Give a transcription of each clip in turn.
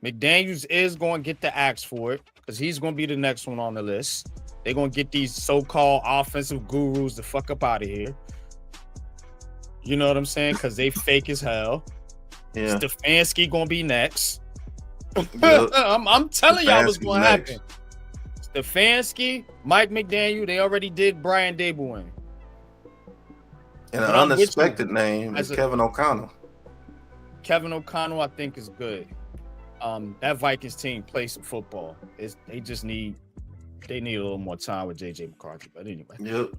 McDaniels is going to get the axe for it because he's going to be the next one on the list. They're going to get these so-called offensive gurus the fuck up out of here. You know what I'm saying? Because they fake as hell. Yeah. Stefanski going to be next. Yep. I'm telling y'all what's Stefanski going to next. happen. Stefanski, Mike McDaniel, they already did Brian Daboll in. And an But I'm with you. unexpected name is Kevin O'Connell. Kevin O'Connell, I think, is good. That Vikings team plays some football. They need a little more time with JJ McCarthy. But anyway. Yep.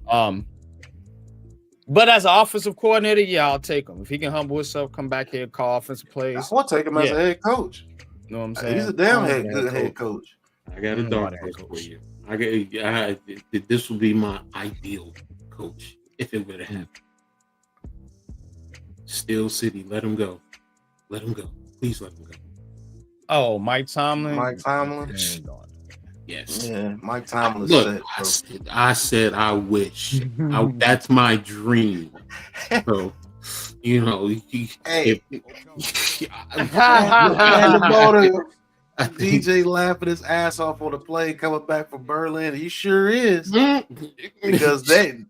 But as an offensive coordinator, yeah, I'll take him. If he can humble himself, come back here, call offensive plays. I want to take him as a head coach. You know what I'm saying? He's a damn good head coach. I got a dark horse for you. This would be my ideal coach if it would have happened. Steel City, let him go. Let him go. Please let him go. Oh, Mike Tomlin. Yes. Yeah, Mike Tomlin. Look, I said I wish. That's my dream. So, you know, hey. DJ laughing his ass off on the plane coming back from Berlin. He sure is. Because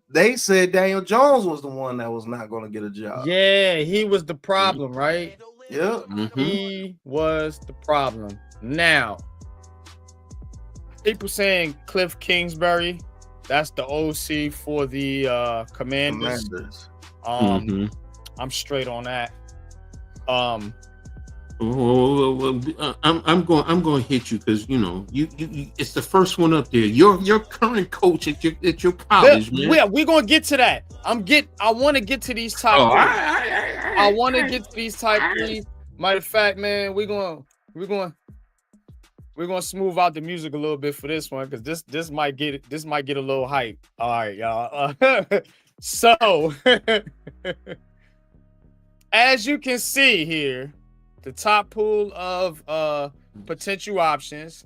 they said Daniel Jones was the one that was not going to get a job. Yeah, he was the problem, right? Yeah. He was the problem. Now, people saying Cliff Kingsbury, that's the OC for the Commanders. I'm straight on that. I'm going to hit you because you it's the first one up there. Your current coach at your college, man. Yeah, we're gonna get to that. I want to get to these top three. I want to get to these top three. Matter of fact, man, we're gonna smooth out the music a little bit for this one because this might get a little hype. All right, y'all. So as you can see here, the top pool of potential options,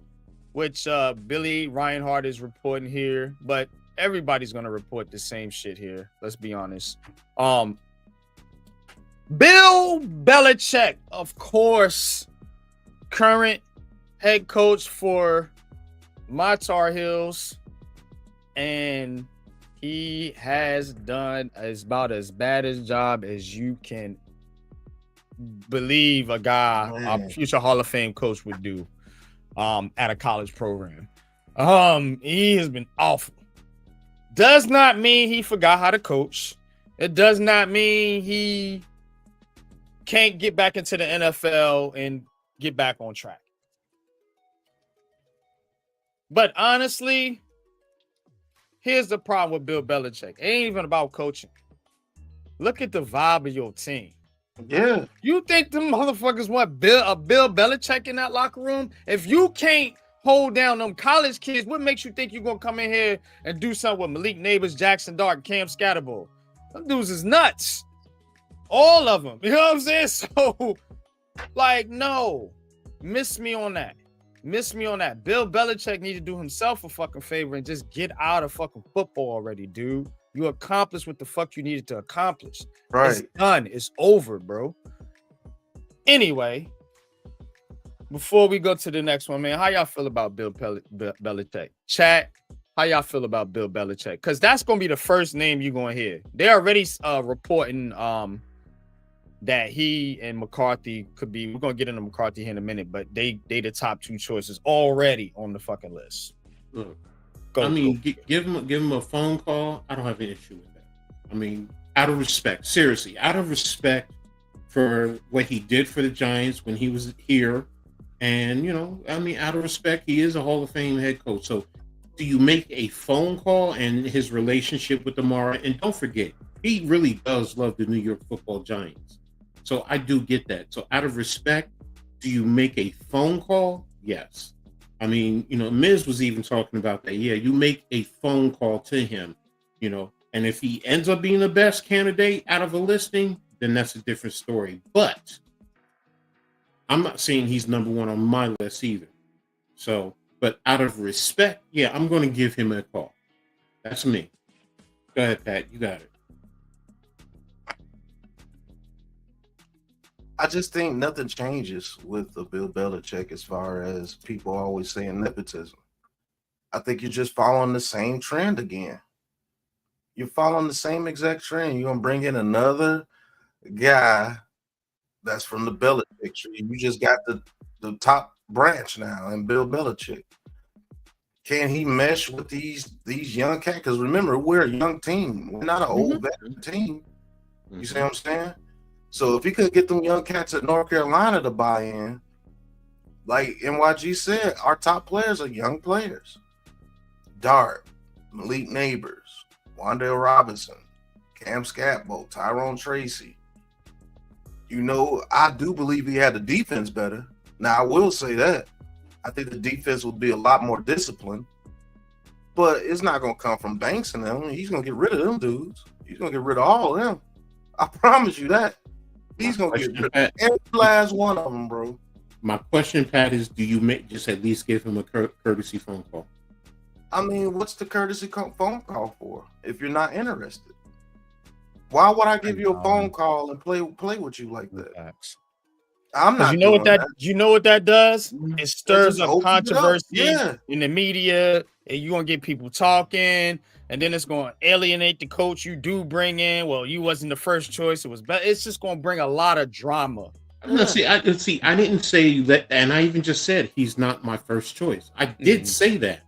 which Billy Reinhardt is reporting here, but everybody's gonna report the same shit here. Let's be honest. Bill Belichick, of course, current head coach for my Tar Heels, and he has done about as bad a job as you can believe a future Hall of Fame coach would do at a college program. He has been awful. Does not mean he forgot how to coach. It does not mean he can't get back into the NFL and get back on track. But honestly, here's the problem with Bill Belichick. It ain't even about coaching. Look at the vibe of your team. Yeah. You think them motherfuckers want Bill Belichick in that locker room? If you can't hold down them college kids, what makes you think you're going to come in here and do something with Malik Neighbors, Jackson Dart, Cam Scatterbull? Them dudes is nuts. All of them. You know what I'm saying? So, no. Miss me on that. Bill Belichick needs to do himself a fucking favor and just get out of fucking football already, dude. You accomplished what the fuck you needed to accomplish. Right. It's done. It's over, bro. Anyway, before we go to the next one, man, how y'all feel about Bill Belichick? Chat, how y'all feel about Bill Belichick? Because that's going to be the first name you're going to hear. They're already reporting that he and McCarthy could be. We're going to get into McCarthy here in a minute, but they the top two choices already on the fucking list. Look. Give him a phone call. I don't have an issue with that. I mean, out of respect, seriously, out of respect for what he did for the Giants when he was here, and out of respect, he is a Hall of Fame head coach. So, do you make a phone call and his relationship with Amara? And don't forget, he really does love the New York Football Giants. So I do get that. So out of respect, do you make a phone call? Yes. I mean, Miz was even talking about that. Yeah, you make a phone call to him, and if he ends up being the best candidate out of a listing, then that's a different story. But I'm not saying he's number one on my list either. So, but out of respect, yeah, I'm going to give him a call. That's me. Go ahead, Pat. You got it. I just think nothing changes with the Bill Belichick as far as people always saying nepotism. I think you're just following the same trend again. You're following the same exact trend. You're gonna bring in another guy that's from the Belichick tree. You just got the top branch now, and Bill Belichick. Can he mesh with these young cats? Because remember, we're a young team. We're not an old veteran team. You see what I'm saying? So if he could get them young cats at North Carolina to buy in, like NYG said, our top players are young players. Dart, Malik Neighbors, Wandale Robinson, Cam Scatbo, Tyrone Tracy. I do believe he had the defense better. Now, I will say that. I think the defense will be a lot more disciplined, but it's not going to come from Banks and them. He's going to get rid of them dudes. He's going to get rid of all of them. I promise you that. He's going to get rid of every last one of them, bro. My question, Pat, is do you just at least give him a courtesy phone call? I mean, what's the courtesy phone call for if you're not interested? Why would I give you a phone call and play with you like that? I'm not. You know what that does? It stirs up controversy in the media, and you're gonna get people talking, and then it's gonna alienate the coach you do bring in. Well, you wasn't the first choice; it was better. It's just gonna bring a lot of drama. No, I didn't say that, and I even just said he's not my first choice. I did say that.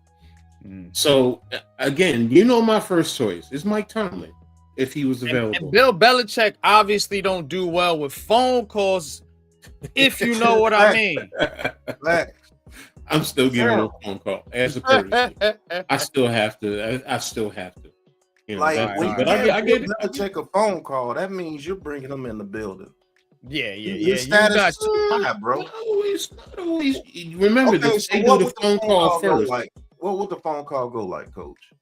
So again, my first choice is Mike Tomlin if he was available. And Bill Belichick obviously don't do well with phone calls. If you know what I mean. I'm still giving him a phone call as a courtesy. I still have to. But I get Belichick a phone call. That means you're bringing them in the building. Yeah. Status high, bro. Not always. Remember, they do the phone call first. What would the phone call go like, Coach?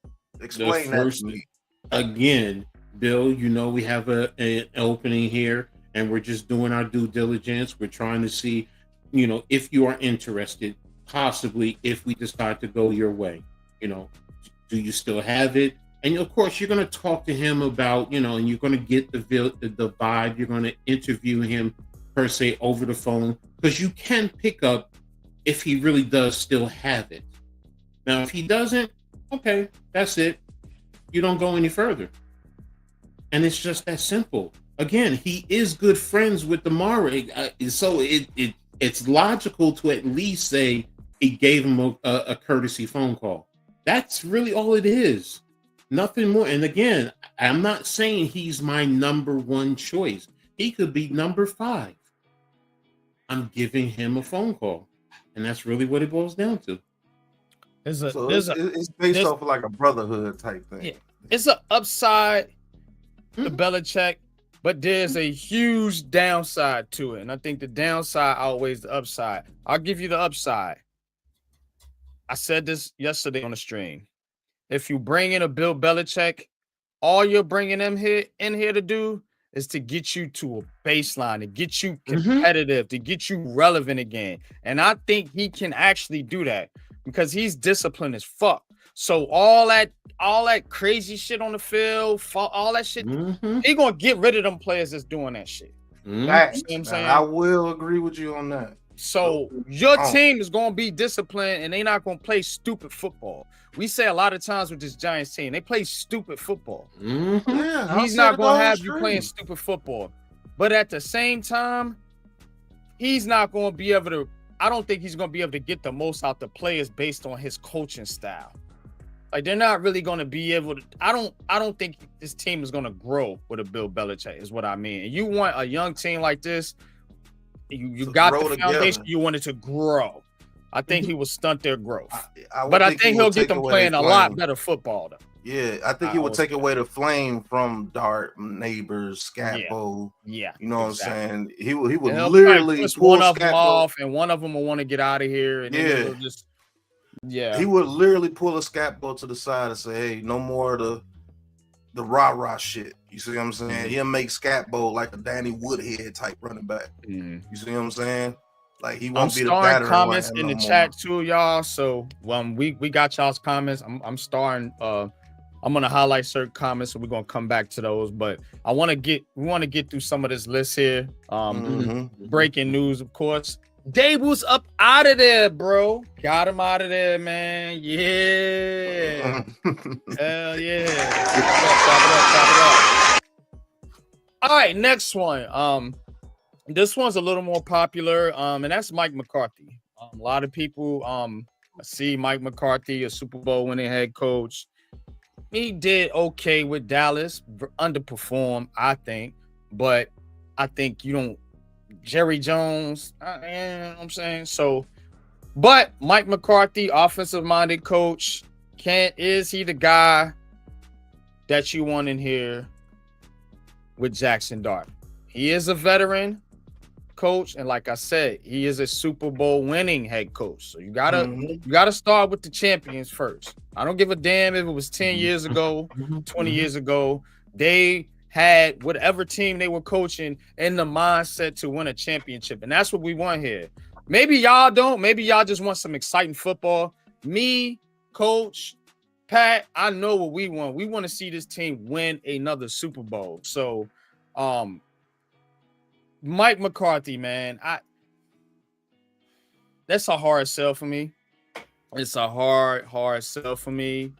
Explain that to me. Again, Bill, we have an opening here, and we're just doing our due diligence. We're trying to see, if you are interested, possibly if we decide to go your way. Do you still have it? And of course, you're going to talk to him about, and you're going to get the vibe. You're going to interview him per se over the phone, because you can pick up if he really does still have it. Now, if he doesn't, okay, that's it. You don't go any further. And it's just that simple. Again, he is good friends with Damari, so it's logical to at least say he gave him a courtesy phone call. That's really all it is. Nothing more. And again, I'm not saying he's my number one choice. He could be number 5. I'm giving him a phone call. And that's really what it boils down to. It's based off of like a brotherhood type thing. Yeah, it's an upside to Belichick, but there's a huge downside to it. And I think the downside outweighs the upside. I'll give you the upside. I said this yesterday on the stream. If you bring in a Bill Belichick, all you're bringing him in here to do is to get you to a baseline, to get you competitive, to get you relevant again. And I think he can actually do that because he's disciplined as fuck. So all that crazy shit on the field, all that shit, he gonna get rid of them players that's doing that shit. You know what I'm saying? I will agree with you on that. So your team is gonna be disciplined, and they're not gonna play stupid football. We say a lot of times with this Giants team, they play stupid football. Yeah, he's not gonna have you playing stupid football, but at the same time, he's not gonna be able to. I don't think he's gonna be able to get the most out the players based on his coaching style. Like they're not really gonna be able to. I don't think this team is gonna grow with a Bill Belichick. Is what I mean. And you want a young team like this. You got the foundation. You want it to grow. I think he will stunt their growth. But I think he'll get them playing a lot better football, though. Yeah, I think he would take away the flame from Dart, Neighbors, Scatbo. Yeah. You know what I'm saying? He would literally pull one of them off, and one of them will want to get out of here. And then he'll just, he would literally pull a Scatbo to the side and say, "Hey, no more of the rah-rah shit." You see what I'm saying? He'll make Scatbo like a Danny Woodhead type running back. You see what I'm saying? Like he won't be the batter. I'm starring comments in the chat too, y'all. So we got y'all's comments. I'm starring I'm gonna highlight certain comments, and we're gonna come back to those. But we want to get through some of this list here. Breaking news, of course. Daboll's up out of there, bro. Got him out of there, man. Yeah. Hell yeah. Clap it up. All right, next one. This one's a little more popular, and that's Mike McCarthy. A lot of people see Mike McCarthy, a Super Bowl winning head coach. He did okay with Dallas, underperformed, I think, but I think you don't. Jerry Jones, you know what I'm saying? So, but Mike McCarthy, offensive-minded coach, is he the guy that you want in here with Jackson Dart? He is a veteran coach, and like I said, he is a Super Bowl winning head coach. So you gotta start with the champions first. I don't give a damn if it was 10 years ago, 20 years ago. They had whatever team they were coaching in the mindset to win a championship. And that's what we want here. Maybe y'all don't. Maybe y'all just want some exciting football. Me, Coach, Pat, I know what we want. We want to see this team win another Super Bowl. So, Mike McCarthy, man, that's a hard sell for me. It's a hard sell for me.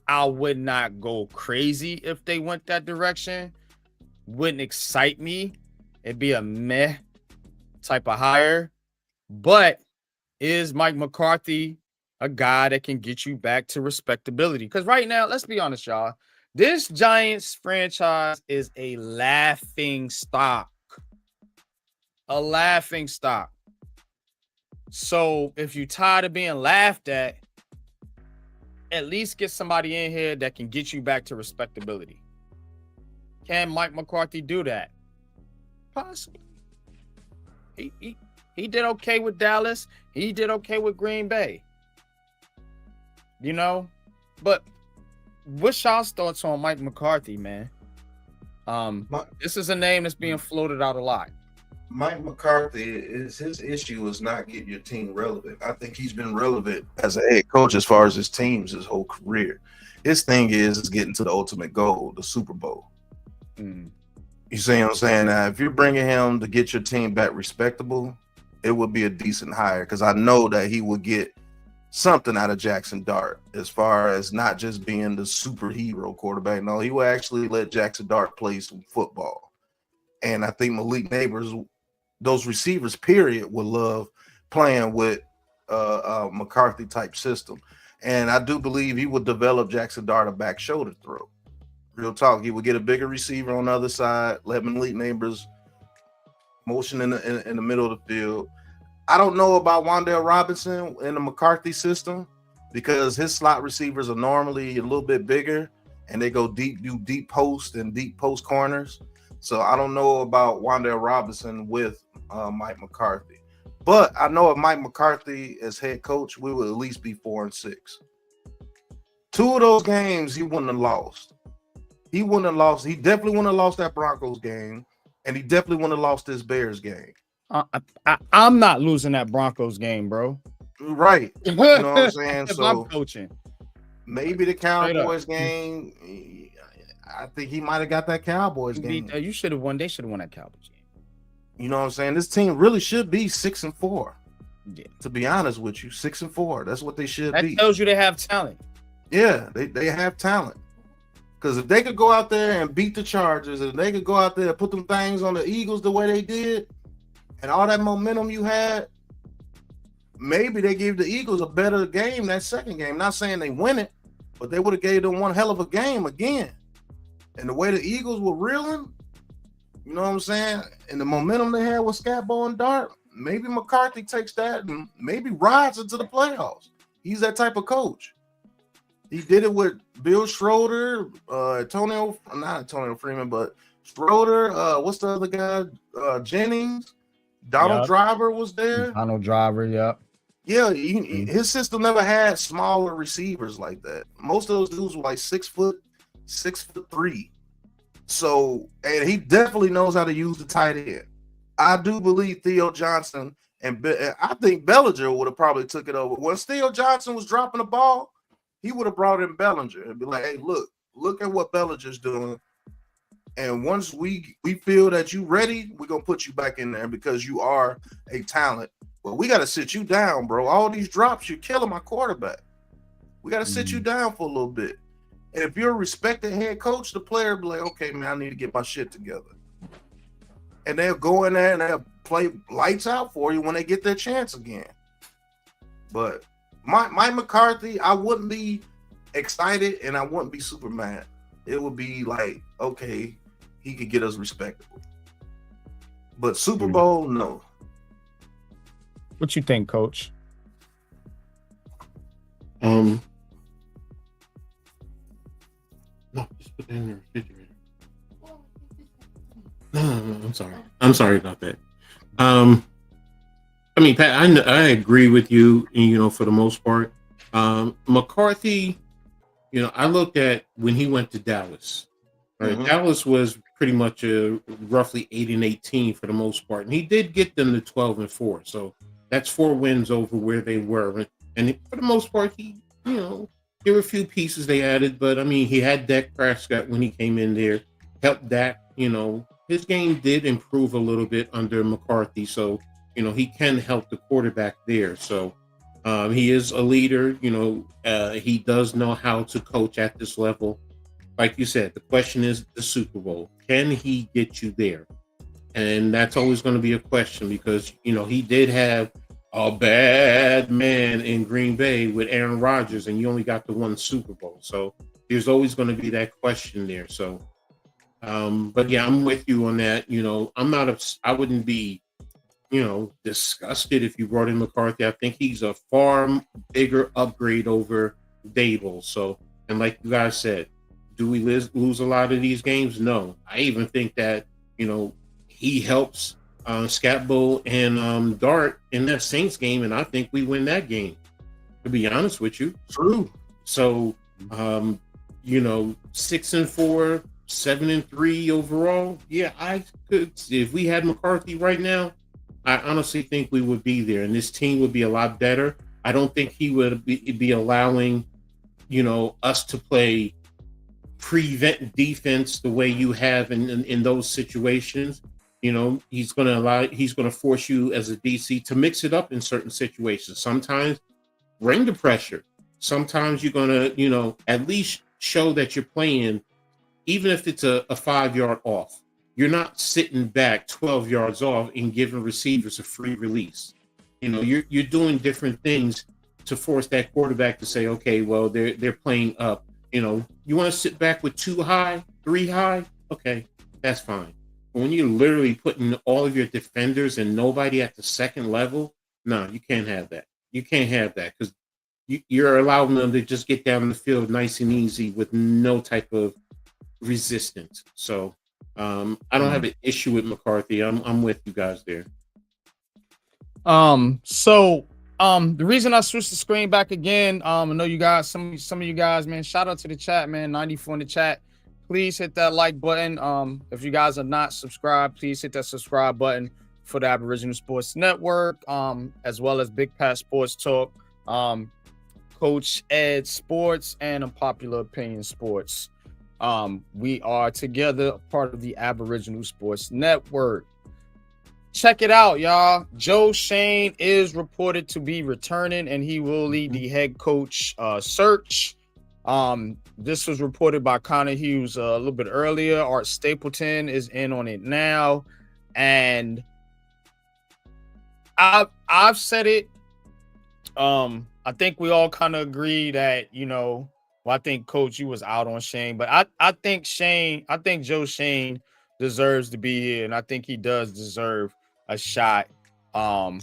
I would not go crazy if they went that direction. Wouldn't excite me. It'd be a meh type of hire. But is Mike McCarthy a guy that can get you back to respectability? Because right now, let's be honest, y'all. This Giants franchise is a laughing stock. A laughing stock. So if you're tired of being laughed at least get somebody in here that can get you back to respectability. Can Mike McCarthy do that? Possibly. He did okay with Dallas. He did okay with Green Bay. You know? But what's y'all's thoughts on Mike McCarthy, man? This is a name that's being floated out a lot. Mike McCarthy, his issue is not getting your team relevant. I think he's been relevant as a head coach as far as his teams his whole career. His thing is getting to the ultimate goal, the Super Bowl. You see what I'm saying? Now, if you're bringing him to get your team back respectable, it would be a decent hire because I know that he would get something out of Jackson Dart as far as not just being the superhero quarterback. No, he will actually let Jackson Dart play some football. And I think Malik Neighbors, those receivers, period, would love playing with a McCarthy type system. And I do believe he would develop Jackson Dart a back shoulder throw. Real talk. He would get a bigger receiver on the other side, let Malik Neighbors motion in the middle of the field. I don't know about Wan'Dale Robinson in the McCarthy system because his slot receivers are normally a little bit bigger and they go do deep post and deep post corners. So I don't know about Wan'Dale Robinson with Mike McCarthy. But I know if Mike McCarthy as head coach, we would at least be 4-6. 2 of those games he wouldn't have lost. He wouldn't have lost. He definitely wouldn't have lost that Broncos game, and he definitely wouldn't have lost this Bears game. I'm not losing that Broncos game, bro. Right. You know what I'm saying? If so I'm coaching. Maybe the Cowboys game. I think he might have got that Cowboys game. You should have won. They should have won that Cowboys game. You know what I'm saying? This team really should be 6-4. Yeah. To be honest with you, 6-4. That's what they should be. That tells you they have talent. Yeah, they have talent. Because if they could go out there and beat the Chargers, if they could go out there and put them things on the Eagles the way they did, and all that momentum you had, maybe they gave the Eagles a better game that second game. Not saying they win it, but they would have gave them one hell of a game again. And the way the Eagles were reeling, you know what I'm saying? And the momentum they had with Scatbo and Dart, maybe McCarthy takes that and maybe rides into the playoffs. He's that type of coach. He did it with Bill Schroeder, not Antonio Freeman, but Schroeder. What's the other guy? Jennings. Donald Driver was there. Donald Driver, yep. Yeah, his system never had smaller receivers like that. Most of those dudes were like 6'3". So, and he definitely knows how to use the tight end. I do believe Theo Johnson and I think Bellinger would have probably took it over. When Theo Johnson was dropping the ball, he would have brought in Bellinger and be like, hey, look at what Bellinger's doing. And once we feel that you ready, we're gonna put you back in there because you are a talent. But we gotta sit you down, bro. All these drops, you're killing my quarterback. We gotta sit you down for a little bit. And if you're a respected head coach, the player will be like, okay, man, I need to get my shit together. And they'll go in there and they'll play lights out for you when they get their chance again. But Mike McCarthy, I wouldn't be excited and I wouldn't be super mad. It would be like, okay, he could get us respectable. But Super Bowl, no. What you think, Coach? No, just put that in the refrigerator. No, I'm sorry about that. I mean, Pat, I agree with you, for the most part. McCarthy, I looked at when he went to Dallas. Right? Mm-hmm. Dallas was pretty much roughly 8-18 for the most part, and he did get them to 12-4. So that's 4 wins over where they were, and for the most part, he, there were a few pieces they added, but I mean, he had Dak Prescott when he came in there, helped Dak. His game did improve a little bit under McCarthy, so he can help the quarterback there. So he is a leader. He does know how to coach at this level. Like you said, the question is the Super Bowl. Can he get you there? And that's always going to be a question because he did have a bad man in Green Bay with Aaron Rodgers, and you only got the 1 Super Bowl. So there's always going to be that question there. So, but yeah, I'm with you on that. I wouldn't be, disgusted if you brought in McCarthy. I think he's a far bigger upgrade over Daboll. So, and like you guys said, do we lose a lot of these games? No. I even think that, he helps Scatbull and Dart in that Saints game, and I think we win that game, to be honest with you. True. So, 6-4, 7-3 overall. Yeah, I could. If we had McCarthy right now, I honestly think we would be there, and this team would be a lot better. I don't think he would be allowing, us to play prevent defense the way you have in those situations. He's going to force you as a DC to mix it up in certain situations. Sometimes bring the pressure. Sometimes you're going to, at least show that you're playing, even if it's a 5-yard off. You're not sitting back 12 yards off and giving receivers a free release. You're doing different things to force that quarterback to say, okay, well, they're playing up. You want to sit back with 2 high, 3 high? Okay, that's fine. But when you're literally putting all of your defenders and nobody at the second level, no, you can't have that. You can't have that because you're allowing them to just get down the field nice and easy with no type of resistance. So I don't have an issue with McCarthy. I'm with you guys there. So the reason I switched the screen back again, I know you guys, some of you guys, man, shout out to the chat, man, 94 in the chat. Please hit that like button. If you guys are not subscribed, please hit that subscribe button for the Aboriginal Sports Network, as well as Big Pat Sports Talk, Coach Ed Sports, and Unpopular Opinion Sports. We are together part of the Aboriginal Sports Network. Check it out, y'all. Joe Shane is reported to be returning, and he will lead the head coach search. This was reported by Connor Hughes a little bit earlier. Art Stapleton is in on it now, and I've said it. I think we all kind of agree that I think Coach, you was out on Shane, but I think Joe Shane deserves to be here, and I think he does deserve a shot to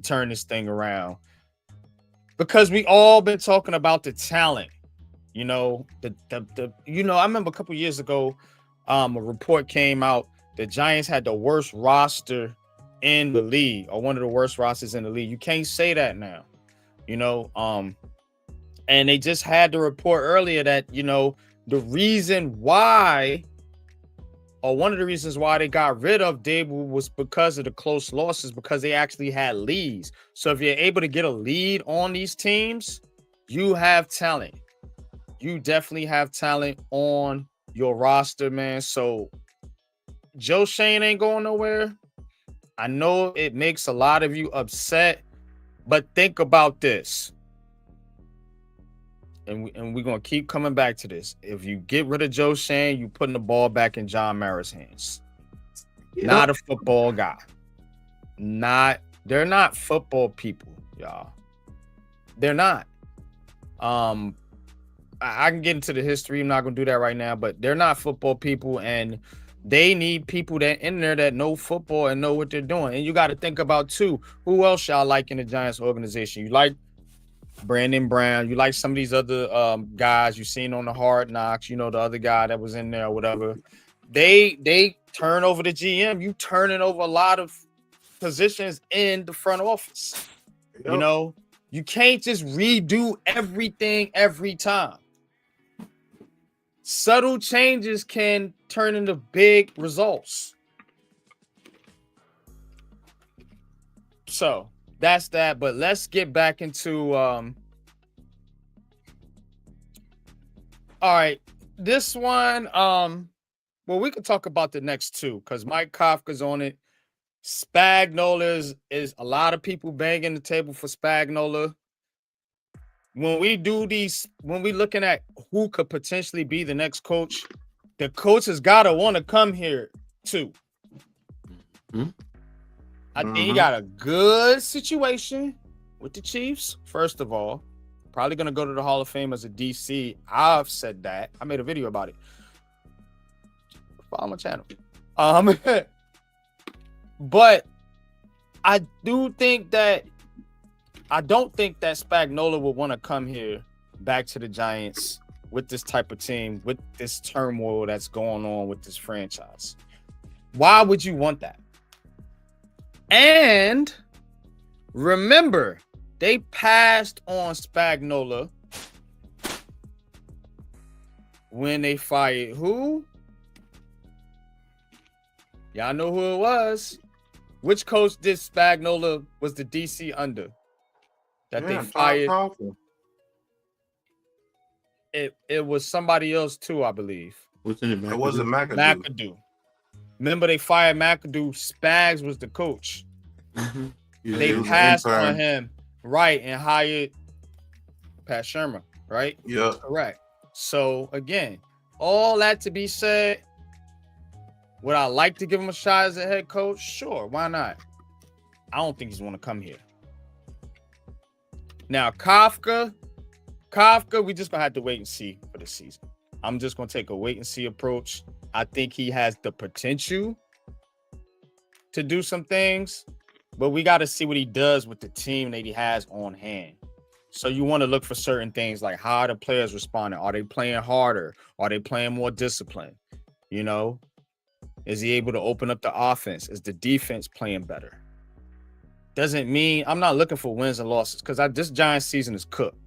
turn this thing around. Because we all been talking about the talent, I remember a couple years ago, a report came out. The Giants had the worst roster in the league, or one of the worst rosters in the league. You can't say that now, and they just had the report earlier that, the reason why, or one of the reasons why they got rid of Daboll was because of the close losses, because they actually had leads. So if you're able to get a lead on these teams, You have talent. You definitely have talent on your roster, man. So Joe Shane ain't going nowhere. I know it makes a lot of you upset, but think about this. And we're going to keep coming back to this. If you get rid of Joe Shane, you putting the ball back in John Mara's hands. Yep. Not a football guy. They're not football people, y'all. They're not. I can get into the history. I'm not going to do that right now, but they're not football people, and they need people that in there that know football and know what they're doing. And you got to think about, too, who else y'all like in the Giants organization? You like Brandon Brown. You like some of these other guys you seen on the Hard Knocks. You know, the other guy that was in there or whatever. They turn over the GM. You turning over a lot of positions in the front office. Yep. You know, you can't just redo everything every time. Subtle changes can turn into big results. So that's that. But let's get back into all right. This one, well, we could talk about the next two because Mike Kafka's on it. Spagnuolo is a lot of people banging the table for Spagnuolo. When we do these, when we looking at who could potentially be the next coach, the coach has got to want to come here too. Mm-hmm. I think he got a good situation with the Chiefs. First of all, probably going to go to the Hall of Fame as a DC. I've said that. I made a video about it. Follow my channel. But I don't think that Spagnuolo would want to come here back to the Giants with this type of team, with this turmoil that's going on with this franchise. Why would you want that? And remember, they passed on Spagnuolo when they fired who? Y'all know who it was. Which coach did Spagnuolo was the DC under? That they fired. It was somebody else too, I believe. It wasn't McAdoo. McAdoo. Remember they fired McAdoo. Spags was the coach. Mm-hmm. Yeah, they passed on him, right, and hired Pat Shermer, right? Yeah. Correct. So again, all that to be said, would I like to give him a shot as a head coach? Sure, why not? I don't think he's going to come here. Now, Kafka, we just going to have to wait and see for the season. I'm just going to take a wait and see approach. I think he has the potential to do some things, but we got to see what he does with the team that he has on hand. So you want to look for certain things like how are the players responding? Are they playing harder? Are they playing more disciplined? You know, is he able to open up the offense? Is the defense playing better? Doesn't mean I'm not looking for wins and losses because this Giants season is cooked.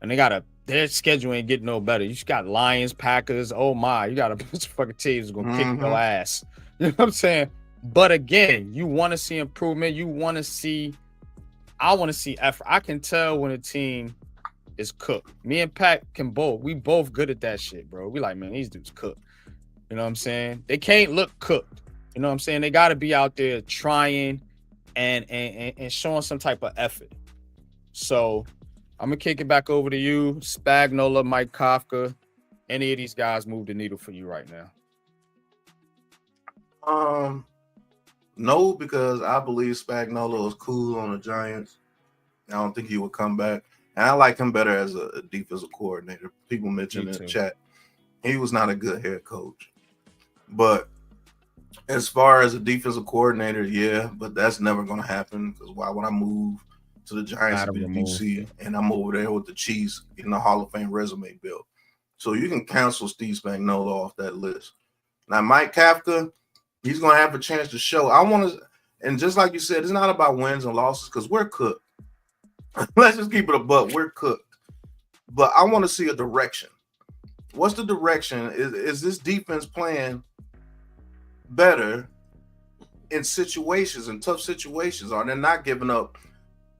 And their schedule ain't getting no better. You just got Lions, Packers. Oh my, you got a bunch of fucking teams going to kick your ass. You know what I'm saying? But again, you want to see improvement. I want to see effort. I can tell when a team is cooked. Me and Pat we both good at that shit, bro. We like, man, these dudes cooked. You know what I'm saying? They can't look cooked. You know what I'm saying? They got to be out there trying and showing some type of effort. So I'm going to kick it back over to you. Spagnuolo, Mike Kafka. Any of these guys move the needle for you right now? No, because I believe Spagnuolo is cool on the Giants. I don't think he would come back. And I like him better as a defensive coordinator. People mentioned in the chat he was not a good head coach. But as far as a defensive coordinator, yeah, but that's never going to happen because why would I move to the Giants to be DC and I'm over there with the Chiefs in the Hall of Fame resume built? So you can cancel Steve Spagnuolo off that list. Now, Mike Kafka, he's going to have a chance to show. And just like you said, it's not about wins and losses because we're cooked. Let's just keep it a buck. We're cooked. But I want to see a direction. What's the direction? Is this defense playing better in situations, in tough situations? Are they not giving up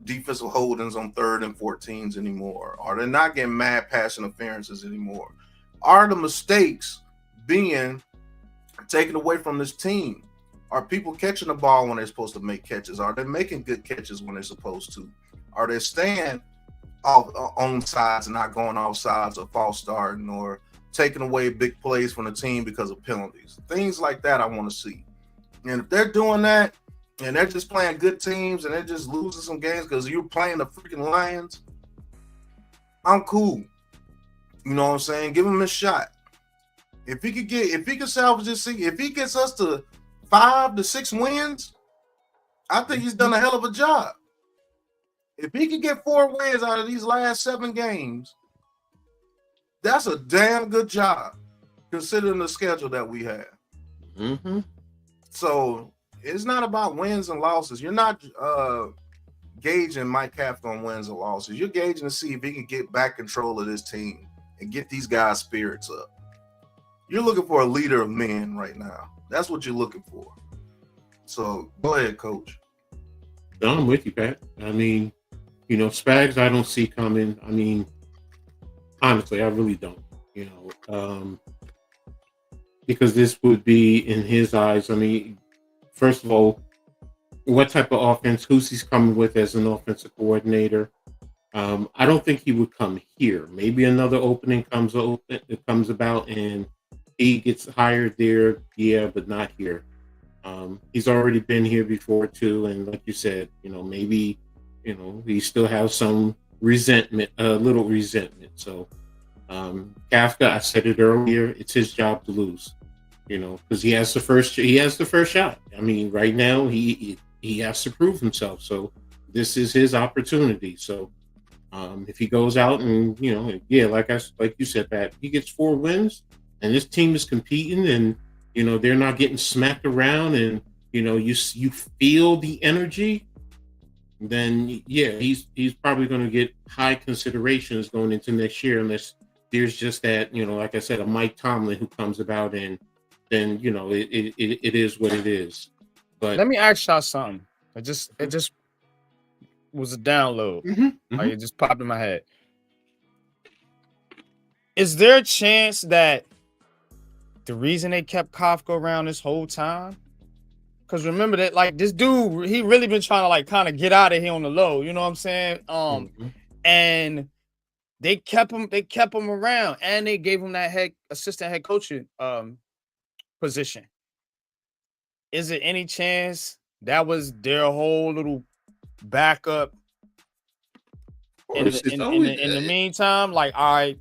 defensive holdings on 3rd and 14s anymore? Are they not getting mad pass interferences anymore? Are the mistakes being taken away from this team? Are people catching the ball when they're supposed to make catches? Are they making good catches when they're supposed to? Are they staying on sides and not going off sides or false starting or taking away big plays from the team because of penalties? Things like that I want to see. And if they're doing that and they're just playing good teams and they're just losing some games because you're playing the freaking Lions, I'm cool. You know what I'm saying? Give him a shot. If he could salvage this season, if he gets us to 5 to 6 wins, I think he's done a hell of a job. If he could get 4 wins out of these last 7 games, that's a damn good job considering the schedule that we have. Mm-hmm. So it's not about wins and losses. You're not gauging Mike Kafka on wins and losses. You're gauging to see if he can get back control of this team and get these guys' spirits up. You're looking for a leader of men right now. That's what you're looking for. So go ahead, Coach. No, I'm with you, Pat. I mean, Spags, I don't see coming. I mean, honestly, I really don't. Because this would be, in his eyes, I mean, first of all, what type of offense, who's he's coming with as an offensive coordinator? I don't think he would come here. Maybe another opening comes about and he gets hired there, yeah, but not here. He's already been here before too, and like you said, maybe he still has some resentment, a little resentment. So Kafka, I said it earlier, it's his job to lose, because he has the first shot. I mean, right now he has to prove himself. So this is his opportunity. So if he goes out and like you said, Pat, he gets 4 wins, and this team is competing, and they're not getting smacked around, and you feel the energy, then yeah, he's probably going to get high considerations going into next year, unless there's just that like I said, a Mike Tomlin who comes about, and then it is what it is. But let me ask y'all something. It just was a download. Like, it just popped in my head. Is there a chance that the reason they kept Kafka around this whole time? Because remember that, like, this dude, he really been trying to, like, kind of get out of here on the low. You know what I'm saying? And they kept him around, and they gave him that assistant head coaching position. Is there any chance that was their whole little backup? In the meantime, like, all right,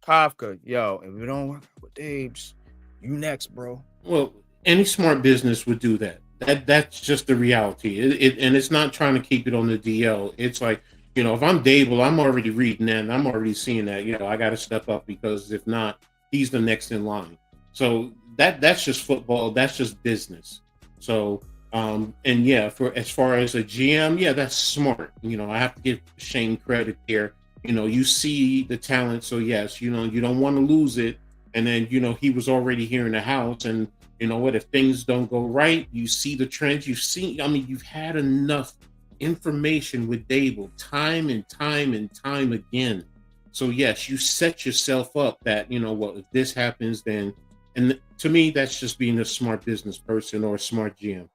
Kafka, yo, if we don't work with Dabes, you next, bro. Well, any smart business would do that. That's just the reality. And it's not trying to keep it on the DL. It's like, if I'm Daboll, I'm already reading that, and I'm already seeing that, I got to step up, because if not, he's the next in line. So that's just football. That's just business. So, and yeah, as far as a GM, yeah, that's smart. I have to give Shane credit here. You see the talent. So yes, you don't want to lose it. And then, he was already here in the house, and if things don't go right, you see the trends. You've had enough information with Daboll time and time and time again. So yes, you set yourself up that, if this happens, then, and to me, that's just being a smart business person or a smart GM.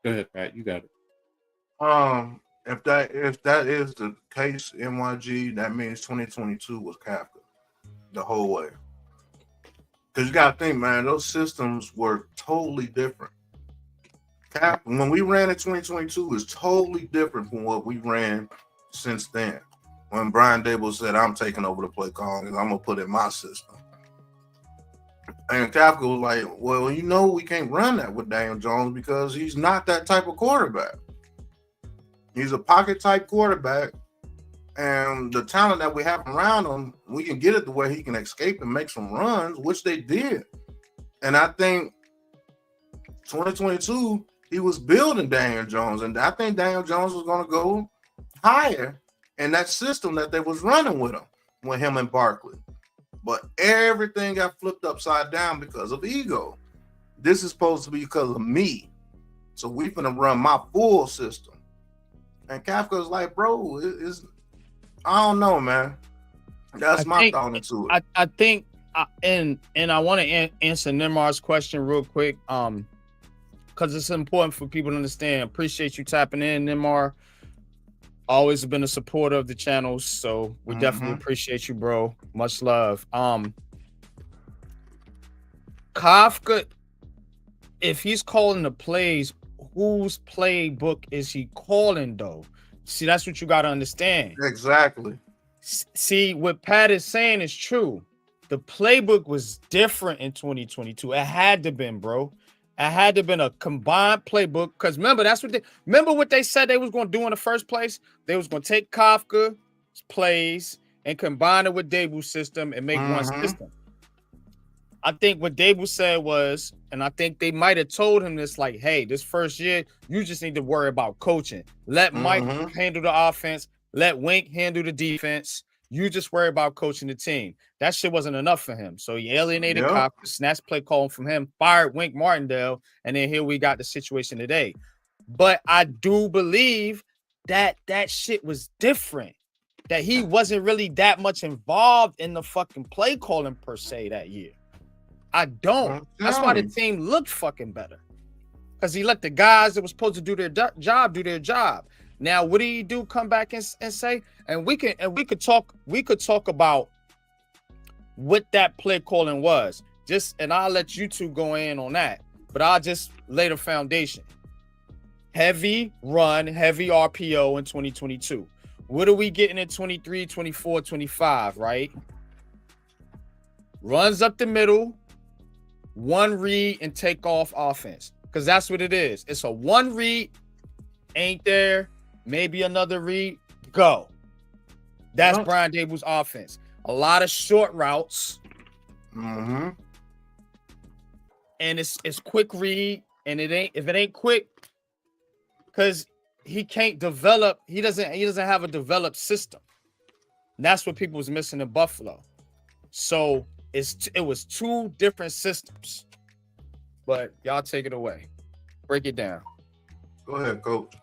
Go ahead, Pat, you got it. If that is the case, NYG, that means 2022 was Kafka the whole way. Because you got to think, man, those systems were totally different. When we ran in 2022 is totally different from what we ran since then. When Brian Daboll said, I'm taking over the play call and I'm going to put in my system. And Kafka was like, well, we can't run that with Daniel Jones because he's not that type of quarterback. He's a pocket type quarterback. And the talent that we have around him, we can get it to where he can escape and make some runs, which they did. And I think 2022, he was building Daniel Jones. And I think Daniel Jones was going to go higher in that system that they was running with him and Barkley. But everything got flipped upside down because of ego. This is supposed to be because of me. So we're going to run my full system. And Kafka's like, bro, it's I don't know, man. That's my thought into it. I think, and I want to answer Nimar's question real quick, because it's important for people to understand. Appreciate you tapping in, Nimar. Always been a supporter of the channel, so we definitely appreciate you, bro. Much love. Kafka, if he's calling the plays, whose playbook is he calling though? See, that's what you got to understand. Exactly. See, what Pat is saying is true. The playbook was different in 2022. It had to been, bro. It had to been a combined playbook. Because remember, remember what they said they was going to do in the first place? They was going to take Kafka's plays and combine it with Daboll's system and make one system. I think what Daboll said was, and I think they might have told him this, like, hey, this first year, you just need to worry about coaching. Let Mike handle the offense. Let Wink handle the defense. You just worry about coaching the team. That shit wasn't enough for him. So he alienated Kafka, snatched play calling from him, fired Wink Martindale, and then here we got the situation today. But I do believe that that shit was different, that he wasn't really that much involved in the fucking play calling per se that year. I don't. That's why the team looked fucking better, because he let the guys that were supposed to do their job do their job. Now, what did he do? Come back and say, and we could talk about what that play calling was. And I'll let you two go in on that, but I'll just lay the foundation. Heavy run, heavy RPO in 2022. What are we getting in 23, 24, 25, right? Runs up the middle, one read and take off offense, because that's what it is. It's a one read, ain't there, maybe another read, go. That's Brian Daboll's offense. A lot of short routes. And it's quick read, and if it ain't quick, because he can't develop, he doesn't have a developed system. And that's what people was missing in Buffalo. So it was two different systems. But y'all take it away. Break it down. Go ahead, coach.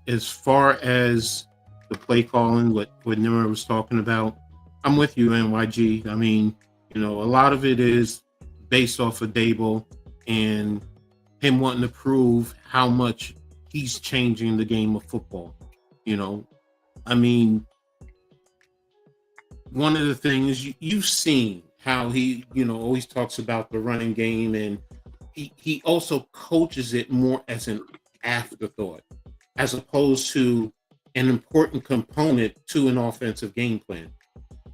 As far as the play calling, what Nimmer was talking about, I'm with you, NYG. I mean, a lot of it is based off of Daboll and him wanting to prove how much he's changing the game of football. I mean, one of the things you've seen how he, always talks about the running game, and he also coaches it more as an afterthought, as opposed to an important component to an offensive game plan.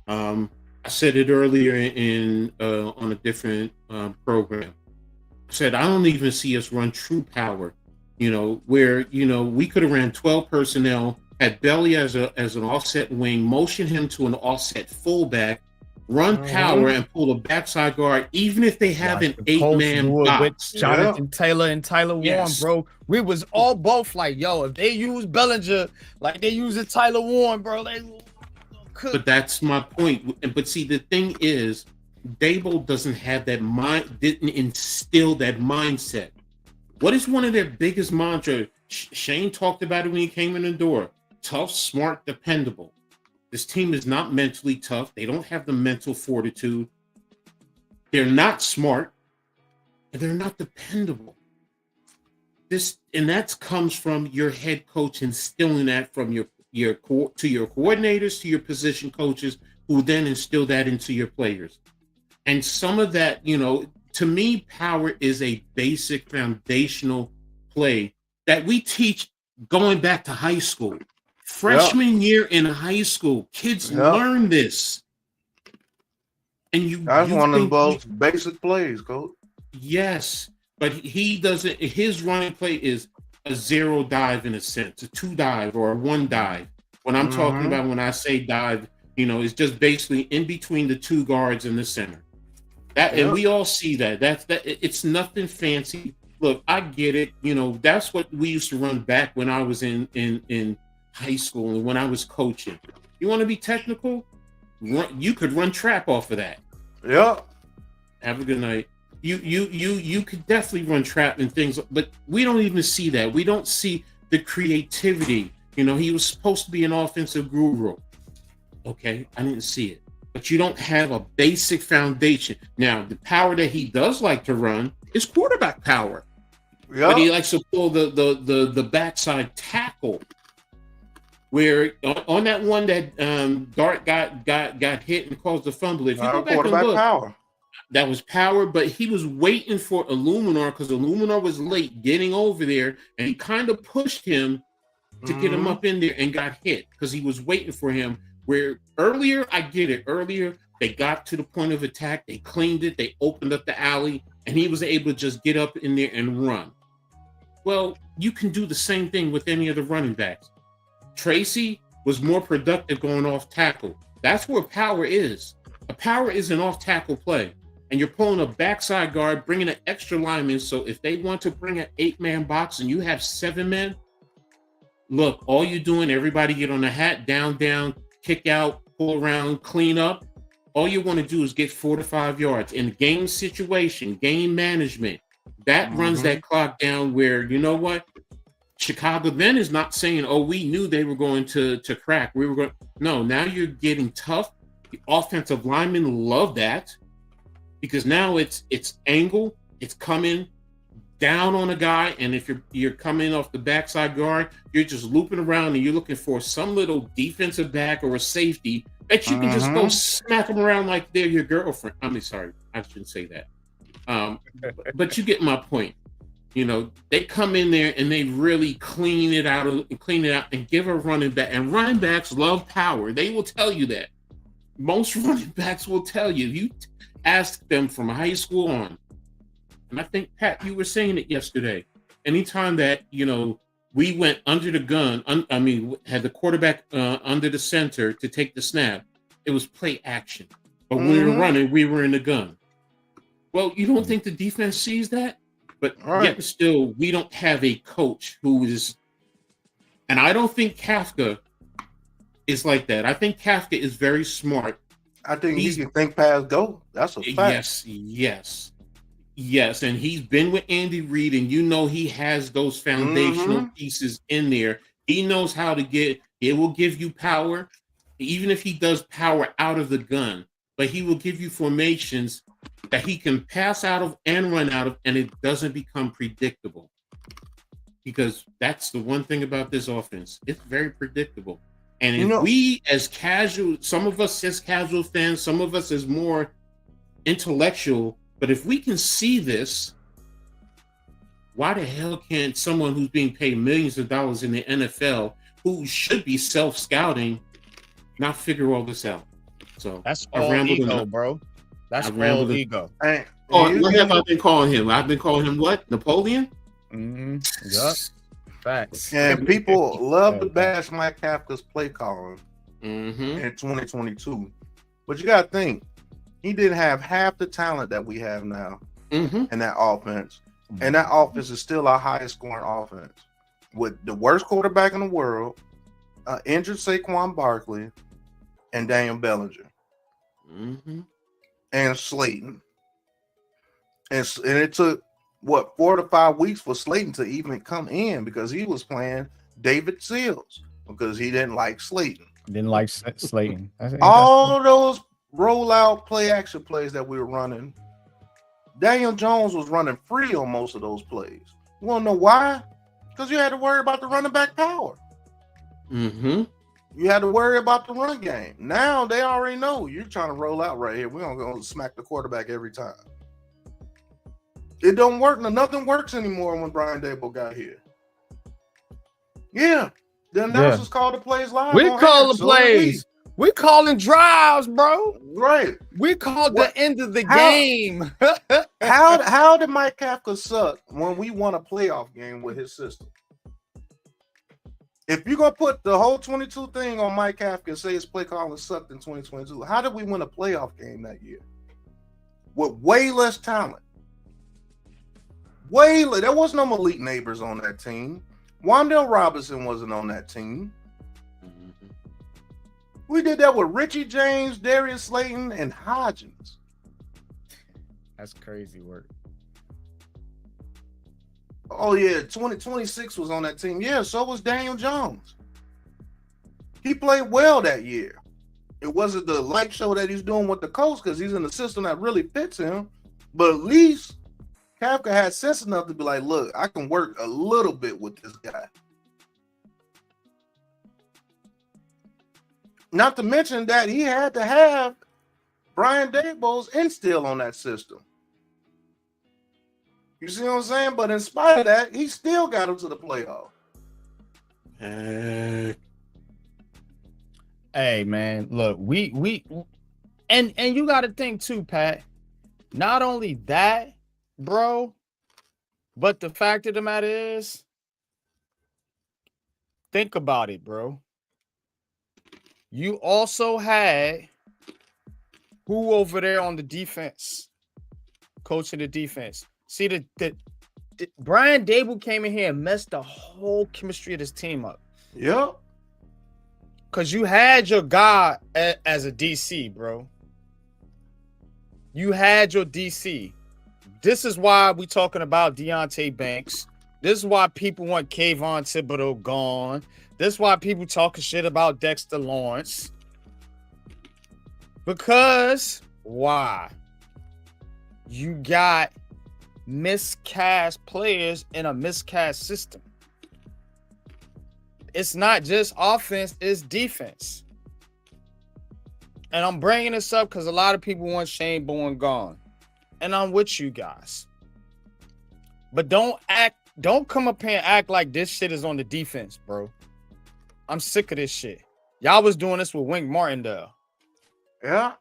I said it earlier on a different program. I said, I don't even see us run true power, where, we could have ran 12 personnel, had Belly as an offset wing, motion him to an offset fullback, run power and pull a backside guard, even if they have an 8-man box. With Jonathan Taylor and Tyler Warren, bro. We was all both like, yo, if they use Bellinger like they using Tyler Warren, bro, they could. But that's my point. But see, the thing is, Daboll doesn't have that mind, didn't instill that mindset. What is one of their biggest mantras? Shane talked about it when he came in the door. Tough, smart, dependable. This team is not mentally tough. They don't have the mental fortitude. They're not smart, and they're not dependable. That comes from your head coach instilling that from your coordinators, to your position coaches, who then instill that into your players. And some of that, to me, power is a basic foundational play that we teach going back to high school. Freshman year in high school, kids learn this. And that's one of the most basic plays, coach. Yes, but he doesn't. His running play is a 0 dive in a sense, a 2 dive or a 1 dive. When I'm talking about, when I say dive, it's just basically in between the 2 guards in the center. And we all see that. It's nothing fancy. Look, I get it. That's what we used to run back when I was in high school and when I was coaching. You want to be technical? You could run trap off of that. Yeah. Have a good night. you could definitely run trap and things, but we don't even see that. We don't see the creativity. He was supposed to be an offensive guru. Okay, I didn't see it. But you don't have a basic foundation. Now, the power that he does like to run is quarterback power. Yep. But he likes to pull the backside tackle. Where on that one that Dart got hit and caused the fumble. If you go back and look, power. That was power, but he was waiting for Illuminar because Illuminar was late getting over there, and he kind of pushed him to get him up in there and got hit because he was waiting for him. Where earlier, I get it. Earlier, they got to the point of attack, they cleaned it, they opened up the alley, and he was able to just get up in there and run. Well, you can do the same thing with any of the running backs. Tracy was more productive going off tackle. That's where power is. A power is an off tackle play. And you're pulling a backside guard, bringing an extra lineman. So if they want to bring an 8-man box and you have 7 men, look, all you're doing, everybody get on the hat, down, kick out, pull around, clean up. All you want to do is get 4 to 5 yards. In game situation, game management, that runs that clock down where, you know what? Chicago then is not saying, oh, we knew they were going to crack. We were going. No, now you're getting tough. The offensive linemen love that because now it's angle. It's coming down on a guy, and if you're coming off the backside guard, you're just looping around and you're looking for some little defensive back or a safety that you can just go smack them around like they're your girlfriend. I mean, sorry, I shouldn't say that. But you get my point. They come in there and they really clean it out and give a running back. And running backs love power. They will tell you that. Most running backs will tell you. You ask them from high school on. And I think, Pat, you were saying it yesterday. Anytime that, we went under the gun, had the quarterback under the center to take the snap, it was play action. But when we were running, we were in the gun. Well, you don't think the defense sees that? But yet still, we don't have a coach who is, and I don't think Kafka is like that. I think Kafka is very smart. I think he can think past go. That's a fact. Yes. And he's been with Andy Reid, and he has those foundational pieces in there. He knows how to it will give you power, even if he does power out of the gun, but he will give you formations that he can pass out of and run out of, and it doesn't become predictable. Because that's the one thing about this offense. It's very predictable. And if we as casual, some of us as casual fans, some of us as more intellectual, but if we can see this, why the hell can't someone who's being paid millions of dollars in the NFL, who should be self-scouting, not figure all this out? So that's all ego, bro. That's all ego. What have I been calling him? I've been calling him what? Napoleon? Yep. Facts. And people love to bash Mike Kafka's play calling in 2022. But you got to think, he didn't have half the talent that we have now in that offense. And that offense is still our highest scoring offense. With the worst quarterback in the world, injured Saquon Barkley, and Daniel Bellinger. And Slayton. And it took, 4 to 5 weeks for Slayton to even come in because he was playing David Seals because he didn't like Slayton. Didn't like Slayton. All those rollout play action plays that we were running, Daniel Jones was running free on most of those plays. You want to know why? Because you had to worry about the running back power. You had to worry about the run game. Now they already know you're trying to roll out right here. We're going to smack the quarterback every time. It don't work. Nothing works anymore when Brian Daboll got here. Yeah. The announcers call the plays live. We call the plays. We calling drives, bro. Right. We called the end of the game. How did Mike Kafka suck when we won a playoff game with his system? If you're going to put the whole 22 thing on Mike Kafka and say his play calling sucked in 2022, how did we win a playoff game that year? With way less talent. There was no Malik Neighbors on that team. Wan'Dale Robinson wasn't on that team. We did that with Richie James, Darius Slayton, and Hodgins. That's crazy work. Oh yeah, 2026 was on that team. Yeah, so was Daniel Jones. He played well that year. It wasn't the light show that he's doing with the Colts because he's in a system that really fits him. But at least Kafka had sense enough to be like, look, I can work a little bit with this guy. Not to mention that he had to have Brian Daboll's instill on that system. You see what I'm saying? But in spite of that, he still got him to the playoff. Hey man, look, we and you got to think too, Pat. Not only that, bro, but the fact of the matter is, think about it, bro. You also had who over there on the defense, coaching the defense. See, the Brian Daboll came in here and messed the whole chemistry of this team up. Yep. Because you had your guy as a DC, bro. You had your DC. This is why we talking about Deontay Banks. This is why people want Kayvon Thibodeau gone. This is why people talking shit about Dexter Lawrence. Because why? You got miscast players in a miscast system. It's not just offense, it's defense. And I'm bringing this up because a lot of people want Shane Bourne gone. And I'm with you guys. But don't come up here and act like this shit is on the defense, bro. I'm sick of this shit. Y'all was doing this with Wink Martindale. Yeah.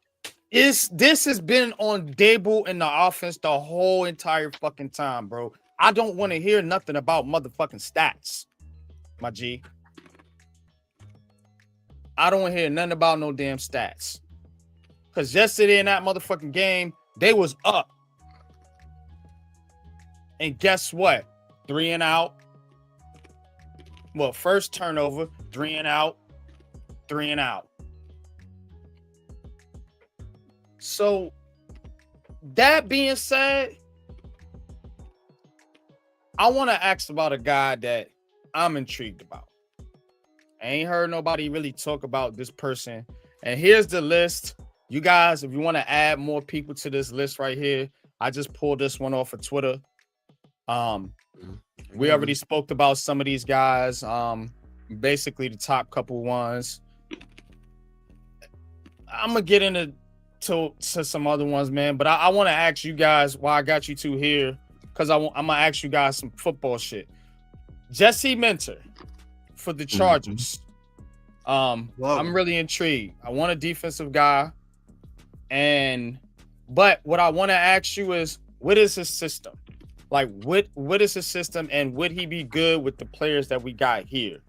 This has been on Daboll in the offense the whole entire fucking time, bro. I don't want to hear nothing about motherfucking stats, my G. I don't want to hear nothing about no damn stats. Because yesterday in that motherfucking game, they was up. And guess what? 3 and out. Well, first turnover, 3 and out, 3 and out. So, that being said, I want to ask about a guy that I'm intrigued about. I ain't heard nobody really talk about this person. And here's the list. You guys, if you want to add more people to this list right here, I just pulled this one off of Twitter. We already spoke about some of these guys. Basically the top couple ones. I'm gonna get into some other ones, man. But I want to ask you guys why I got you two here, because I'm gonna ask you guys some football shit. Jesse Minter for the Chargers. I'm really intrigued. I want a defensive guy, but what I want to ask you is, what is his system? Like, what is his system, and would he be good with the players that we got here?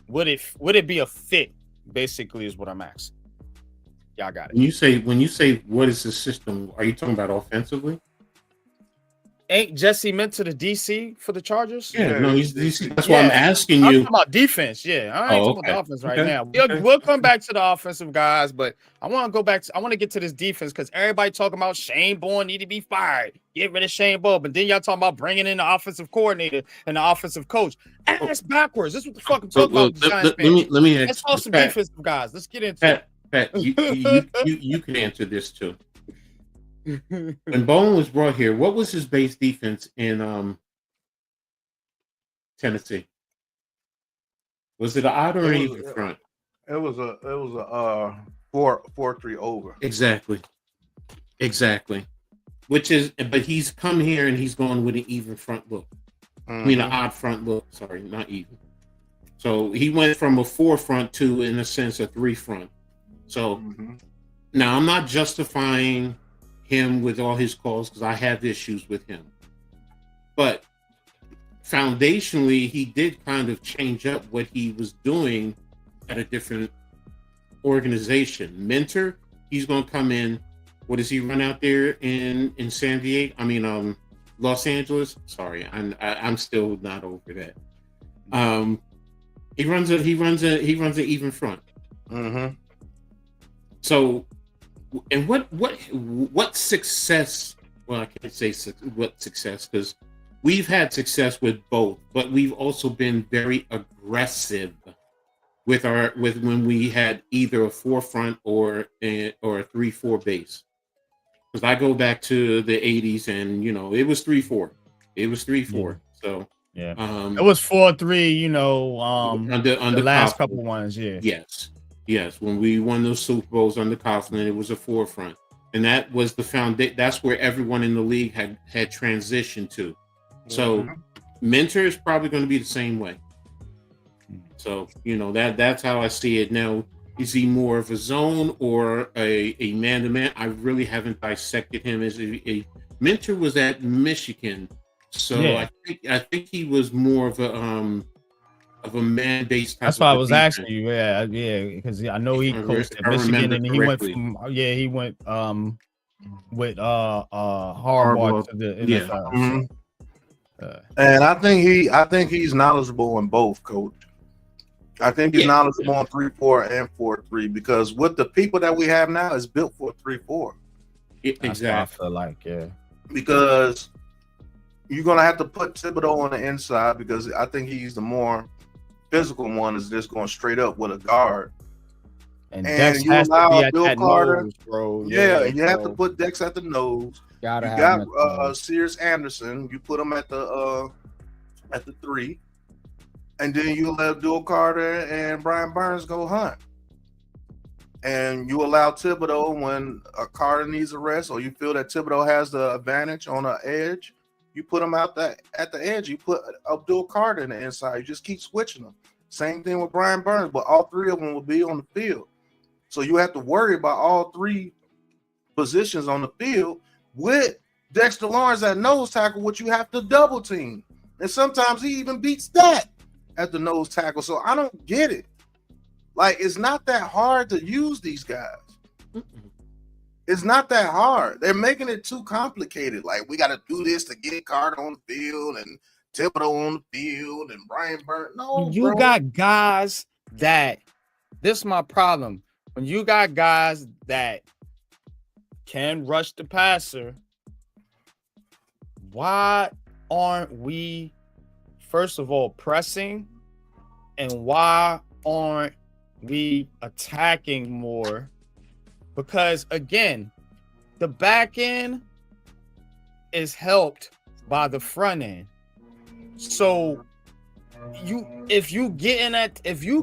Would it be a fit? Basically, is what I'm asking. Y'all got it. When you say what is the system, are you talking about offensively? Ain't Jesse Minter the DC for the Chargers? Yeah, no, he's DC. That's why I'm asking I'm you. talking about defense. Yeah, I ain't talking about the offense right now. We'll come back to the offensive guys, but I want to go back. I want to get to this defense because everybody talking about Shane Bourne need to be fired. Get rid of Shane Bourne, but then y'all talking about bringing in the offensive coordinator and the offensive coach. Ass backwards. This is what the fuck I'm talking about. Let me let's talk some defensive guys. Let's get into it. Pat, you can answer this too. When Bowen was brought here, what was his base defense in Tennessee? Was it an odd or an even front? It was a 4-3 over. Exactly. But he's come here and he's going with an even front look. I mean, an odd front look. Sorry, not even. So he went from a 4 front to, in a sense, a 3 front. So now I'm not justifying him with all his calls because I have issues with him. But foundationally, he did kind of change up what he was doing at a different organization. Mentor, he's going to come in. What does he run out there in San Diego? I mean, Los Angeles. Sorry, I'm still not over that. He runs an even front. So, and what success well, I can't say what success, because we've had success with both, but we've also been very aggressive with when we had either a 4-front or a 3-4 base. Because I go back to the 80s, and it was 3-4. It was 3-4. So yeah, it was 4-3. Under the last Coughlin. couple ones, yeah. Yes. When we won those Super Bowls under Coughlin, it was a 4-front, and that was the foundation. That's where everyone in the league had transitioned to. So, Mentor is probably going to be the same way. So that's how I see it now. Is he more of a zone or a man-to-man? I really haven't dissected him as a Mentor. Was at Michigan, so yeah. I think he was more of a man-based type. That's why I was asking you. Yeah, because I know he coached at Michigan, and he correctly. He went with Harbaugh to the NFL. Yeah. And I think he's knowledgeable in both, Coach. I think he's knowledgeable on 3-4 and 4-3, because what the people that we have now is built for 3-4. Exactly. I feel like, because you're gonna have to put Thibodeau on the inside, because I think he's the more physical one, is just going straight up with a guard. And you allow Bill Carter, nose, bro. Yeah, you have to put Dex at the nose. You got Sears Anderson. You put him at the 3. And then you let Bill Carter and Brian Burns go hunt. And you allow Thibodeau, when a Carter needs a rest, or you feel that Thibodeau has the advantage on the edge, you put him at the edge. You put Abdul Carter in the inside. You just keep switching them. Same thing with Brian Burns, but all 3 of them will be on the field. So you have to worry about all 3 positions on the field. With Dexter Lawrence at nose tackle, which you have to double team. And sometimes he even beats that at the nose tackle. So I don't get it. Like, it's not that hard to use these guys. It's not that hard. They're making it too complicated. Like, we got to do this to get Carter on the field and Thibodeau on the field and Brian Burns. No, you got guys that, this is my problem. When you got guys that can rush the passer, why aren't we, first of all, pressing? And why aren't we attacking more? Because, again, the back end is helped by the front end. So if you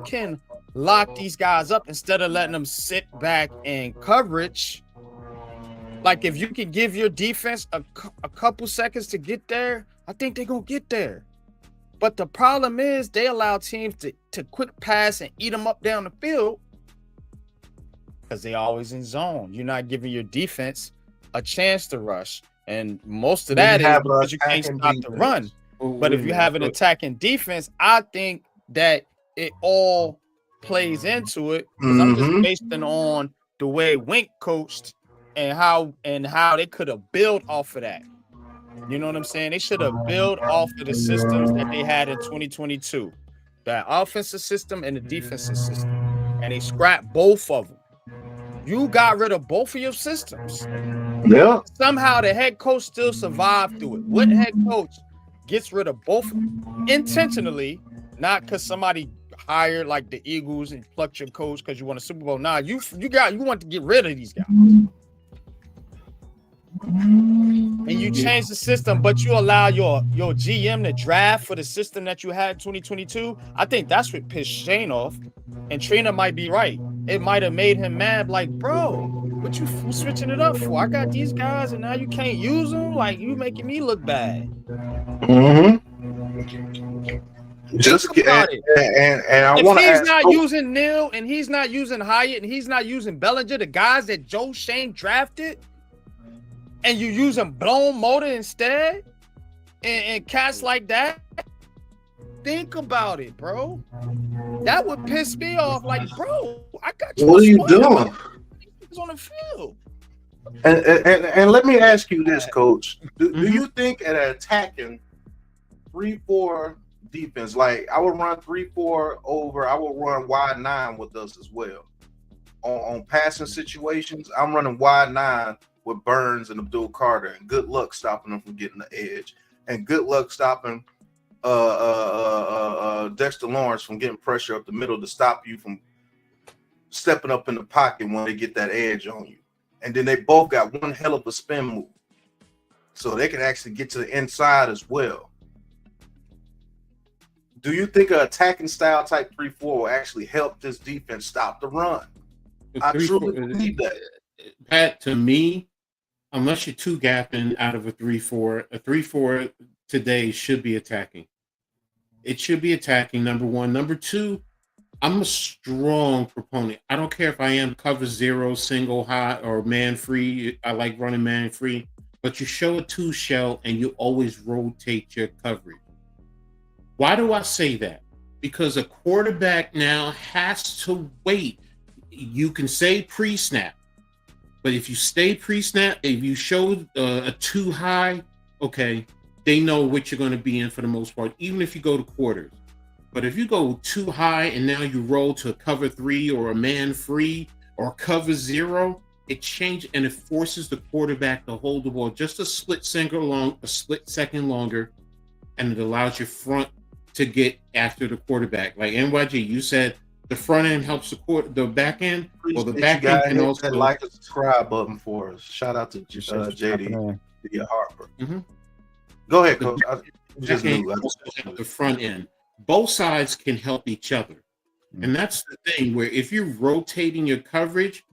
can lock these guys up instead of letting them sit back in coverage, like if you can give your defense a couple seconds to get there, I think they're going to get there. But the problem is they allow teams to quick pass and eat them up down the field because they always in zone. You're not giving your defense a chance to rush. And most of that is because you can't stop the run. But if you have an attacking defense, I think that it all plays into it. Because I'm just basing on the way Wink coached and how they could have built off of that. You know what I'm saying? They should have built off of the systems that they had in 2022. That offensive system and the defensive system. And they scrapped both of them. You got rid of both of your systems. Yeah. Somehow the head coach still survived through it. What head coach gets rid of both intentionally, not because somebody hired like the Eagles and plucked your coach because you won a Super Bowl? Nah, you want to get rid of these guys. And you change the system, but you allow your GM to draft for the system that you had in 2022. I think that's what pissed Shane off. And Trina might be right. It might have made him mad, like, bro, what you switching it up for? I got these guys and now you can't use them? Like, you making me look bad. Just and I want to ask, he's not using Neal and he's not using Hyatt and he's not using Bellinger, the guys that Joe Shane drafted, and you using blown motor instead, and cats like that, think about it, bro. That would piss me off. Like, bro, I got you. What are you doing? He's on the field. And let me ask you this, Coach. Do you think at an attacking 3-4 defense, like I would run 3-4 over, I would run wide 9 with us as well. On passing situations, I'm running wide 9 with Burns and Abdul Carter, and good luck stopping them from getting the edge, and good luck stopping Dexter Lawrence from getting pressure up the middle to stop you from stepping up in the pocket when they get that edge on you. And then they both got one hell of a spin move, so they can actually get to the inside as well. Do you think an attacking style type 3-4 will actually help this defense stop the run? I truly believe that. Pat, to me, unless you're two gapping out of a 3-4, a 3-4 today should be attacking. It should be attacking, number one. Number two, I'm a strong proponent. I don't care if I am cover zero, single high, or man free. I like running man free, but you show a two shell and you always rotate your coverage. Why do I say that? Because a quarterback now has to wait. You can say pre-snap, but if you stay pre-snap, if you show a too high, okay, they know what you're going to be in for the most part, even if you go to quarters. But if you go too high and now you roll to a cover 3 or a man free or cover 0, it changes and it forces the quarterback to hold the ball just a split second longer, and it allows your front to get after the quarterback. Like NYG, you said the front end helps the back end. Well, the back end can also like and subscribe button for us. Shout out to JD Harper. Mm-hmm. Go ahead, Coach. The front end. Both sides can help each other, and that's the thing. Where if you're rotating your coverage,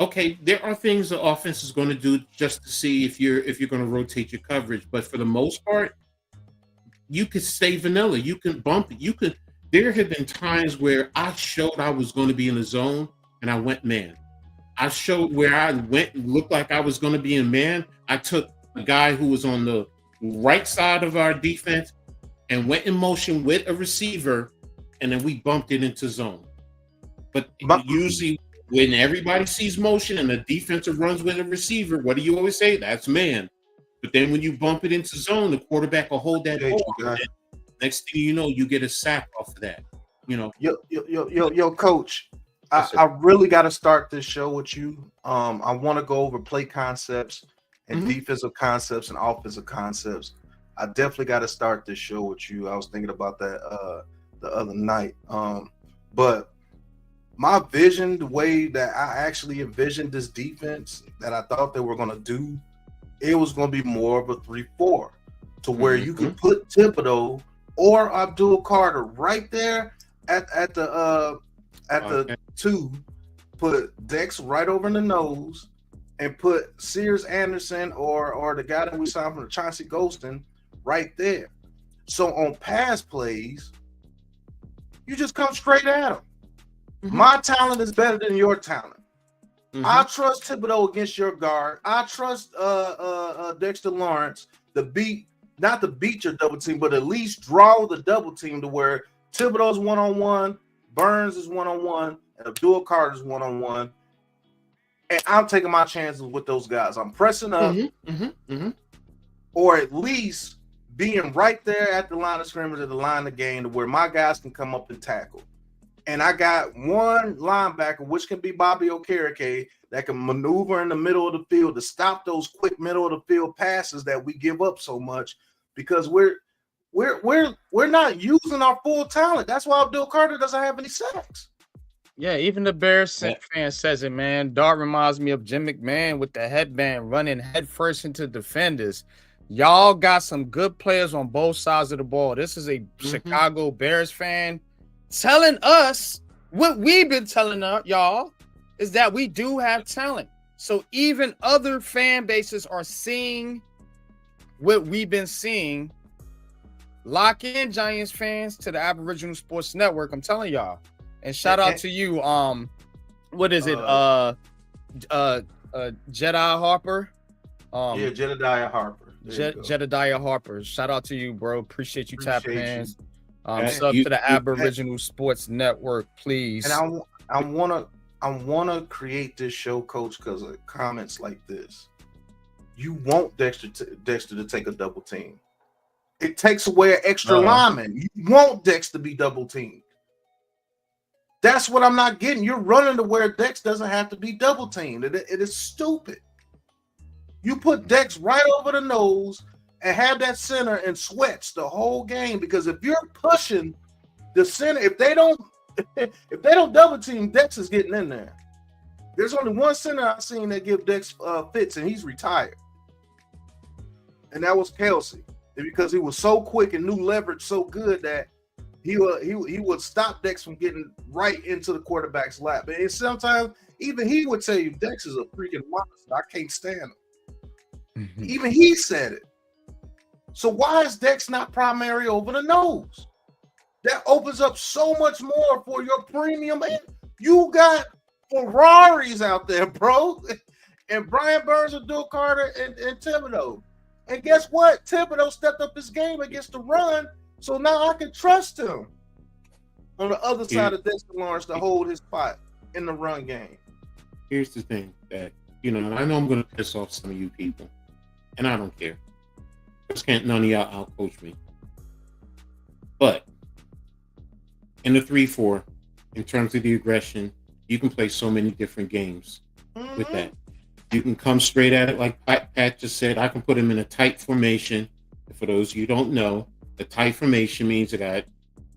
okay, there are things the offense is going to do just to see if you're going to rotate your coverage. But for the most part, you could stay vanilla. You can bump it. There have been times where I showed I was going to be in the zone and I went man. I showed where I looked like I was going to be in man. I took a guy who was on the right side of our defense and went in motion with a receiver, and then we bumped it into zone. But usually when everybody sees motion and the defensive runs with a receiver, what do you always say? That's man. But then when you bump it into zone, the quarterback will hold that ball. Next thing you know, you get a sack off of that. You know. Yo, Coach. I really got to start this show with you. I want to go over play concepts and defensive concepts and offensive concepts. I definitely got to start this show with you. I was thinking about that the other night. But my vision, the way that I actually envisioned this defense that I thought they were going to do, it was going to be more of a 3-4 to where you could put Thibodeau or Abdul Carter right there at the 2, put Dex right over in the nose, and put Sears Anderson or the guy that we signed from the Chauncey Golston right there. So on pass plays, you just come straight at them. My talent is better than your talent. I trust Thibodeau against your guard. I trust Dexter Lawrence not to beat your double team, but at least draw the double team to where Thibodeau's one-on-one, Burns is one-on-one, and Abdul Carter is one-on-one. And I'm taking my chances with those guys. I'm pressing up, or at least being right there at the line of scrimmage, at the line of game, to where my guys can come up and tackle. And I got one linebacker, which can be Bobby Okereke, that can maneuver in the middle of the field to stop those quick middle of the field passes that we give up so much, because we're not using our full talent. That's why Abdul Carter doesn't have any sacks. Yeah, even the Bears fan says it, man. Dart reminds me of Jim McMahon with the headband running headfirst into defenders. Y'all got some good players on both sides of the ball. This is a Chicago Bears fan telling us what we've been telling y'all is that we do have talent. So even other fan bases are seeing what we've been seeing. Lock in, Giants fans, to the Aboriginal Sports Network. I'm telling y'all. And shout out to you. What is it? Jedi Harper. Jedediah Harper. Jedediah Harper. Shout out to you, bro. Appreciate you tapping hands. Sub to the Aboriginal Sports Network, please. And I wanna create this show, Coach, because of comments like this. You want Dexter to take a double team. It takes away an extra lineman. You want Dex to be double teamed. That's what I'm not getting. You're running to where Dex doesn't have to be double teamed. It is stupid. You put Dex right over the nose and have that center in sweats the whole game, because if you're pushing the center, if they don't double team, Dex is getting in there. There's only one center I've seen that give Dex fits, and he's retired. And that was Kelsey, because he was so quick and knew leverage so good that he would stop Dex from getting right into the quarterback's lap. And sometimes even he would tell you, Dex is a freaking monster. I can't stand him. Mm-hmm. Even he said it. So why is Dex not primary over the nose? That opens up so much more for your premium. You got Ferraris out there, bro. And Brian Burns and Duke Carter and Thibodeau. And guess what? Thibodeau stepped up his game against the run, so now I can trust him on the other side of Dexter Lawrence to hold his spot in the run game. Here's the thing that, I know I'm going to piss off some of you people, and I don't care. Just can't none of y'all out-coach me. But in the 3-4, in terms of the aggression, you can play so many different games with that. You can come straight at it, like Pat just said. I can put him in a tight formation. For those of you who don't know, the tight formation means I got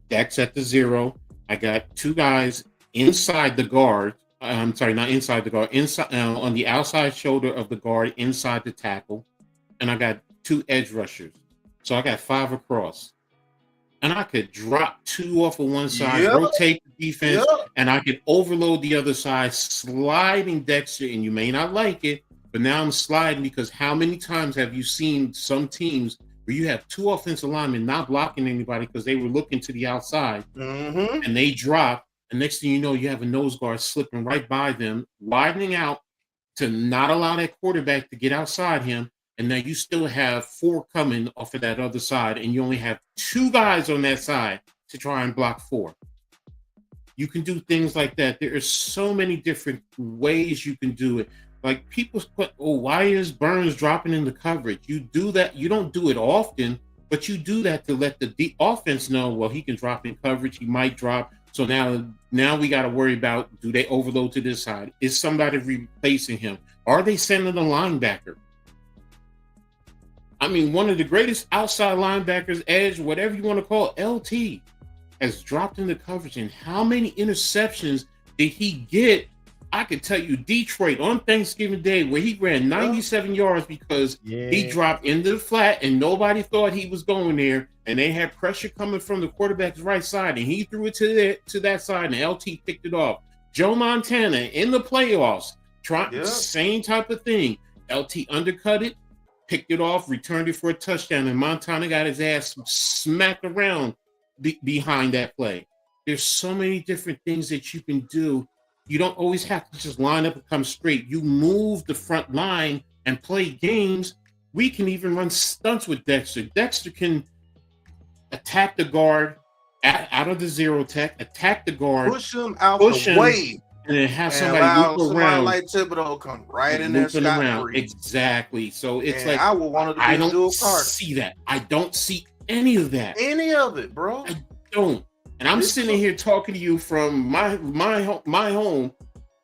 Dex at the 0. I got 2 guys inside the guard. I'm sorry, not inside the guard. Inside on the outside shoulder of the guard, inside the tackle, and I got 2 edge rushers. So I got 5 across. And I could drop 2 off of one side, rotate the defense, and I could overload the other side, sliding Dexter. And you may not like it, but now I'm sliding, because how many times have you seen some teams where you have 2 offensive linemen not blocking anybody because they were looking to the outside, and they drop, and next thing you know, you have a nose guard slipping right by them, widening out to not allow that quarterback to get outside him. And now you still have 4 coming off of that other side, and you only have 2 guys on that side to try and block 4. You can do things like that. There are so many different ways you can do it. Like, people put, why is Burns dropping in the coverage? You do that. You don't do it often, but you do that to let the offense know, well, he can drop in coverage. He might drop. So now we got to worry about, do they overload to this side? Is somebody replacing him? Are they sending a linebacker? I mean, one of the greatest outside linebackers, edge, whatever you want to call it, LT, has dropped into coverage. And how many interceptions did he get? I could tell you, Detroit on Thanksgiving Day, where he ran 97 yards because he dropped into the flat and nobody thought he was going there. And they had pressure coming from the quarterback's right side, and he threw it to that side, and LT picked it off. Joe Montana in the playoffs, same type of thing. LT undercut it, picked it off, returned it for a touchdown, and Montana got his ass smacked around behind that play. There's so many different things that you can do. You don't always have to just line up and come straight. You move the front line and play games. We can even run stunts with Dexter. Dexter can attack the guard out of the 0 tech, attack the guard, push him out the way, and then have somebody loop around. Like Thibodeau come right in there, scot-free. Exactly. So it's like, I would want to I don't see that. I don't see any of that. Any of it, bro. I don't. And I'm sitting here talking to you from my home,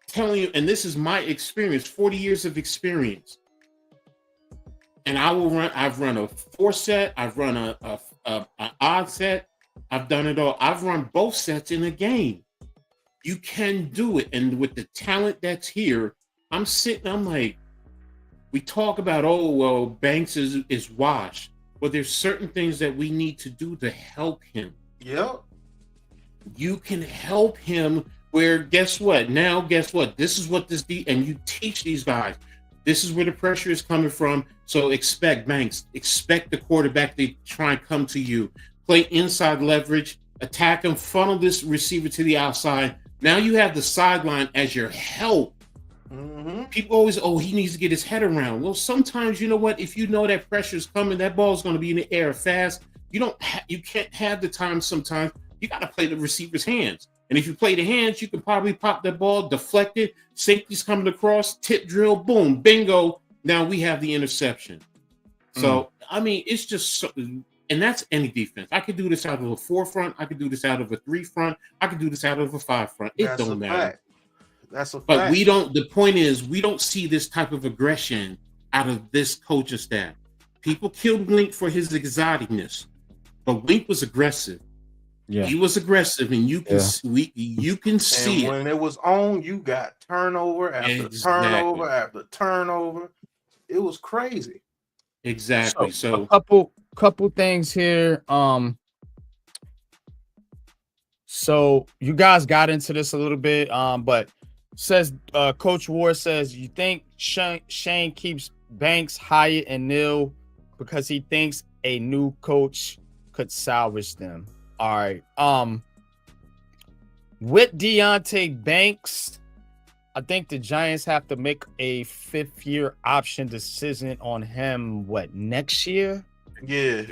telling you, and this is my experience, 40 years of experience. And I've run a 4 set, I've run an odd set, I've done it all. I've run both sets in a game. You can do it. And with the talent that's here, I'm like, we talk about, Banks is washed. Well, there's certain things that we need to do to help him. Yep. You can help him where, guess what? This is what and you teach these guys. This is where the pressure is coming from. So expect Banks, expect the quarterback to try and come to you. Play inside leverage, attack him, funnel this receiver to the outside. Now you have the sideline as your help. Mm-hmm. People always, he needs to get his head around. Well, sometimes, you know what? If you know that pressure is coming, that ball is going to be in the air fast. You can't have the time sometimes. You got to play the receiver's hands. And if you play the hands, you can probably pop that ball, deflect it, safety's coming across, tip drill, boom, bingo. Now we have the interception. So, I mean, it's just so, and that's any defense. I could do this out of a 4 front. I could do this out of a 3 front. I could do this out of a 5 front. It don't matter. That's a fact. But the point is, we don't see this type of aggression out of this coaching staff. People killed Wink for his exoticness, but Wink was aggressive. Yeah, he was aggressive, and you can see and when it was on, you got turnover after turnover after turnover. It was crazy. Exactly. So a couple things here. So you guys got into this a little bit, but says Coach Ward says you think Shane keeps Banks, Hyatt, and Neal because he thinks a new coach could salvage them. All right. With Deontay Banks, I think the Giants have to make a 5th-year option decision on him. What, next year? Yeah,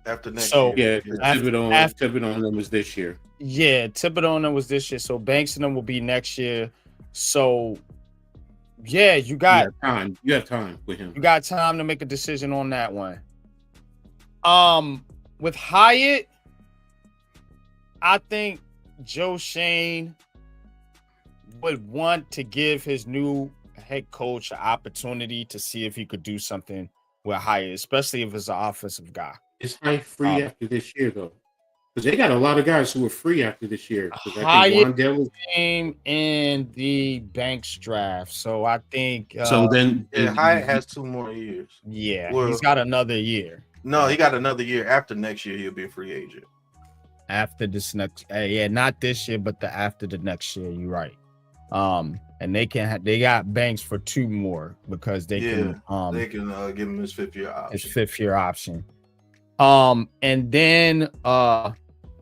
after next year. Yeah, Thibodeau on them was this year. Yeah, Thibodeau on them was this year. So Banks and them will be next year. So yeah, you have time. You have time with him. You got time to make a decision on that one. With Hyatt, I think Joe Shane would want to give his new head coach an opportunity to see if he could do something with Hyatt, especially if it's an offensive guy. Is Hyatt free after this year, though? Because they got a lot of guys who are free after this year. Hyatt came in the Banks draft, so I think. Hyatt has 2 more years. Yeah, he's got another year. No, he got another year. After next year, he'll be a free agent. After this next, not this year, but after the next year. You're right. And they got Banks for 2 more because they can give him his 5th-year option. His 5th-year option. And then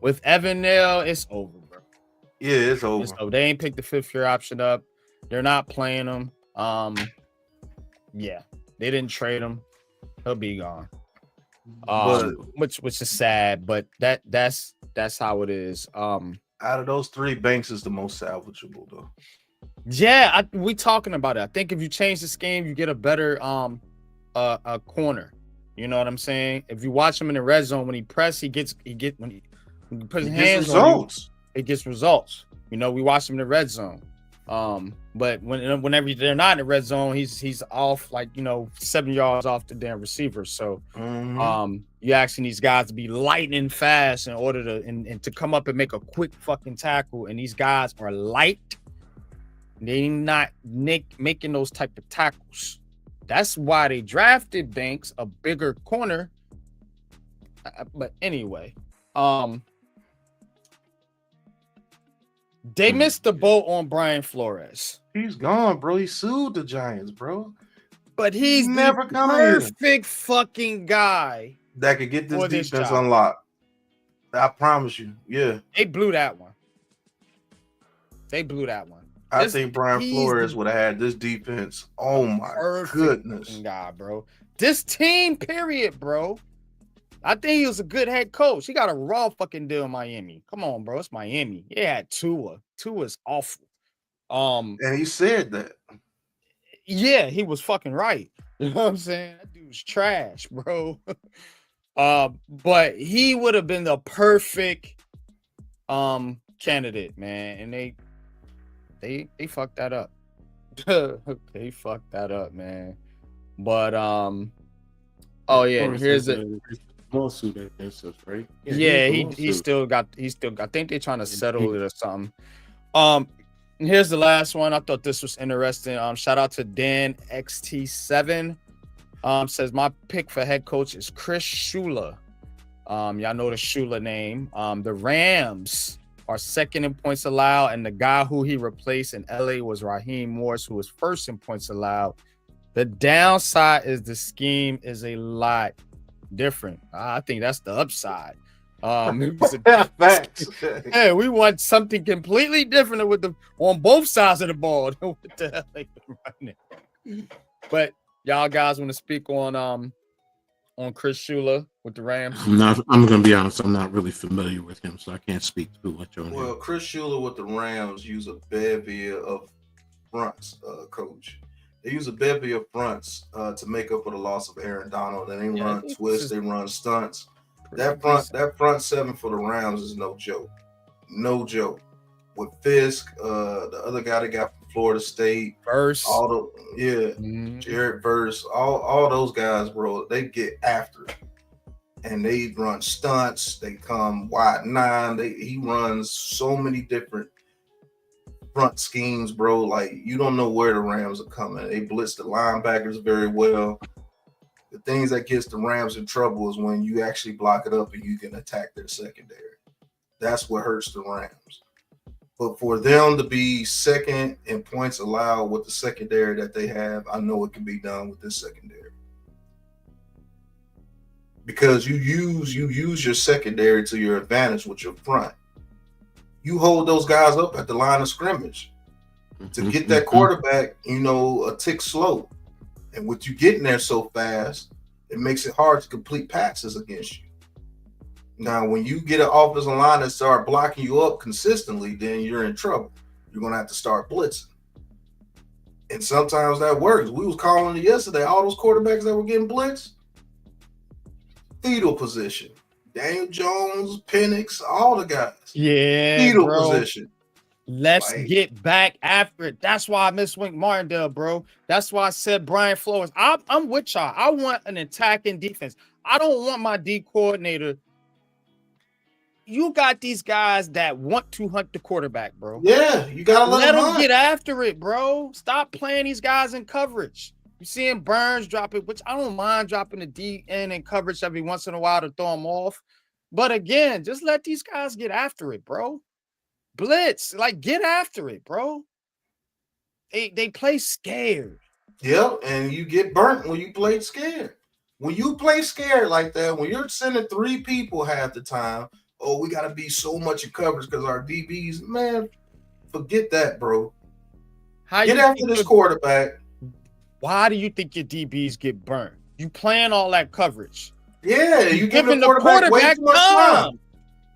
with Evan Neal, it's over, bro. Yeah, it's over. They ain't picked the 5th-year option up. They're not playing him. Yeah, they didn't trade him. He'll be gone. Which is sad, but that's how it is. Out of those 3, Banks is the most salvageable, though. Yeah, we talking about it. I think if you change the scheme, you get a better a corner. You know what I'm saying? If you watch him in the red zone, when he press, when he puts his hands on you, it gets results. You know, we watch him in the red zone. But whenever they're not in the red zone, he's off 7 yards off the damn receiver. So you asking these guys to be lightning fast in order to come up and make a quick fucking tackle, and these guys are light. They not making those type of tackles. That's why they drafted Banks, a bigger corner. But anyway, they missed the boat on Brian Flores. He's gone, bro. He sued the Giants, bro. But he's never the coming perfect fucking guy that could get this defense unlocked. I promise you. Yeah. They blew that one. I think Brian Flores would have had this defense. Oh my goodness, guy, bro. This team, period, bro. I think he was a good head coach. He got a raw fucking deal in Miami. Come on, bro. It's Miami. Yeah, Tua. Tua's awful. And he said that. Yeah, he was fucking right. You know what I'm saying? That dude's trash, bro. But he would have been the perfect candidate, man. And they fucked that up. They fucked that up, man. But oh yeah, and here's a lawsuit against us, right? Yeah, he still got. I think they're trying to settle it or something. Here's the last one. I thought this was interesting. Shout out to Dan XT7. Says my pick for head coach is Chris Shula. Y'all know the Shula name. The Rams are 2nd in points allowed, and the guy who he replaced in LA was Raheem Morris, who was 1st in points allowed. The downside is the scheme is a lot different. I think that's the upside. Facts. Yeah, we want something completely different on both sides of the ball. What the hell they running? But y'all guys want to speak on Chris Shula with the Rams? I'm gonna be honest, I'm not really familiar with him, so I can't speak too much on him. Well, Chris Shula with the Rams use a bevy of fronts, coach. They use a bevy of fronts to make up for the loss of Aaron Donald. And they run twists, they run stunts. That front 7 for the Rams is no joke. No joke. With Fisk, the other guy they got from Florida State, Verse. Jared Verse, all those guys, bro, they get after it. And they run stunts, they come wide 9, he runs so many different front schemes, bro. Like, you don't know where the Rams are coming. They blitz the linebackers very well. The things that gets the Rams in trouble is when you actually block it up and you can attack their secondary. That's what hurts the Rams. But for them to be second in points allowed with the secondary that they have, I know it can be done with this secondary. Because you use your secondary to your advantage with your front. You hold those guys up at the line of scrimmage to get that quarterback, a tick slow. And with you getting there so fast, it makes it hard to complete passes against you. Now, when you get an offensive line that start blocking you up consistently, then you're in trouble. You're going to have to start blitzing. And sometimes that works. We was calling it yesterday. All those quarterbacks that were getting blitzed, fetal position. Daniel Jones, Penix, all the guys. Yeah, fetal bro. position. Let's get back after it. That's why I miss Wink Martindale, bro. That's why I said Brian Flores. I'm with y'all. I want an attacking defense. I don't want my D coordinator. You got these guys that want to hunt the quarterback, bro. Yeah, you gotta let them get after it, bro. Stop playing these guys in coverage. You seeing Burns drop it, which I don't mind dropping the D in coverage every once in a while to throw them off. But again, just let these guys get after it, bro. Blitz, like, get after it, bro. They play scared. Yep, and you get burnt when you play scared. When you play scared like that, when you're sending 3 people half the time, oh, we got to be so much in coverage because our DBs, man, forget that, bro. Get after this quarterback. Why do you think your DBs get burnt? You playing all that coverage. Yeah, you giving the quarterback way too much time.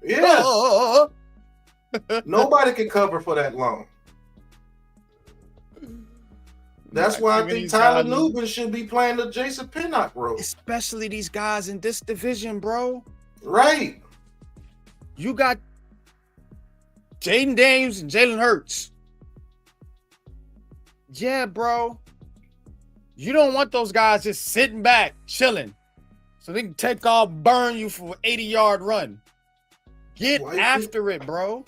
Yeah. Nobody can cover for that long. That's why I think Tyler Nubin should be playing the Jason Pinnock role. Especially these guys in this division, bro. Right. You got Jaden Daniels and Jalen Hurts. Yeah, bro. You don't want those guys just sitting back, chilling, so they can take off, burn you for an 80-yard run. Get after it, bro.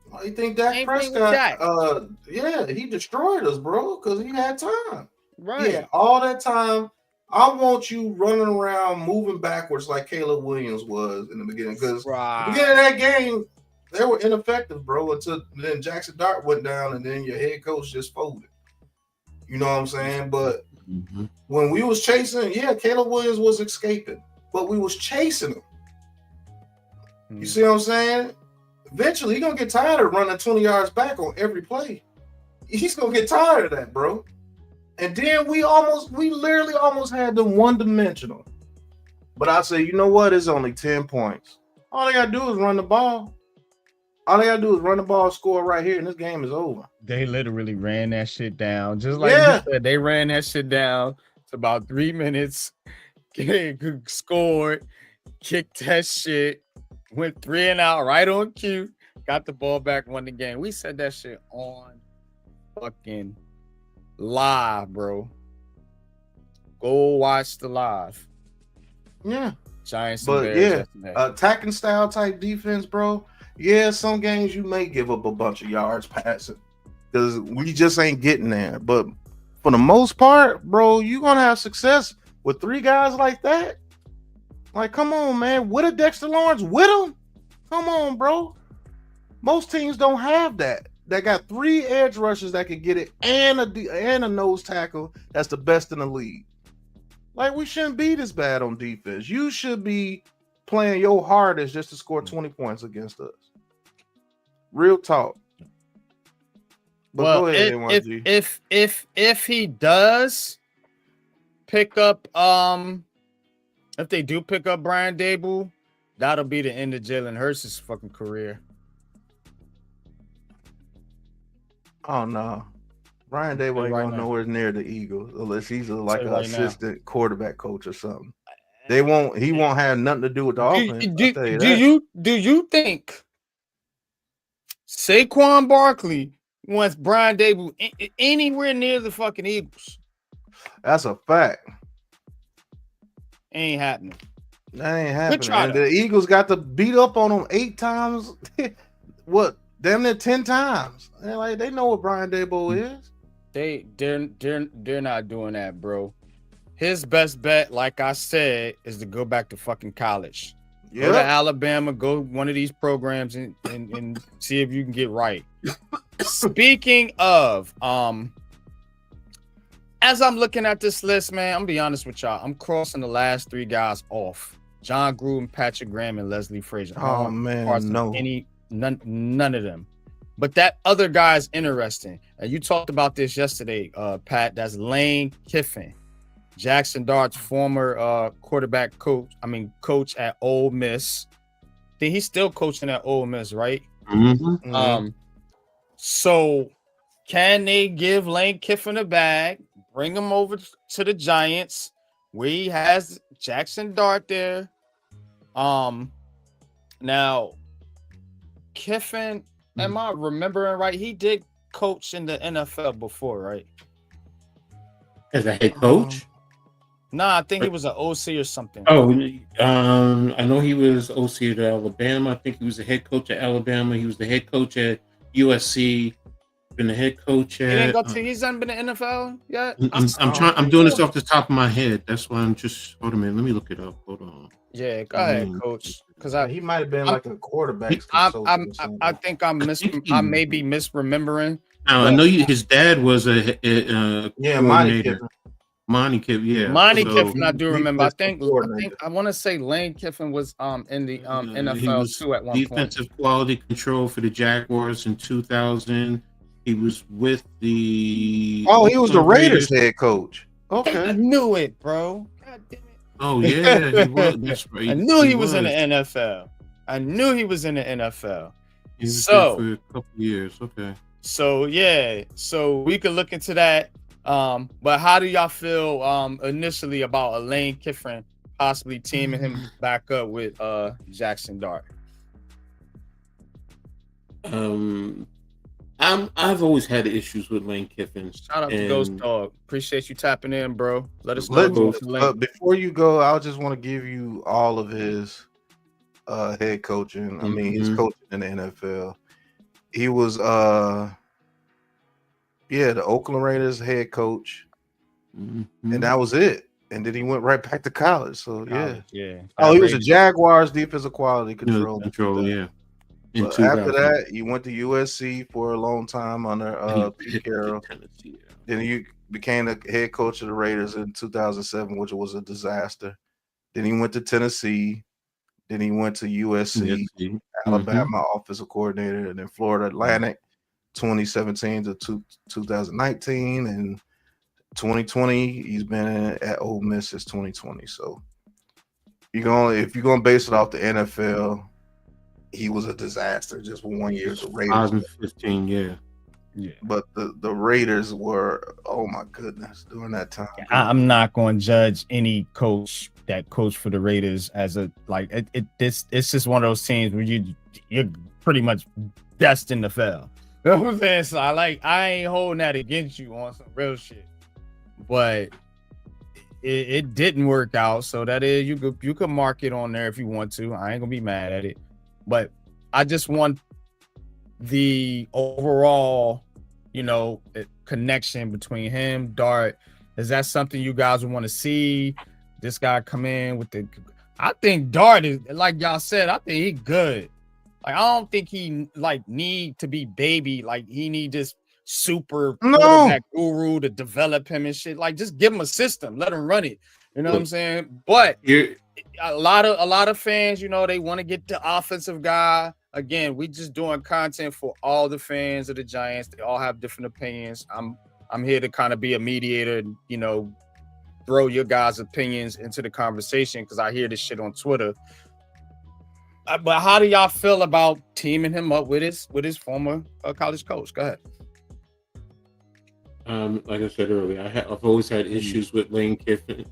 Why you think Dak Prescott? He destroyed us, bro, because he had time. Right. Yeah, all that time. I want you running around, moving backwards like Caleb Williams was in the beginning. Because the beginning of that game, they were ineffective, bro, until then Jackson Dart went down and then your head coach just folded. You know what I'm saying? But when we was chasing, Caleb Williams was escaping, but we was chasing him. You see what I'm saying? Eventually, he's going to get tired of running 20 yards back on every play. He's going to get tired of that, bro. And then we literally almost had them one-dimensional. But I say, you know what? It's only 10 points. All they got to do is run the ball. All they got to do is run the ball, score right here, and this game is over. They literally ran that shit down. Just like you said, they ran that shit down. It's about 3 minutes. Scored, kicked that shit. Went 3 and out right on cue. Got the ball back, won the game. We said that shit on fucking live, bro. Go watch the live. Yeah. Giants. But attacking style type defense, bro. Yeah, some games you may give up a bunch of yards passing because we just ain't getting there. But for the most part, bro, you're going to have success with 3 guys like that. Like, come on, man. With a Dexter Lawrence, with him? Come on, bro. Most teams don't have that. They got 3 edge rushers that can get it and a nose tackle that's the best in the league. Like, we shouldn't be this bad on defense. You should be playing your hardest just to score 20 points against us. Real talk. But well, go ahead, NYG. If he does pick up if they do pick up Brian Daboll, that'll be the end of Jalen Hurts' fucking career. Oh no, Brian Daboll ain't going nowhere near the Eagles unless he's an assistant quarterback coach or something. He won't have nothing to do with the offense. Do you think Saquon Barkley wants Brian Daboll anywhere near the fucking Eagles. That's a fact. Ain't happening. That ain't happening. try And to- the Eagles got to beat up on them 8 times. What? Damn near 10 times. They know what Brian Daboll is. They're not doing that, bro. His best bet, like I said, is to go back to fucking college. Go to Yep. Alabama, go one of these programs and see if you can get right. Speaking of, as I'm looking at this list, man, I'm gonna be honest with y'all. I'm crossing the last 3 guys off: John Gruden, Patrick Graham, and Leslie Frazier. Oh man, no. None of them. But that other guy is interesting. And you talked about this yesterday, Pat. That's Lane Kiffin, Jackson Dart's former quarterback coach at Ole Miss. I think he's still coaching at Ole Miss, right? Mm-hmm. So can they give Lane Kiffin a bag, bring him over to the Giants, where he has Jackson Dart there? Now Kiffin, am I remembering right? He did coach in the NFL before, right? As a head coach? Nah, I think he was an OC or something. Oh, I know he was OC at Alabama. I think he was the head coach at Alabama. He was the head coach at USC. Been the head coach at. He's not been in the NFL yet. I'm doing this off the top of my head. That's why I'm just. Hold a minute. Let me look it up. Hold on. Yeah, go ahead, coach. Because he might have been like a quarterback. I think I may be misremembering. Now, I know his dad was a Monty Kiffin. Monty Kiffin, yeah. Monty Kiffin, I do remember. I want to say Lane Kiffin was in the NFL too at one point. Defensive quality control for the Jaguars in 2000. He was with the. Oh, he was the Raiders head coach. Okay, I knew it, bro. God damn it. Oh yeah, he was. That's right. I knew he was in the NFL. He was there for a couple of years. Okay. So yeah, so we could look into that. But how do y'all feel initially about Lane Kiffin possibly teaming him back up with Jackson Dart? I've always had issues with Lane Kiffin. Shout out to Ghost Dog. Appreciate you tapping in, bro. Let us know. Before you go, I just want to give you all of his head coaching. I mean, he's coaching in the NFL. He was the Oakland Raiders head coach, and that was it. And then he went right back to college. So yeah. Oh, he was a Jaguars defensive quality control. Yeah. So after that, he went to USC for a long time under Pete Carroll. Then he became the head coach of the Raiders in 2007, which was a disaster. Then he went to Tennessee. Then he went to USC, Alabama offensive coordinator, and then Florida Atlantic, 2017 to 2019, and 2020 he's been at Ole Miss since 2020. So if you're gonna base it off the NFL, he was a disaster just for 1 year. The Raiders, 2015, yeah. But the Raiders were, oh my goodness, during that time. I'm not going to judge any coach that coached for the Raiders as it's just one of those teams where you're pretty much destined to fail. You know what I'm saying? So I ain't holding that against you on some real shit, but it didn't work out. So that is, you could mark it on there if you want to. I ain't gonna be mad at it, but I just want the overall, connection between him, Dart. Is that something you guys would want to see? This guy come in with I think Dart is, like y'all said, I think he good. Like, I don't think he need to be baby. Like, he need this super quarterback guru to develop him and shit. Like, just give him a system, let him run it. You know what I'm saying? But a lot of fans, they want to get the offensive guy. Again, we just doing content for all the fans of the Giants. They all have different opinions. I'm here to kind of be a mediator and, throw your guys' opinions into the conversation because I hear this shit on Twitter. But how do y'all feel about teaming him up with his former college coach? Go ahead. Like I said earlier, I've always had issues with Lane Kiffin.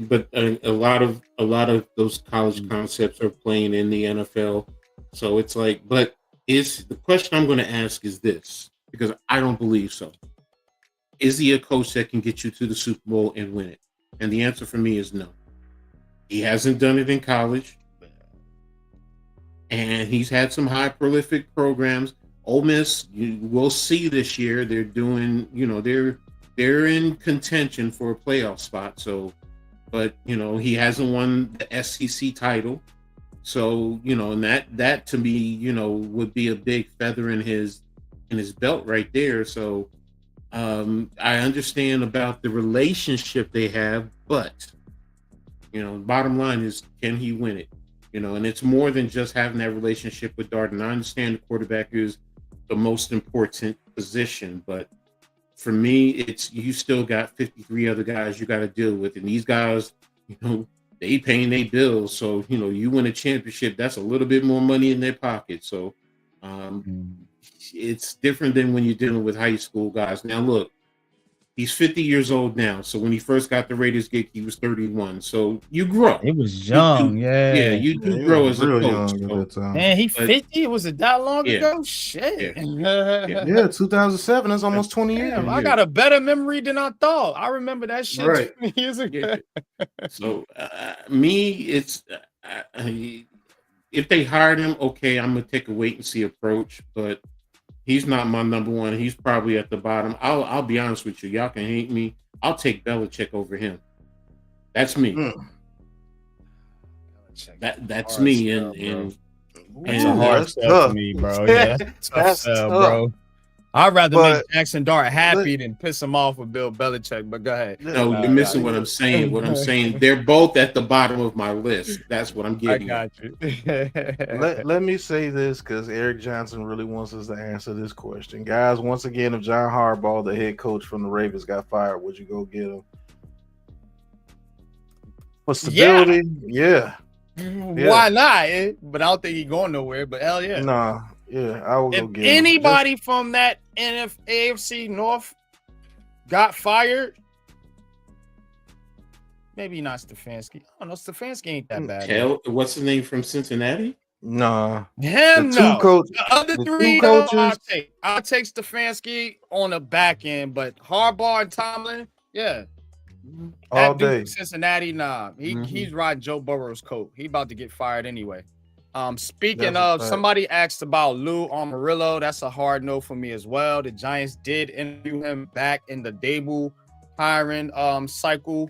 But a lot of those college concepts are playing in the NFL. So it's like, but is the question I'm going to ask is this, because I don't believe so. Is he a coach that can get you to the Super Bowl and win it? And the answer for me is no. He hasn't done it in college, and he's had some high prolific programs. Ole Miss, we'll see this year. They're doing, they're in contention for a playoff spot. So, but he hasn't won the SEC title. So, and that to me, would be a big feather in his belt right there. So, I understand about the relationship they have, but bottom line is, can he win it? And it's more than just having that relationship with Darden. I understand the quarterback is the most important position, but for me, it's you still got 53 other guys you got to deal with, and these guys, they paying their bills. So you win a championship, that's a little bit more money in their pocket. So it's different than when you're dealing with high school guys. Now look, he's 50 years old now. So when he first got the Raiders gig, he was 31. So you grow. He was young, you do grow as a coach. Man, he 50? Was it that long ago? Shit. Yeah, 2007. That's almost 20 years. Damn, I got a better memory than I thought. I remember that shit Right. 20 years ago. So me, it's if they hired him, okay, I'm gonna take a wait and see approach, but he's not my number one. He's probably at the bottom. I'll be honest with you. Y'all can hate me. I'll take Belichick over him. That's me. That's me. And that's a hard sell for me, bro. Yeah, that's tough, bro. I'd rather make Jackson Dart happy than piss him off with Bill Belichick. But go ahead. No, you're missing what I'm saying. What I'm saying, they're both at the bottom of my list. That's what I'm getting. I got you. let me say this, because Eric Johnson really wants us to answer this question. Guys, once again, if John Harbaugh, the head coach from the Ravens, got fired, would you go get him? For stability? Yeah. Why not? But I don't think he's going nowhere. But hell yeah. Nah. Yeah, I will go get him. Anybody from that AFC North got fired, maybe not Stefanski. I don't know. Stefanski ain't that bad. What's the name from Cincinnati? Nah. Him, no. The other three, I'll take Stefanski on the back end, but Harbaugh and Tomlin, yeah. All day. Cincinnati, nah. He's riding Joe Burrow's coat. He about to get fired anyway. Speaking of, somebody asked about Lou Amarillo. That's a hard no for me as well. The Giants did interview him back in the Daboll hiring cycle,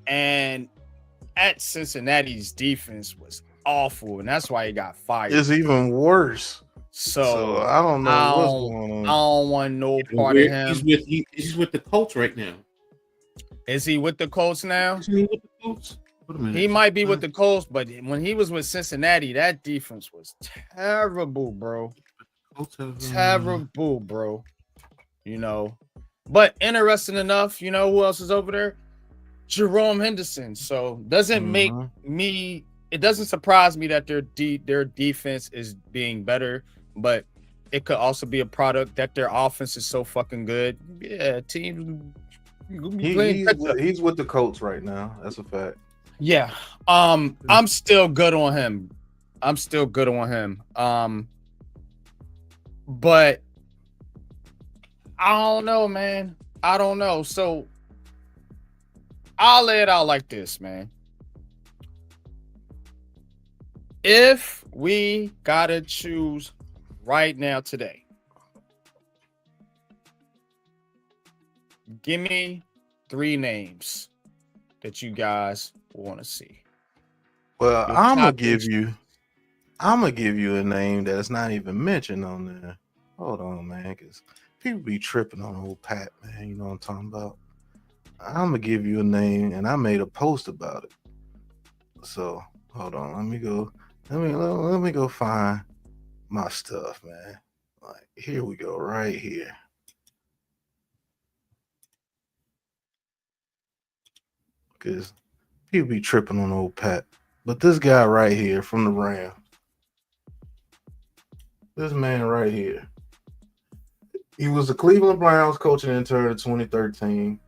and at Cincinnati's defense was awful, and that's why he got fired. It's even worse. So I don't know what's going on. I don't want no part of him. He's with the Colts right now. Is he with the Colts now? Is he with the Colts? He might be with the Colts, but when he was with Cincinnati, that defense was terrible, bro. Terrible, bro. But interesting enough, who else is over there? Jerome Henderson. So doesn't make me. It doesn't surprise me that their defense is being better, but it could also be a product that their offense is so fucking good. Yeah, team. He's with the Colts right now. That's a fact. Yeah. I'm still good on him. But I don't know, man. I don't know. So I'll lay it out like this, man. If we gotta choose right now today, give me 3 names that you guys want to see. Well, I'm gonna give you a name that's not even mentioned on there. Hold on, man, because people be tripping on old Pat, man. You know what I'm talking about. I'm gonna give you a name, and I made a post about it. So hold on, let me go find my stuff, man. Like, here we go, right here. Because people be tripping on old Pat. But this guy right here from the Rams. This man right here. He was the Cleveland Browns coaching intern in 2013.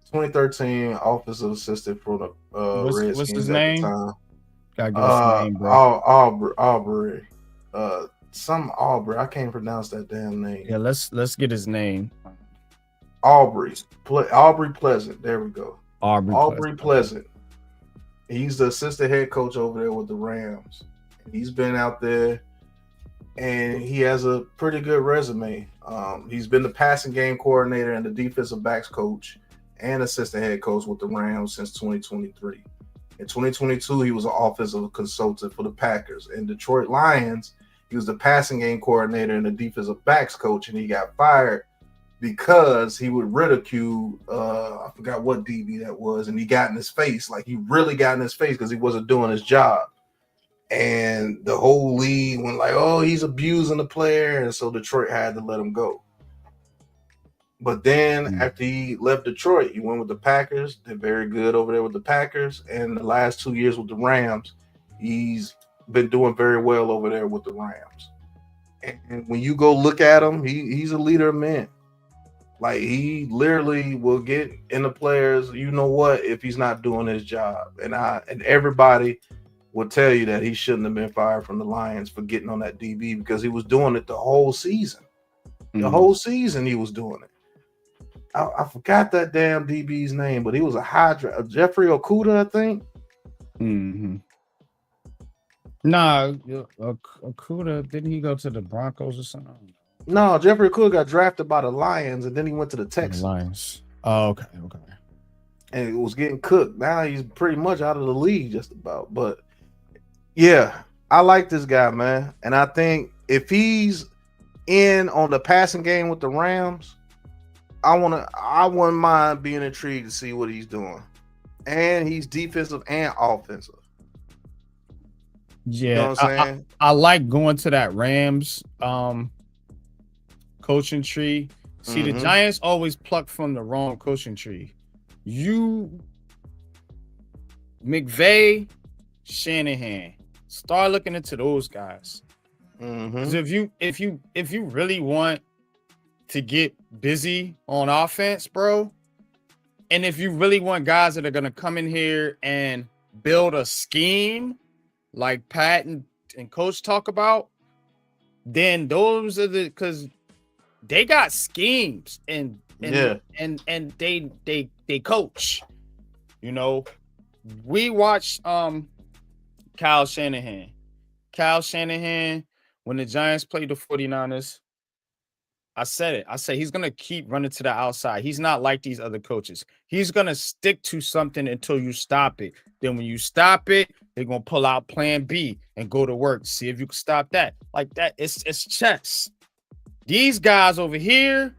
2013 offensive assistant for the Redskins what's his at name? the time. Gotta give us a name, bro. Aubrey. Some Aubrey. I can't pronounce that damn name. Yeah, let's get his name. Aubrey Pleasant. There we go. Aubrey Pleasant. He's the assistant head coach over there with the Rams. He's been out there, and he has a pretty good resume. He's been the passing game coordinator and the defensive backs coach and assistant head coach with the Rams since 2023. In 2022, he was an offensive consultant for the Packers. In Detroit Lions, he was the passing game coordinator and the defensive backs coach, and he got fired because he would ridicule, I forgot what DB that was, and he got in his face. Like, he really got in his face because he wasn't doing his job. And the whole league went like, oh, he's abusing the player, and so Detroit had to let him go. But then after he left Detroit, he went with the Packers, did very good over there with the Packers, and the last 2 years with the Rams, he's been doing very well over there with the Rams. And when you go look at him, he's a leader of men. Like, he literally will get in the players, you know what, if he's not doing his job. And everybody will tell you that he shouldn't have been fired from the Lions for getting on that DB because he was doing it the whole season. The whole season he was doing it. I forgot that damn DB's name, but he was a Jeffrey Okuda, I think. Nah, Okuda, didn't he go to the Broncos or something? No, Jeffrey Okuda got drafted by the Lions, and then he went to the Texans. Lions. Oh, okay. And it was getting cooked. Now he's pretty much out of the league just about. But, yeah, I like this guy, man. And I think if he's in on the passing game with the Rams, I wouldn't mind being intrigued to see what he's doing. And he's defensive and offensive. Yeah, you know what I'm saying? I like going to that Rams coaching tree. See, the Giants always pluck from the wrong coaching tree. McVay, Shanahan, start looking into those guys. Because if you really want to get busy on offense, bro, and if you really want guys that are gonna come in here and build a scheme like Pat and Coach talk about, then those are because they got schemes and they coach. You know, we watched Kyle Shanahan. When the Giants played the 49ers, I said it. I said he's going to keep running to the outside. He's not like these other coaches. He's going to stick to something until you stop it. Then when you stop it, they're going to pull out plan B and go to work. See if you can stop that. Like that, it's chess. These guys over here,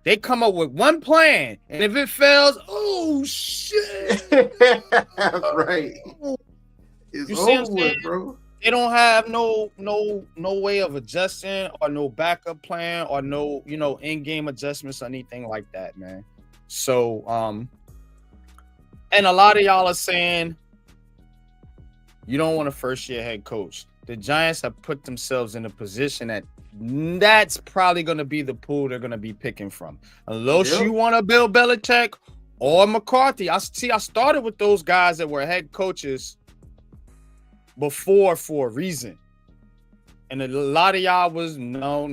they come up with one plan. And if it fails, oh, shit. Right. It's you see over with, bro. They don't have no way of adjusting or no backup plan or no, in-game adjustments or anything like that, man. So, and a lot of y'all are saying you don't want a first-year head coach. The Giants have put themselves in a position that's probably going to be the pool they're going to be picking from. Unless you want to Bill Belichick or McCarthy. I started with those guys that were head coaches before for a reason. And a lot of y'all was no.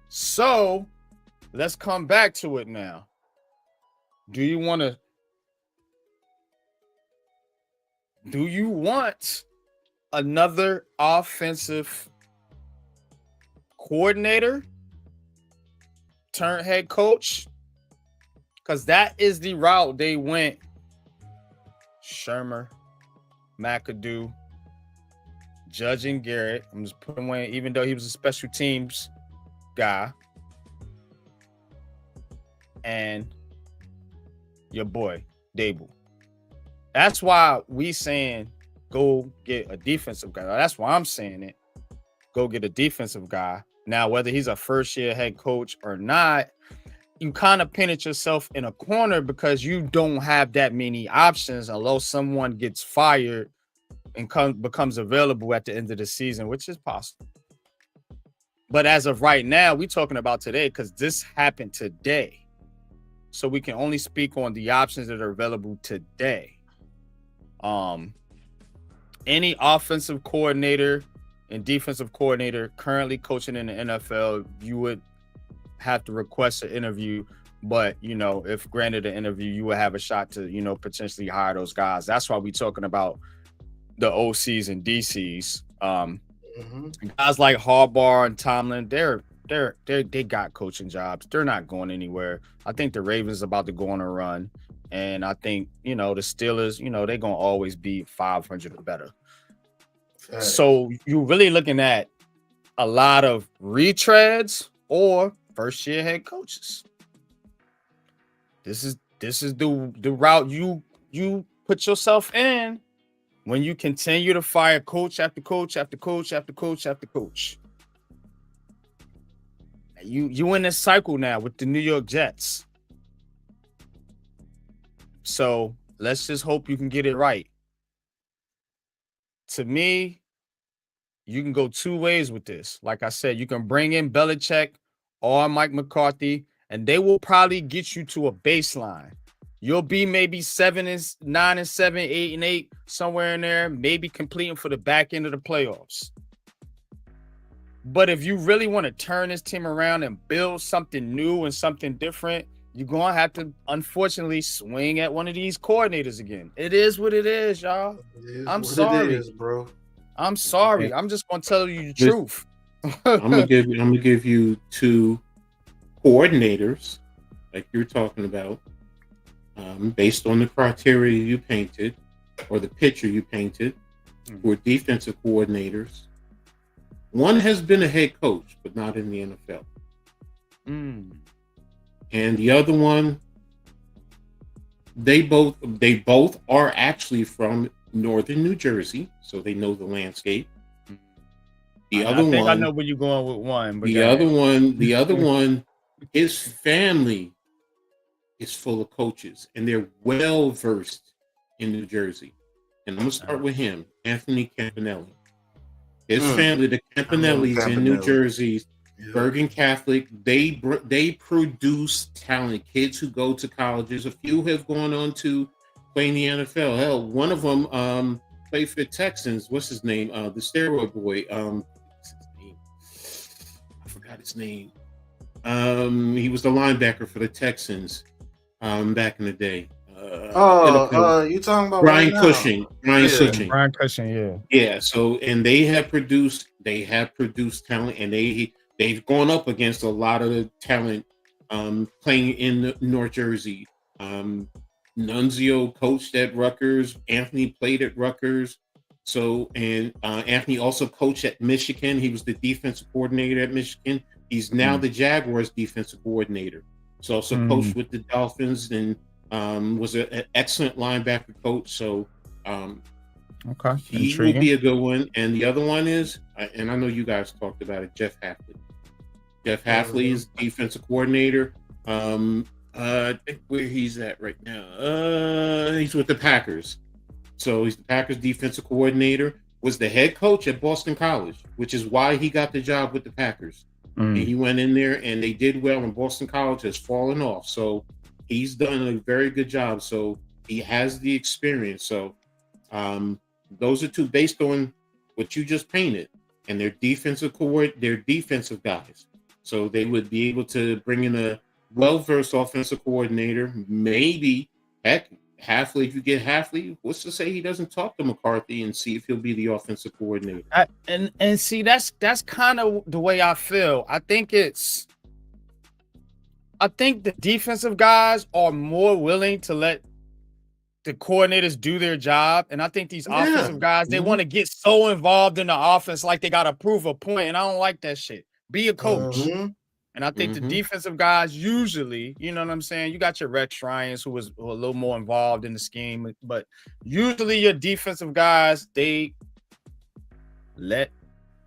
So let's come back to it now. Do you want another offensive coordinator turn head coach? Because that is the route they went. Shermer, McAdoo, Judge and Garrett. I'm just putting away, even though he was a special teams guy. And your boy, Daboll. That's why we saying go get a defensive guy. That's why I'm saying it. Go get a defensive guy. Now, whether he's a first-year head coach or not, you kind of painted yourself in a corner because you don't have that many options unless someone gets fired and becomes available at the end of the season, which is possible. But as of right now, we're talking about today because this happened today. So we can only speak on the options that are available today. Any offensive coordinator and defensive coordinator currently coaching in the NFL, you would have to request an interview. But, you know, if granted an interview, you would have a shot to, you know, potentially hire those guys. That's why we're talking about the OCs and DCs. Guys like Harbaugh and Tomlin, they got coaching jobs. They're not going anywhere. I think the Ravens about to go on a run. And I think, you know, the Steelers, you know, they're going to always be 500 or better. Right. So you're really looking at a lot of retreads or first-year head coaches. This is the route you put yourself in when you continue to fire coach after coach after coach after coach after coach. You in this cycle now with the New York Jets. So let's just hope you can get it right. To me, you can go two ways with this. Like I said, you can bring in Belichick or Mike McCarthy, and they will probably get you to a baseline. You'll be maybe 9-7, 8-8, somewhere in there, maybe completing for the back end of the playoffs. But if you really want to turn this team around and build something new and something different, you're going to have to, unfortunately, swing at one of these coordinators again. It is what it is, y'all. I'm sorry, bro. I'm sorry. I'm just going to tell you the truth. I'm gonna give you two coordinators, like you're talking about, based on the criteria you painted or the picture you painted, who are defensive coordinators. One has been a head coach, but not in the NFL. And the other one, they both are actually from northern New Jersey, so they know the landscape. I know where you're going with one. But the other one, his family is full of coaches, and they're well versed in New Jersey. And I'm gonna start with him, Anthony Campanelli. His family, the Campanellis in New Jersey, Bergen Catholic, they produce talent, kids who go to colleges. A few have gone on to play in the NFL. Hell, one of them played for the Texans. What's his name? The steroid boy. I forgot his name. He was the linebacker for the Texans back in the day. You talking about Brian right Cushing? Brian Cushing, yeah. Yeah. So, and they have produced talent, and they've gone up against a lot of the talent playing in North Jersey. Nunzio coached at Rutgers. Anthony played at Rutgers. So, and Anthony also coached at Michigan. He was the defensive coordinator at Michigan. He's now the Jaguars defensive coordinator. So also coached with the Dolphins and was an excellent linebacker coach. So he will be a good one. And the other one is, and I know you guys talked about it, Jeff Hafley. Jeff Hafley is defensive coordinator. I think where he's at right now. He's with the Packers. So he's the Packers defensive coordinator, was the head coach at Boston College, which is why he got the job with the Packers. And he went in there and they did well, and Boston College has fallen off. So he's done a very good job. So he has the experience. So those are two based on what you just painted, and their defensive guys. So they would be able to bring in a well-versed offensive coordinator. Maybe, heck, Hafley, if you get Hafley, what's to say he doesn't talk to McCarthy and see if he'll be the offensive coordinator? And see, that's kind of the way I feel. I think the defensive guys are more willing to let the coordinators do their job. And I think these offensive guys, they want to get so involved in the offense like they got to prove a point. And I don't like that shit. Be a coach. And I think the defensive guys usually, you know what I'm saying? You got your Rex Ryans who was a little more involved in the scheme. But usually your defensive guys, they let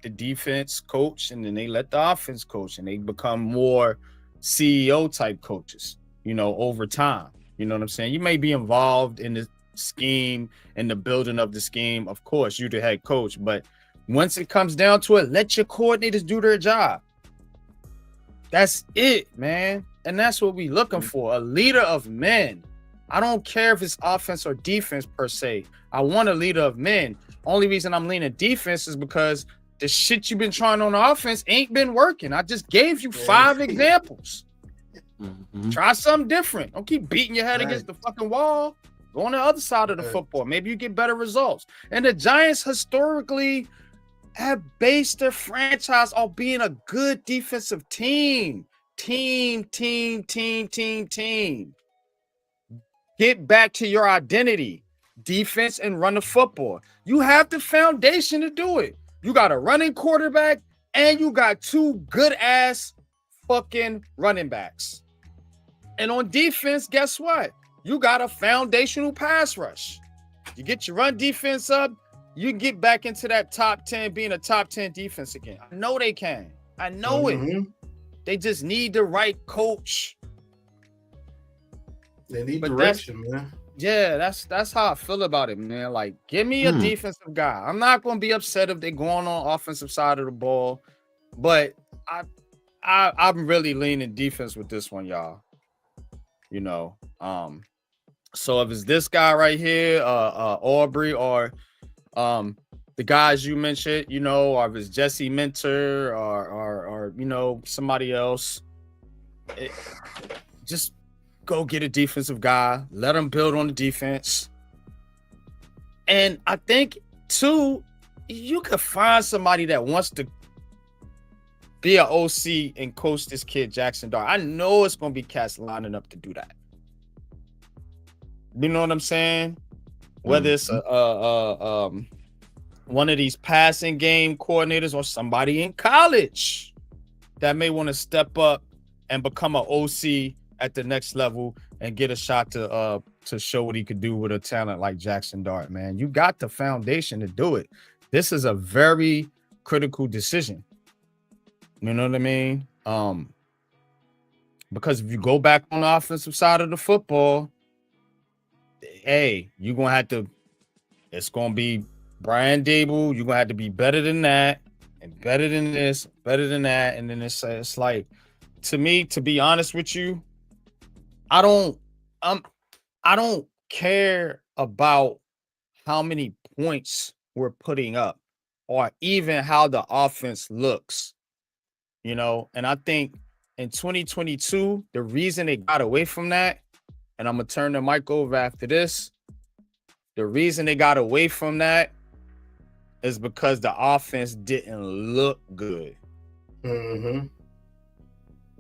the defense coach and then they let the offense coach. And they become more CEO type coaches, you know, over time. You know what I'm saying? You may be involved in the scheme and the building of the scheme. Of course, you're the head coach. But once it comes down to it, let your coordinators do their job. That's it, man. And that's what we looking for. A leader of men. I don't care if it's offense or defense per se. I want a leader of men. Only reason I'm leaning defense is because the shit you've been trying on the offense ain't been working. I just gave you 5 examples. Mm-hmm. Try something different. Don't keep beating your head against the fucking wall. Go on the other side of the football. Maybe you get better results. And the Giants historically have based their franchise on being a good defensive team. Team. Get back to your identity. Defense and run the football. You have the foundation to do it. You got a running quarterback and you got 2 good ass fucking running backs. And on defense, guess what? You got a foundational pass rush. You get your run defense up, you get back into that top 10, being a top 10 defense again. I know they can. I know it. They just need the right coach. They need direction, man. Yeah, that's how I feel about it, man. Like, give me a defensive guy. I'm not gonna be upset if they're going on offensive side of the ball, but I'm really leaning defense with this one, y'all. You know, so if it's this guy right here, Aubrey, or the guys you mentioned, you know, or if it's Jesse Minter or you know, somebody else, just go get a defensive guy, let him build on the defense. And I think too, you could find somebody that wants to be an OC and coach this kid Jackson Dart. I know it's gonna be cats lining up to do that. You know what I'm saying? Whether it's one of these passing game coordinators or somebody in college that may want to step up and become an OC at the next level and get a shot to show what he could do with a talent like Jackson Dart, man. You got the foundation to do it. This is a very critical decision. You know what I mean? Because if you go back on the offensive side of the football, hey, you're going to have to, it's going to be Brian Daboll. You're going to have to be better than that and better than this, better than that. And then it's like, to me, to be honest with you, I don't care about how many points we're putting up or even how the offense looks, you know. And I think in 2022, the reason they got away from that, and I'm gonna turn the mic over after this, the reason they got away from that is because the offense didn't look good.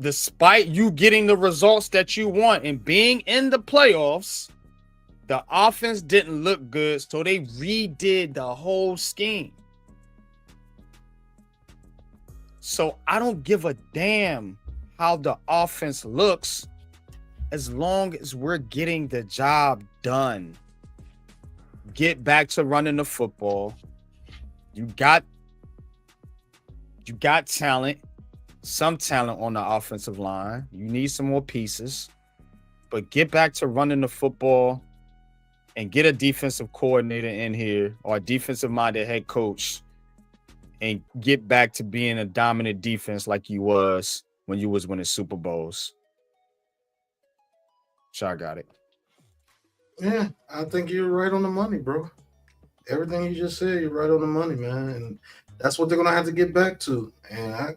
Despite you getting the results that you want and being in the playoffs, the offense didn't look good, so they redid the whole scheme. So I don't give a damn how the offense looks as long as we're getting the job done. Get back to running the football. You got talent. Some talent on the offensive line. You need some more pieces, but get back to running the football and get a defensive coordinator in here or a defensive minded head coach and get back to being a dominant defense like you was when you was winning Super Bowls. Sure, I got it. Yeah, I think you're right on the money, bro. Everything you just said, you're right on the money, man. And that's what they're gonna have to get back to. And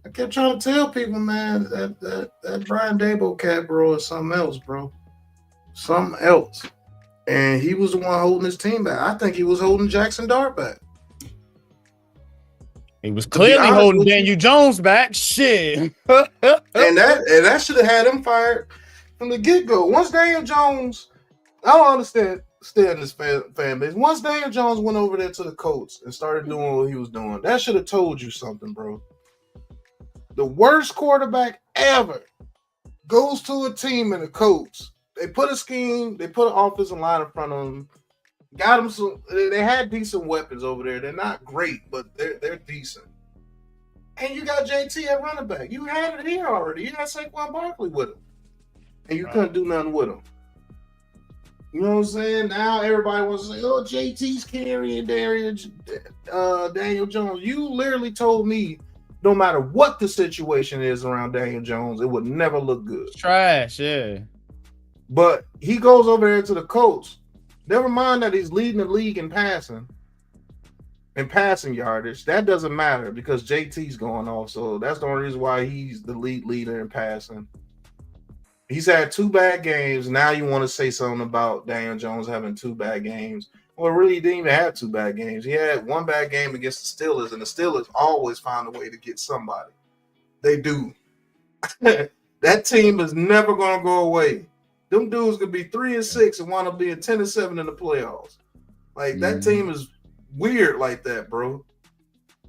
I kept trying to tell people, man, that Brian Daboll cat, bro, is something else, bro. Something else. And he was the one holding his team back. I think he was holding Jackson Dart back. He was clearly holding Daniel Jones back. Shit. and that should have had him fired from the get-go. Once Daniel Jones, I don't understand this fan base. Once Daniel Jones went over there to the Colts and started doing what he was doing, that should have told you something, bro. The worst quarterback ever goes to a team in the Colts. They put a scheme, they put an offensive line in front of them, got them some. They had decent weapons over there. They're not great, but they're decent. And you got JT at running back. You had it here already. You had Saquon Barkley with him, and you couldn't do nothing with him. You know what I'm saying? Now everybody wants to say, "Oh, JT's carrying Daniel Jones." You literally told me, no matter what the situation is around Daniel Jones, it would never look good. Trash, yeah. But he goes over there to the Colts. Never mind that he's leading the league in passing yardage. That doesn't matter because JT's going off. So that's the only reason why he's the lead leader in passing. He's had 2 bad games. Now you want to say something about Daniel Jones having 2 bad games. Well, really, he didn't even have 2 bad games. He had 1 bad game against the Steelers, and the Steelers always find a way to get somebody. They do. That team is never going to go away. Them dudes could be 3-6 and want to be 10-7 in the playoffs. Like, that team is weird like that, bro.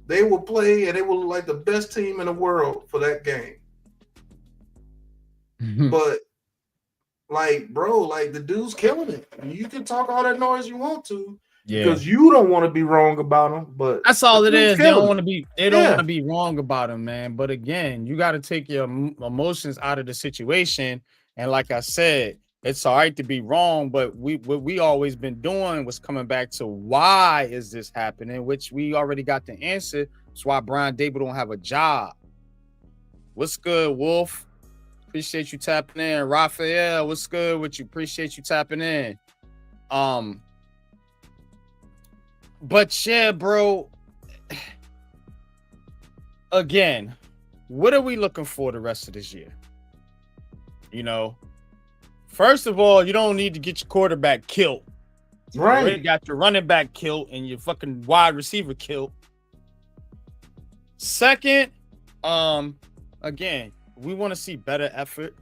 They will play, and they will look like the best team in the world for that game. But, like, bro, like, the dude's killing it. You can talk all that noise you want to, because you don't want to be wrong about him. But that's all it is. They don't want to be. They don't want to be wrong about him, man. But again, you got to take your emotions out of the situation. And like I said, it's all right to be wrong, but what we always been doing was coming back to why is this happening, which we already got the answer. That's why Brian Daboll don't have a job. What's good, Wolf? Appreciate you tapping in. Raphael, what's good with you? Appreciate you tapping in. But yeah, bro. Again, what are we looking for the rest of this year? You know, first of all, you don't need to get your quarterback killed. Right. You already got your running back killed and your fucking wide receiver killed. Second, again, we want to see better effort,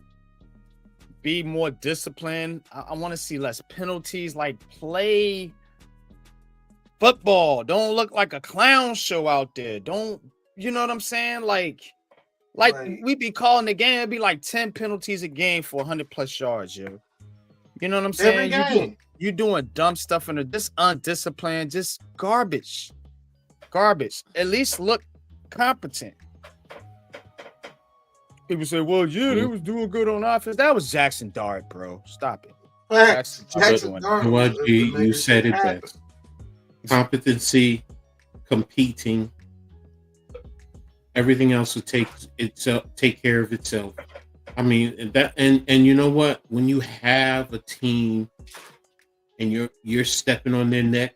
be more disciplined. I want to see less penalties, like play football. Don't look like a clown show out there. Don't, you know what I'm saying? Like right. We be calling the game, it'd be like 10 penalties a game for 100+ yards, yo. You know what I'm saying? You doing dumb stuff and just undisciplined, just garbage. At least look competent. People say, well, yeah, they was doing good on offense. That was Jackson Dart, bro. Stop it. Jackson Dart. What you said it best. Competency, competing, everything else will take care of itself. I mean that, and you know what? When you have a team and you're stepping on their neck,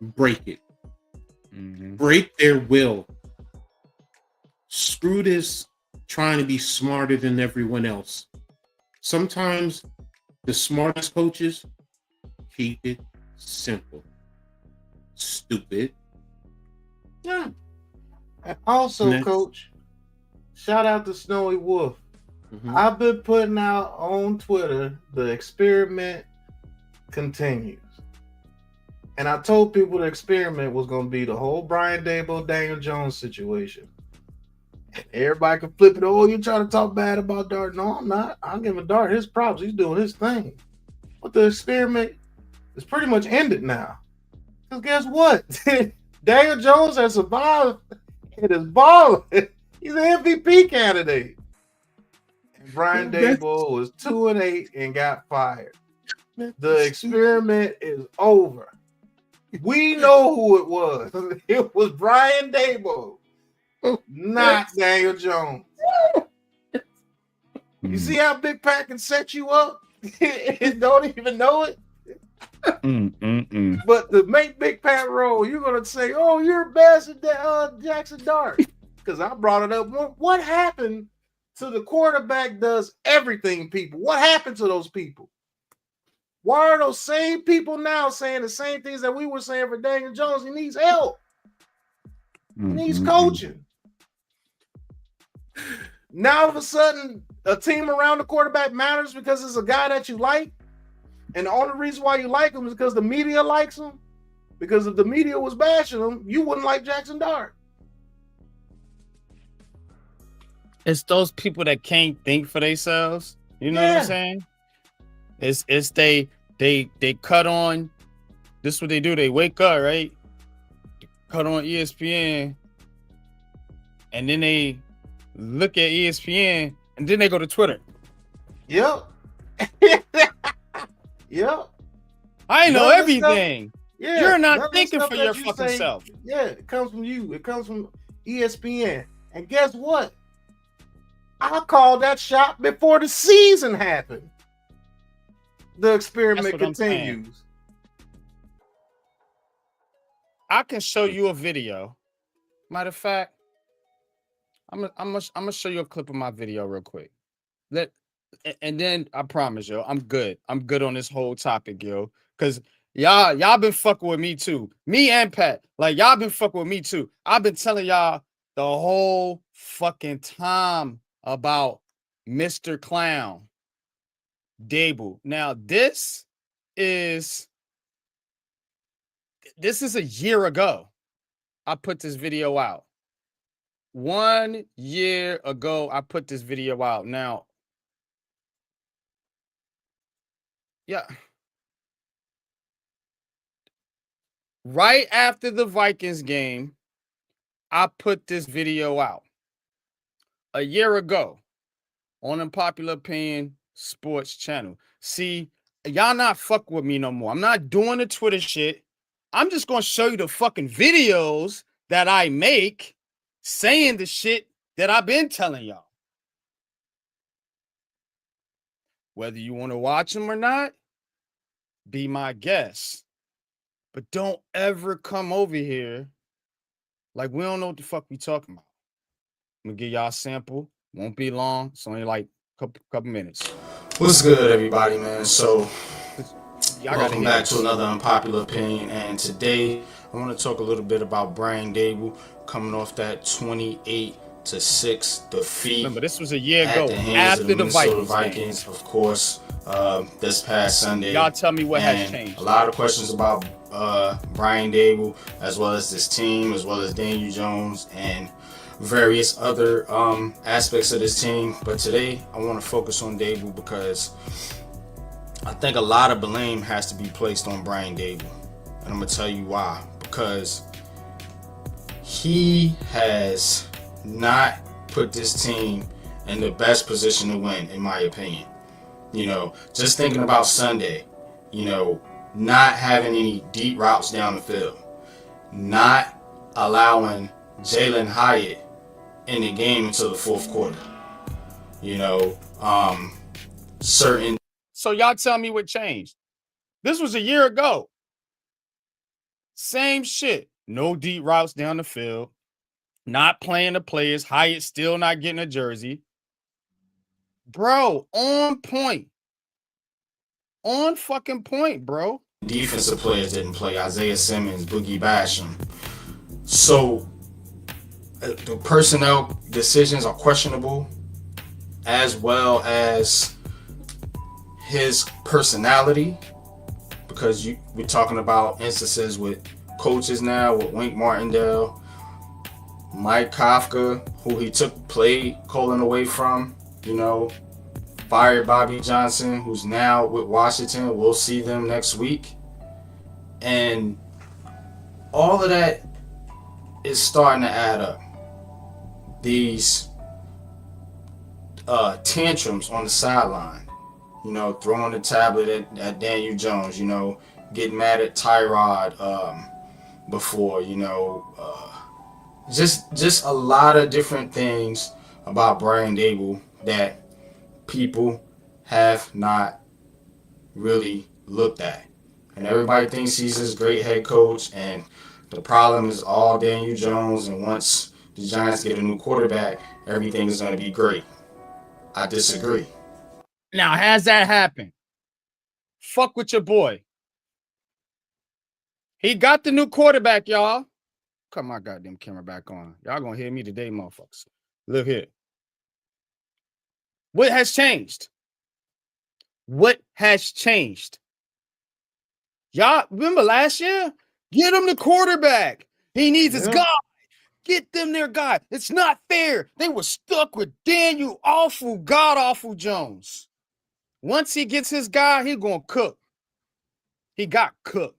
break it. Break their will. Screw this trying to be smarter than everyone else. Sometimes the smartest coaches keep it simple. Stupid. Yeah. And also, Coach, shout out to Snowy Wolf. I've been putting out on Twitter, the experiment continues. And I told people the experiment was going to be the whole Brian Daboll, Daniel Jones situation. And everybody can flip it. Oh, you trying to talk bad about Dart? No, I'm not. I'm giving Dart his props. He's doing his thing. But the experiment is pretty much ended now. Because guess what? Daniel Jones has survived and is balling. He's an MVP candidate. And Brian Daboll was 2-8 and got fired. The experiment is over. We know who it was. It was Brian Daboll, not Daniel Jones. You see how Big Pat can set you up and don't even know it? But to make Big Pat roll, you're going to say, oh, you're best at Jackson Dart. Because I brought it up. What happened to the quarterback does everything people? What happened to those people? Why are those same people now saying the same things that we were saying for Daniel Jones? He needs help. He needs coaching. Now all of a sudden, a team around the quarterback matters because it's a guy that you like. And the only reason why you like him is because the media likes him. Because if the media was bashing him, you wouldn't like Jackson Dart. It's those people that can't think for themselves. You know what I'm saying? It's they cut on. This is what they do. They wake up, right? Cut on ESPN, and then they look at ESPN, and then they go to Twitter. Yep. Yep. I know everything. Yeah, you're not thinking for your fucking self. Yeah, it comes from you. It comes from ESPN. And guess what? I called that shot before the season happened. The experiment That's what I'm saying. continues. I can show you a video. Matter of fact, I'm gonna show you a clip of my video real quick. And then I promise, yo, I'm good. I'm good on this whole topic, yo. Cause y'all been fucking with me too. Me and Pat. Like y'all been fucking with me too. I've been telling y'all the whole fucking time about Mr. Clown, Daboll. Now, this is a year ago. I put this video out. 1 year ago, I put this video out. Now, yeah. Right after the Vikings game, I put this video out. A year ago on Unpopular Opinion Sports Channel. See, y'all not fuck with me no more. I'm not doing the Twitter shit. I'm just gonna show you the fucking videos that I make saying the shit that I've been telling y'all. Whether you want to watch them or not, be my guest. But don't ever come over here like we don't know what the fuck we talking about. I'm gonna give y'all a sample. Won't be long. It's only like a couple minutes. What's good, everybody, man? So, Welcome back to another Unpopular Opinion, and today I want to talk a little bit about Brian Daboll coming off that 28-6 defeat. Remember, this was a year ago, at the hands after of the Minnesota Vikings, of course, this past Sunday. Y'all tell me what has changed. A lot of questions about Brian Daboll, as well as this team, as well as Daniel Jones, and various other aspects of this team. But today, I want to focus on Daboll because I think a lot of blame has to be placed on Brian Daboll. And I'm going to tell you why. Because he has not put this team in the best position to win, in my opinion. You know, just thinking about Sunday, you know, not having any deep routes down the field, not allowing Jalen Hyatt in the game until the fourth quarter. You know, certain. So y'all tell me what changed. This was a year ago. Same shit. No deep routes down the field. Not playing the players. Hyatt still not getting a jersey. Bro, on point. On fucking point, bro. Defensive players didn't play. Isaiah Simmons, Boogie Basham. So the personnel decisions are questionable, as well as his personality, because we're talking about instances with coaches now, with Wink Martindale, Mike Kafka, who he played Colin away from, you know, fired Bobby Johnson, who's now with Washington. We'll see them next week. And all of that is starting to add up. These tantrums on the sideline, you know, throwing the tablet at Daniel Jones, you know, getting mad at Tyrod before, you know, just a lot of different things about Brian Daboll that people have not really looked at. And everybody thinks he's this great head coach, and the problem is all Daniel Jones, and once the Giants get a new quarterback, everything is going to be great. I disagree. Now, has that happened? Fuck with your boy. He got the new quarterback, y'all. Cut my goddamn camera back on. Y'all gonna hear me today, motherfuckers. Look here. What has changed? What has changed? Y'all remember last year? Get him the quarterback. He needs his guy. Get them their guy. It's not fair. They were stuck with Daniel god-awful Jones. Once he gets his guy, he gonna cook. He got cooked.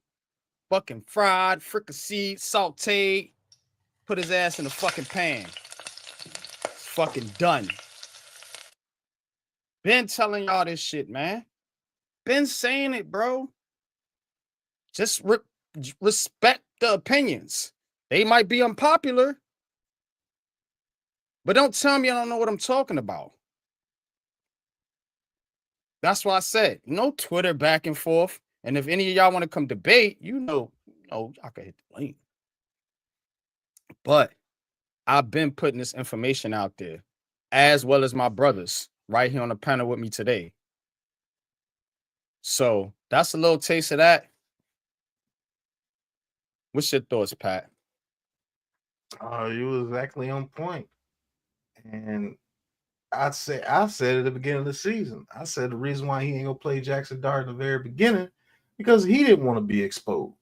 Fucking fried, fricasseed, sauteed. Put his ass in the fucking pan. It's fucking done. Been telling y'all this shit, man. Been saying it, bro. Just respect the opinions. They might be unpopular, but don't tell me I don't know what I'm talking about. That's why I said, Twitter back and forth. And if any of y'all want to come debate, y'all can hit the link. But I've been putting this information out there, as well as my brothers right here on the panel with me today. So that's a little taste of that. What's your thoughts, Pat? You was exactly on point. And I said at the beginning of the season, I said the reason why he ain't gonna play Jackson Dart in the very beginning, because he didn't want to be exposed.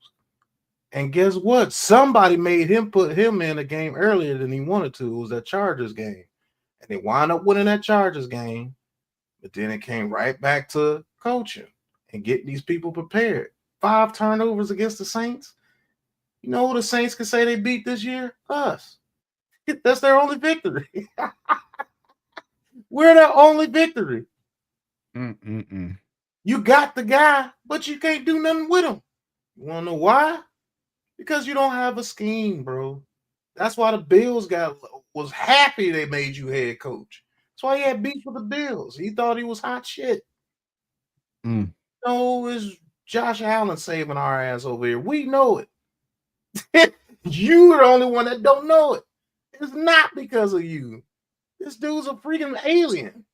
And guess what? Somebody made him put him in a game earlier than he wanted to. It was that Chargers game. And they wound up winning that Chargers game. But then it came right back to coaching and getting these people prepared. 5 turnovers against the Saints. You know who the Saints can say they beat this year? Us. That's their only victory. We're their only victory. You got the guy, but you can't do nothing with him. You want to know why? Because you don't have a scheme, bro. That's why the Bills was happy they made you head coach. That's why he had beef with the Bills. He thought he was hot shit. No, it's Josh Allen saving our ass over here. We know it. You're the only one that don't know it. It's not because of you. This dude's a freaking alien.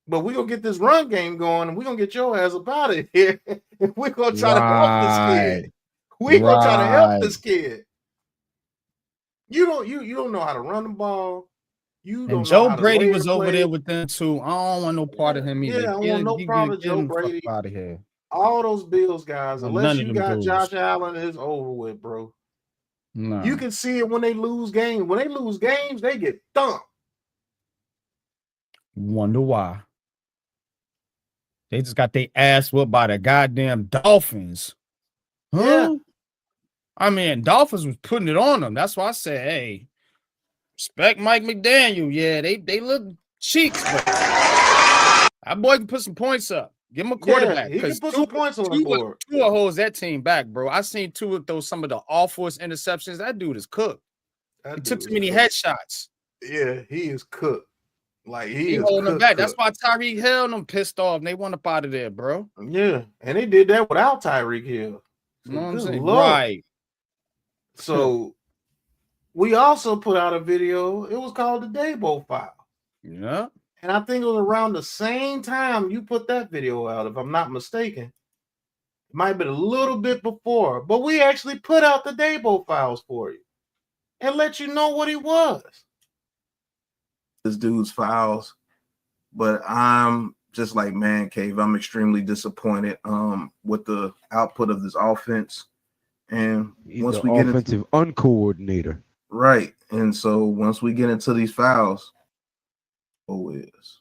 But we're going to get this run game going, and we're going to get your ass up out of here. We're going to try to help this kid. We're going to try to help this kid. You don't know how to run the ball. You don't. And Joe Brady was over there with them too. I don't want no part of him either. Yeah, I want no problem with Joe Brady. Out of here. All those Bills guys, unless you got Josh Allen, it's over with, bro. No. You can see it when they lose games. When they lose games, they get thumped. Wonder why. They just got their ass whooped by the goddamn Dolphins. Huh? Yeah. I mean, Dolphins was putting it on them. That's why I said, hey, respect Mike McDaniel. Yeah, they look cheeks, but that boy can put some points up. Give him a quarterback. Yeah, he can put some points on the board. Tua holds that team back, bro. I seen Tua throw some of the awfulest interceptions. That dude is cooked. He took too many headshots. Yeah, he is cooked. Like he is holding them back. That's why Tyreek Hill them pissed off. And they went up out of there, bro. Yeah, and they did that without Tyreek Hill. So you know what I'm saying? Right. So we also put out a video. It was called the Daboll File. Yeah. And I think it was around the same time you put that video out, if I'm not mistaken. It might have been a little bit before, but we actually put out the Daboll Files for you and let you know what he was. This dude's files, but I'm just like Man Cave. I'm extremely disappointed with the output of this offense. And once we get offensive uncoordinator. Right. And so once we get into these files, is.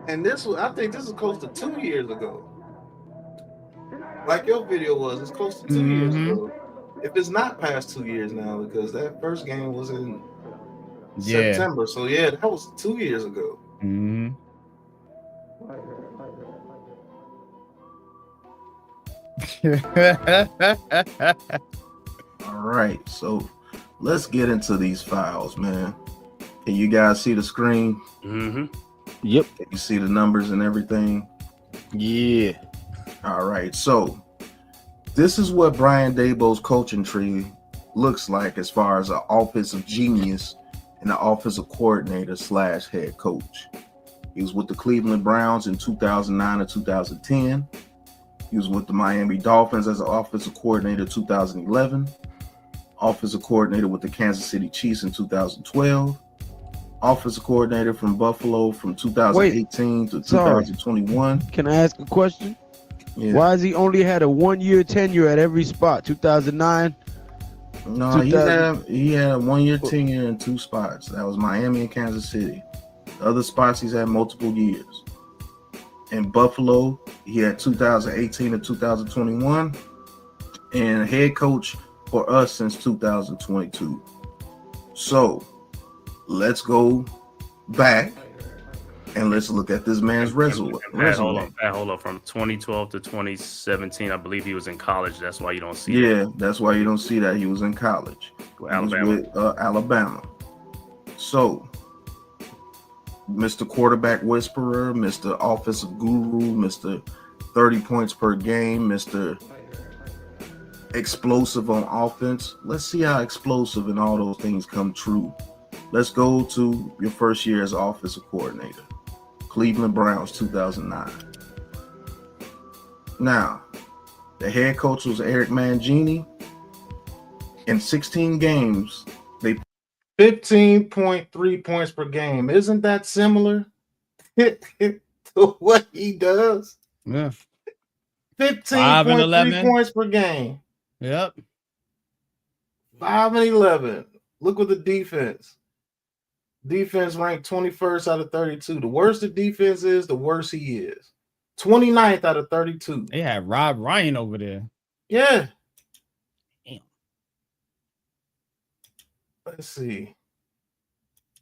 And I think this is close to 2 years ago. Like your video was, it's close to 2 years ago. If it's not past 2 years now, because that first game was in September. So yeah, that was 2 years ago. Mm-hmm. All right, so let's get into these files, man. Can you guys see the screen? Mm-hmm. Yep. Can you see the numbers and everything? Yeah. All right, so this is what Brian Daboll's coaching tree looks like as far as an offensive genius and an offensive coordinator / head coach. He was with the Cleveland Browns in 2009 and 2010. He was with the Miami Dolphins as an offensive coordinator in 2011. Offensive coordinator with the Kansas City Chiefs in 2012. Offensive coordinator from Buffalo from 2018 to 2021. Can I ask a question? Yeah. Why has he only had a 1-year tenure at every spot? 2009? No, he had a 1-year tenure in 2 spots. That was Miami and Kansas City. The other spots he's had multiple years. In Buffalo, he had 2018 to 2021, and head coach for us since 2022. So let's go back And let's look at this man's resume. Hold up. From 2012 to 2017, I believe he was in college. That's why you don't see Yeah, that's why you don't see that. He was in college. with Alabama. With Alabama. So, Mr. Quarterback Whisperer, Mr. Offensive Guru, Mr. 30 points per game, Mr. Explosive on offense. Let's see how explosive and all those things come true. Let's go to your first year as offensive coordinator. Cleveland Browns, 2009. Now, the head coach was Eric Mangini. In 16 games, they 15.3 points per game. Isn't that similar to what he does? Yeah. 15.3 points per game. Yep. 5-11. Look what the defense. Defense ranked 21st out of 32. The worse the defense is, the worse he is. 29th out of 32. They had Rob Ryan over there. Yeah. Damn. Let's see.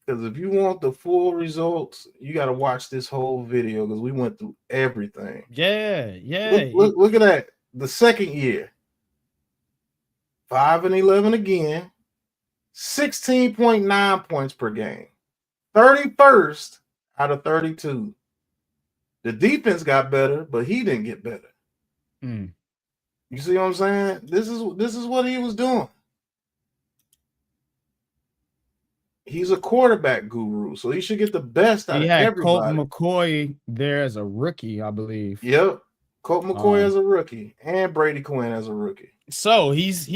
Because if you want the full results, you got to watch this whole video because we went through everything. Yeah. Look at that. The second year. 5-11 again. 16.9 points per game. 31st out of 32. The defense got better, but he didn't get better. Mm. You see what I'm saying? This is what he was doing. He's a quarterback guru, so he should get the best out of everybody. He had Colt McCoy there as a rookie, I believe. Yep. Colt McCoy as a rookie and Brady Quinn as a rookie. So he's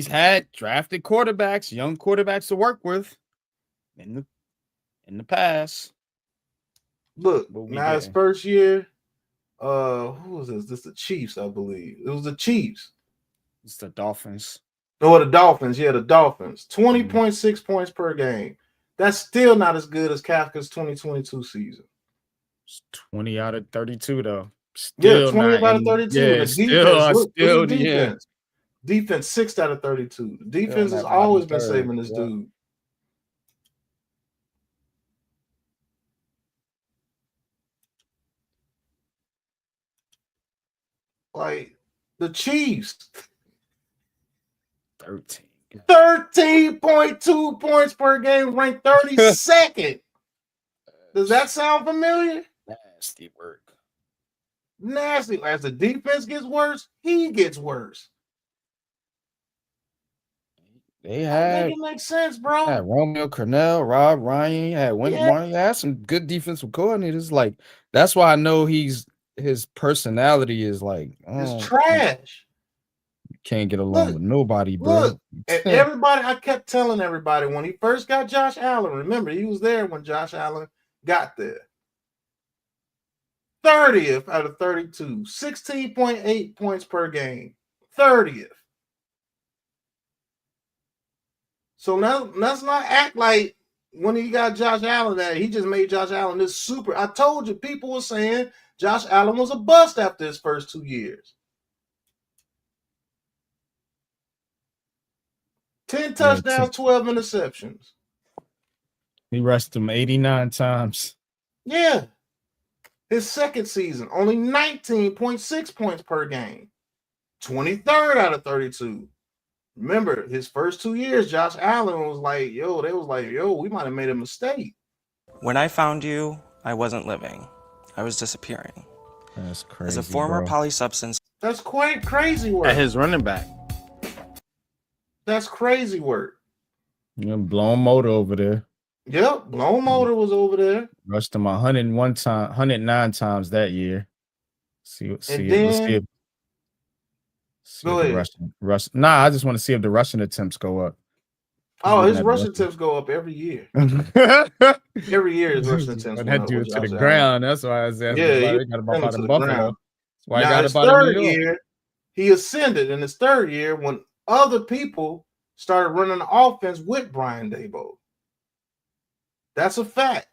had drafted quarterbacks, young quarterbacks to work with in the past. Look, now his first year, who was this? This the Chiefs, I believe. It was the Chiefs. It's the Dolphins. No, the Dolphins. Yeah, the Dolphins. 20.6 points per game. That's still not as good as Kafka's 2022 season. It's 20 out of 32, though. Still 20 out of 32. Yeah, and the defense, look at defense. Defense 6 out of 32. The defense has always been saving this dude. Like the Chiefs. 13.2 points per game, ranked 32nd. Does that sound familiar? Nasty work. Nasty. As the defense gets worse, he gets worse. They had make it make sense, bro. Had Romeo Cornell, Rob Ryan, had Wentz. He had some good defensive coordinators. Like that's why I know his personality is like it's trash. You can't get along with nobody, bro. Look, everybody. I kept telling everybody when he first got Josh Allen. Remember, he was there when Josh Allen got there. 30th out of 32, 16.8 points per game. 30th. So now let's not act like when he got Josh Allen that he just made Josh Allen this super. I told you, people were saying Josh Allen was a bust after his first 2 years. 10 touchdowns, 12 interceptions. He rushed him 89 times. Yeah. His second season, only 19.6 points per game. 23rd out of 32. Remember, his first 2 years, Josh Allen was like, we might have made a mistake. When I found you, I wasn't living. I was disappearing. That's crazy. As a former polysubstance. That's quite crazy work. At his running back. That's crazy work. Blown motor over there. Yep, blown motor was over there. Rushed him 109 times that year. Let's see if I just want to see if the rushing attempts go up. Oh, his rushing attempts go up every year. Every year his rushing attempts go up. That dude to the ground. That's why I was asking. Yeah, they got him up out of Buffalo. That's why now, he got his him out of third New York. year, he ascended in his third year when other people started running the offense with Brian Daboll. That's a fact.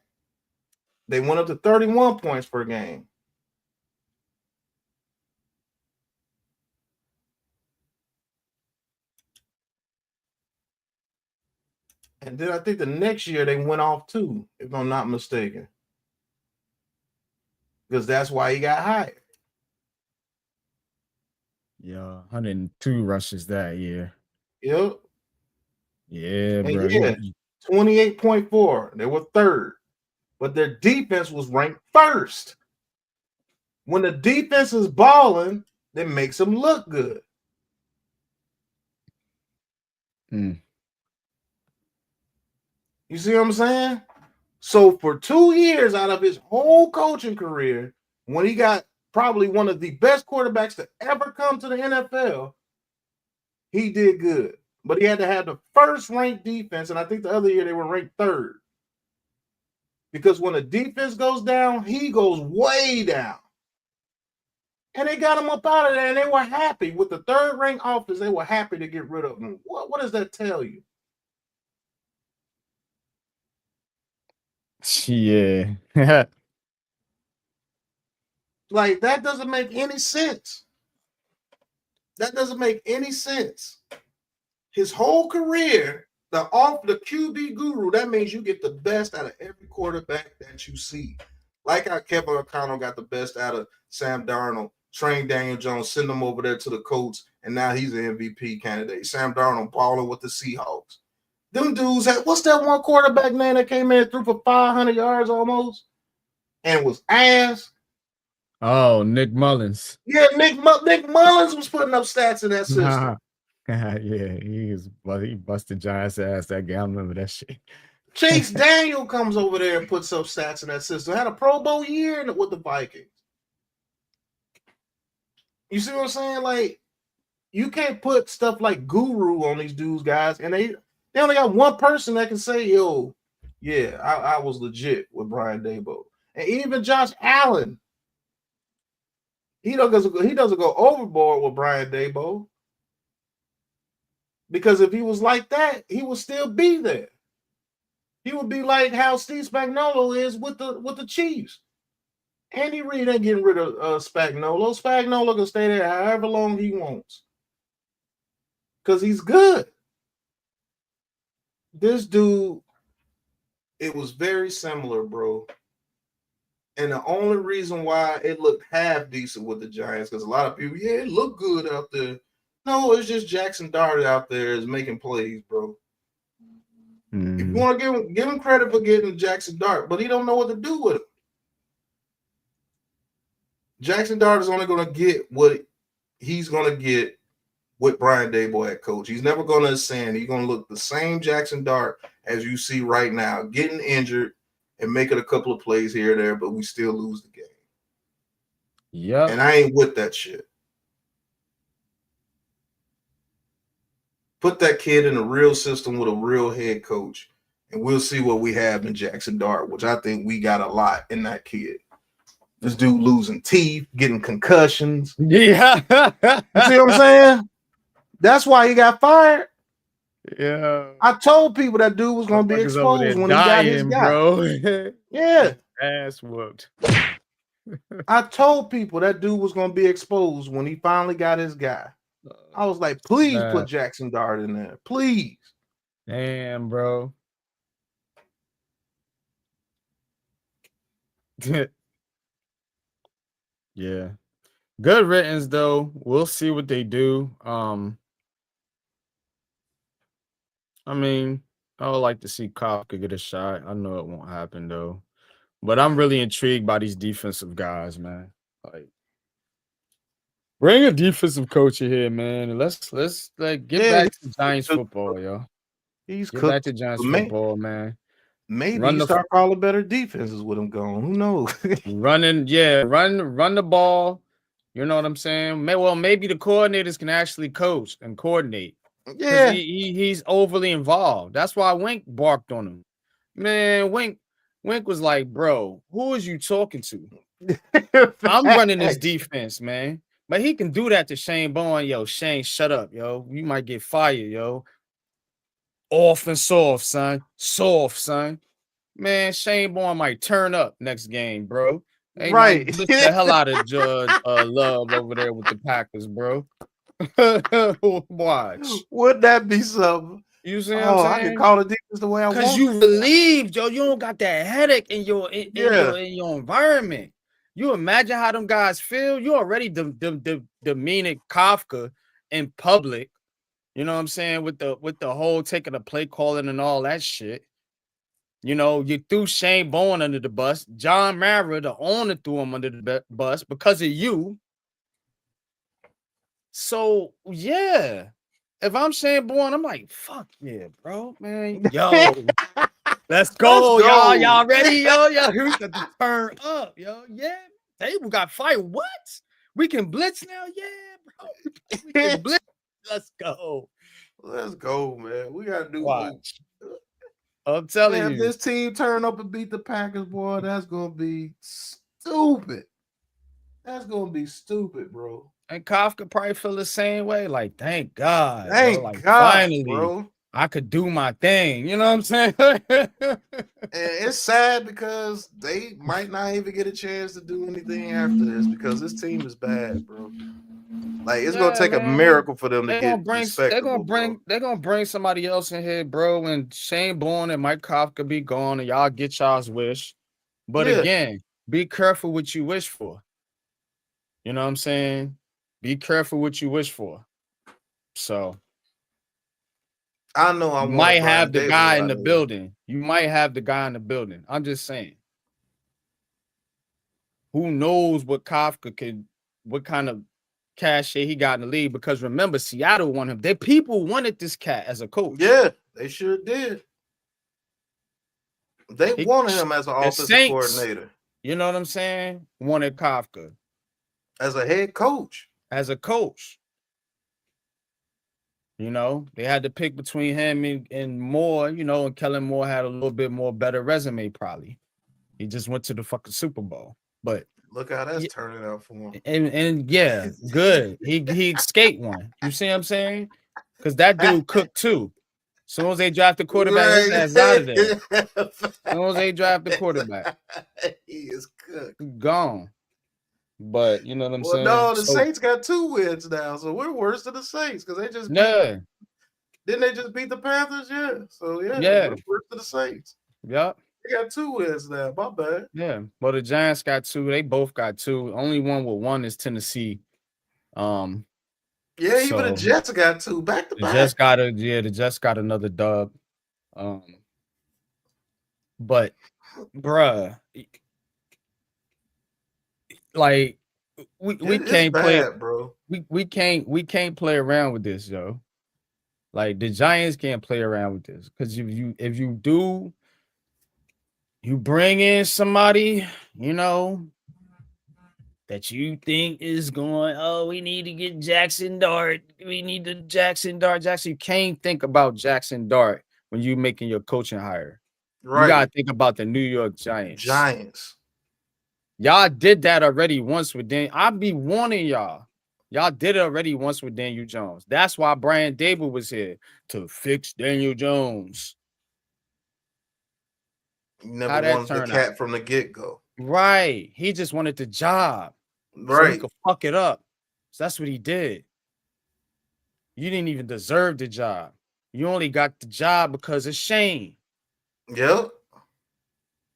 They went up to 31 points per game. And then I think the next year they went off too, if I'm not mistaken. Because that's why he got hired. Yeah, 102 rushes that year. Yep. Yeah, And bro. yeah, 28.4. They were third. But their defense was ranked first. When the defense is balling, that makes them look good. Mm. You see what I'm saying? So for 2 years out of his whole coaching career, when he got probably one of the best quarterbacks to ever come to the NFL, he did good. But he had to have the first ranked defense, and I think the other year they were ranked third. Because when the defense goes down, he goes way down. And they got him up out of there, and they were happy with the third ranked offense. They were happy to get rid of him. What does that tell you? Yeah. Like, that doesn't make any sense. That doesn't make any sense. His whole career, the QB guru, that means you get the best out of every quarterback that you see. Like how Kevin O'Connell got the best out of Sam Darnold, trained Daniel Jones, send him over there to the Colts, and now he's an MVP candidate. Sam Darnold balling with the Seahawks. Them dudes had, what's that one quarterback name that came in and threw for 500 yards almost and was ass? Oh, Nick Mullins. Yeah, Nick Mullins was putting up stats in that system. Yeah, he busted Giants' ass that game. I remember that shit. Chase Daniel comes over there and puts up stats in that system. Had a Pro Bowl year with the Vikings. You see what I'm saying? Like, you can't put stuff like guru on these dudes, guys, and they only got one person that can say, yo, yeah, I was legit with Brian Daboll. And even Josh Allen, he doesn't go overboard with Brian Daboll. Because if he was like that, he would still be there. He would be like how Steve Spagnuolo is with the Chiefs. Andy Reid ain't getting rid of Spagnuolo. Spagnuolo can stay there however long he wants. Because he's good. This dude, it was very similar, bro. And the only reason why it looked half decent with the Giants, because a lot of people, yeah, it looked good out there. No, it's just Jackson Dart out there is making plays, bro. If you want to give him credit for getting Jackson Dart, but he don't know what to do with him. Jackson Dart is only going to get what he's going to get with Brian Daboll at coach. He's never going to ascend. He's going to look the same Jackson Dart as you see right now, getting injured and making a couple of plays here or there, but we still lose the game. Yeah. And I ain't with that shit. Put that kid in a real system with a real head coach, and we'll see what we have in Jackson Dart, which I think we got a lot in that kid. This dude losing teeth, getting concussions. Yeah. You see what I'm saying? That's why he got fired. Yeah. I told people that dude was going to be exposed when he got his guy. Bro. Yeah. Ass whooped. I told people that dude was going to be exposed when he finally got his guy. I was like, please put Jackson Dart in there. Please. Damn, bro. Yeah. Good riddance, though. We'll see what they do. I mean, I would like to see Kafka get a shot. I know it won't happen, though. But I'm really intrigued by these defensive guys, man. Like, bring a defensive coach in here, man. And let's like get back to Giants football, yo. He's get back to Giants football, man. Maybe you start calling better defenses with him gone. Who knows? Run the ball. You know what I'm saying? Well, maybe the coordinators can actually coach and coordinate. Yeah, he's overly involved. That's why Wink barked on him. Man, Wink was like, bro, who is you talking to? I'm running this defense, man. But he can do that to Shane Bowen. Yo, Shane, shut up, yo. You might get fired, yo. Off and soft, son. Soft, son. Man, Shane Bowen might turn up next game, bro. They might lift the hell out of Love over there with the Packers, bro. Watch. Wouldn't that be something? You see what I'm Oh, I can saying? call the defense the way I Because want. you relieved, yo. You don't got that headache in your Yeah. in your environment. You imagine how them guys feel. You already demeaning Kafka in public. You know what I'm saying? With the whole taking the play calling and all that shit. You know, you threw Shane Bowen under the bus. John Mara, the owner, threw him under the bus because of you. So yeah, if I'm Shane Bowen, I'm like, fuck yeah, bro, man, yo, let's go, y'all. Y'all ready, yo? We got to turn up, yo. Yeah, Daboll got fired. What? We can blitz now? Yeah, bro. We can blitz. Let's go. Let's go, man. We gotta do. Watch. I'm telling Man, you. if this team turn up and beat the Packers, boy, that's gonna be stupid. That's gonna be stupid, bro. And Kafka probably feel the same way. Like, thank God, Thank like God, finally, bro. I could do my thing. You know what I'm saying? And it's sad because they might not even get a chance to do anything after this because this team is bad, bro. Like it's gonna take a miracle for them to get respectable, they're gonna bring somebody else in here, bro. And Shane Bourne and Mike Kafka be gone, and y'all get y'all's wish. But again, be careful what you wish for. You know what I'm saying? Be careful what you wish for. So I know I might have the guy in the building. You might have the guy in the building. I'm just saying. Who knows what Kafka could, what kind of cachet he got in the league? Because remember, Seattle wanted him. Their people wanted this cat as a coach. Yeah, they sure did. They wanted him as an offensive coordinator. You know what I'm saying? Wanted Kafka as a head coach. As a coach. You know, they had to pick between him and Moore, you know, and Kellen Moore had a little bit more better resume, probably. He just went to the fucking Super Bowl. But look how that's turning out for him. And yeah, good. He escaped one. You see what I'm saying? Because that dude cooked too. As soon as they draft the quarterback, his ass out of there. As soon as they draft the quarterback, he is cooked. Gone. But you know what I'm saying? No, the Saints got 2 wins now, so we're worse than the Saints because they just didn't they just beat the Panthers? Yeah. So we're worse than the Saints. Yep. They got 2 wins now. My bad. Yeah. Well, the Giants got 2. They both got 2. Only one with 1 is Tennessee. Yeah, even the Jets got 2 back to back. The Jets got another dub. But bruh, like we can't play, bro. We can't play around with this, yo. Like the Giants can't play around with this because if you do, you bring in somebody, you know, that you think is going, oh, we need to get Jackson Dart. We need the Jackson Dart. You can't think about Jackson Dart when you're making your coaching hire. Right. You gotta think about the New York Giants. Y'all did that already once with Daniel. I'll be warning y'all. Y'all did it already once with Daniel Jones. That's why Brian Daboll was here to fix Daniel Jones. You never wanted the cat from the get-go. Right. He just wanted the job. Right. So he could fuck it up. So that's what he did. You didn't even deserve the job. You only got the job because of Shane. Yep.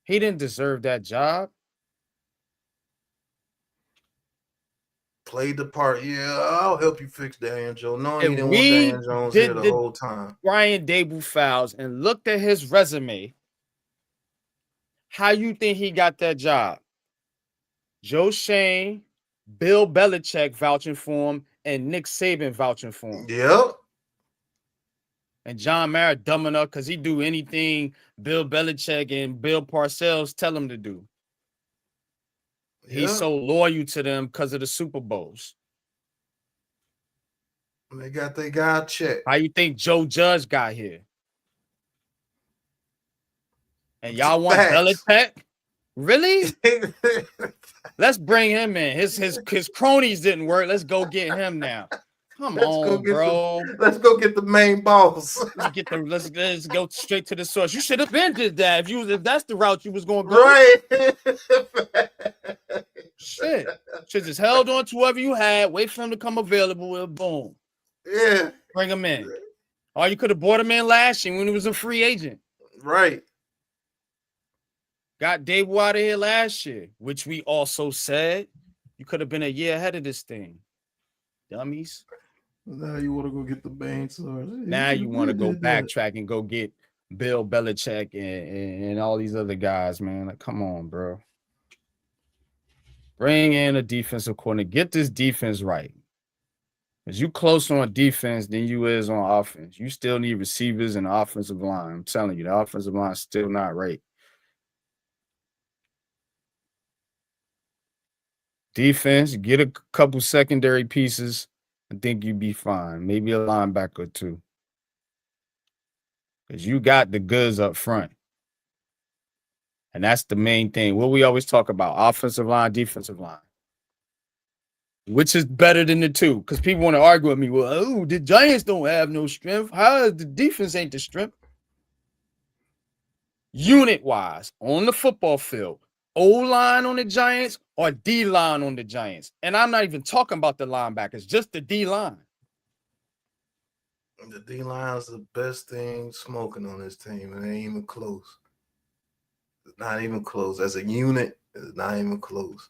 He didn't deserve that job. Played the part. Yeah, I'll help you fix Daniel Jones. No, he didn't want Daniel Jones here the whole time. Brian Daboll fouls and looked at his resume. How you think he got that job? Joe Shane, Bill Belichick vouching for him, and Nick Saban vouching for him. Yep. And John Mara dumb enough because he do anything Bill Belichick and Bill Parcells tell him to do. He's so loyal to them because of the Super Bowls. They got their guy checked. How you think Joe Judge got here? And y'all want Belichick? Really? Let's bring him in. His cronies didn't work. Let's go get him now. Let's go get the main boss. Let's go straight to the source. You should have been did that if that's the route you was going to go. Right. Shit. Should just held on to whoever you had, wait for him to come available, and boom. Yeah. Bring him in. Or you could have bought him in last year when he was a free agent. Right. Got Daboll out of here last year, which we also said you could have been a year ahead of this thing. Dummies. Now you want to go get the bang sword. Now you want to go backtrack and go get Bill Belichick and all these other guys, man. Like, come on, bro. Bring in a defensive coordinator. Get this defense right. Because you close on defense than you is on offense. You still need receivers and offensive line. I'm telling you, the offensive line is still not right. Defense, get a couple secondary pieces. I think you'd be fine. Maybe a linebacker or two. Because you got the goods up front. And that's the main thing. What we always talk about, offensive line, defensive line. Which is better than the two? Because people want to argue with me. Well, oh, the Giants don't have no strength. How is the defense ain't the strength? Unit-wise, on the football field, O-line on the Giants or D-line on the Giants. And I'm not even talking about the linebackers, just the D-line. The D-line is the best thing smoking on this team. It ain't even close. It's not even close. As a unit, it's not even close.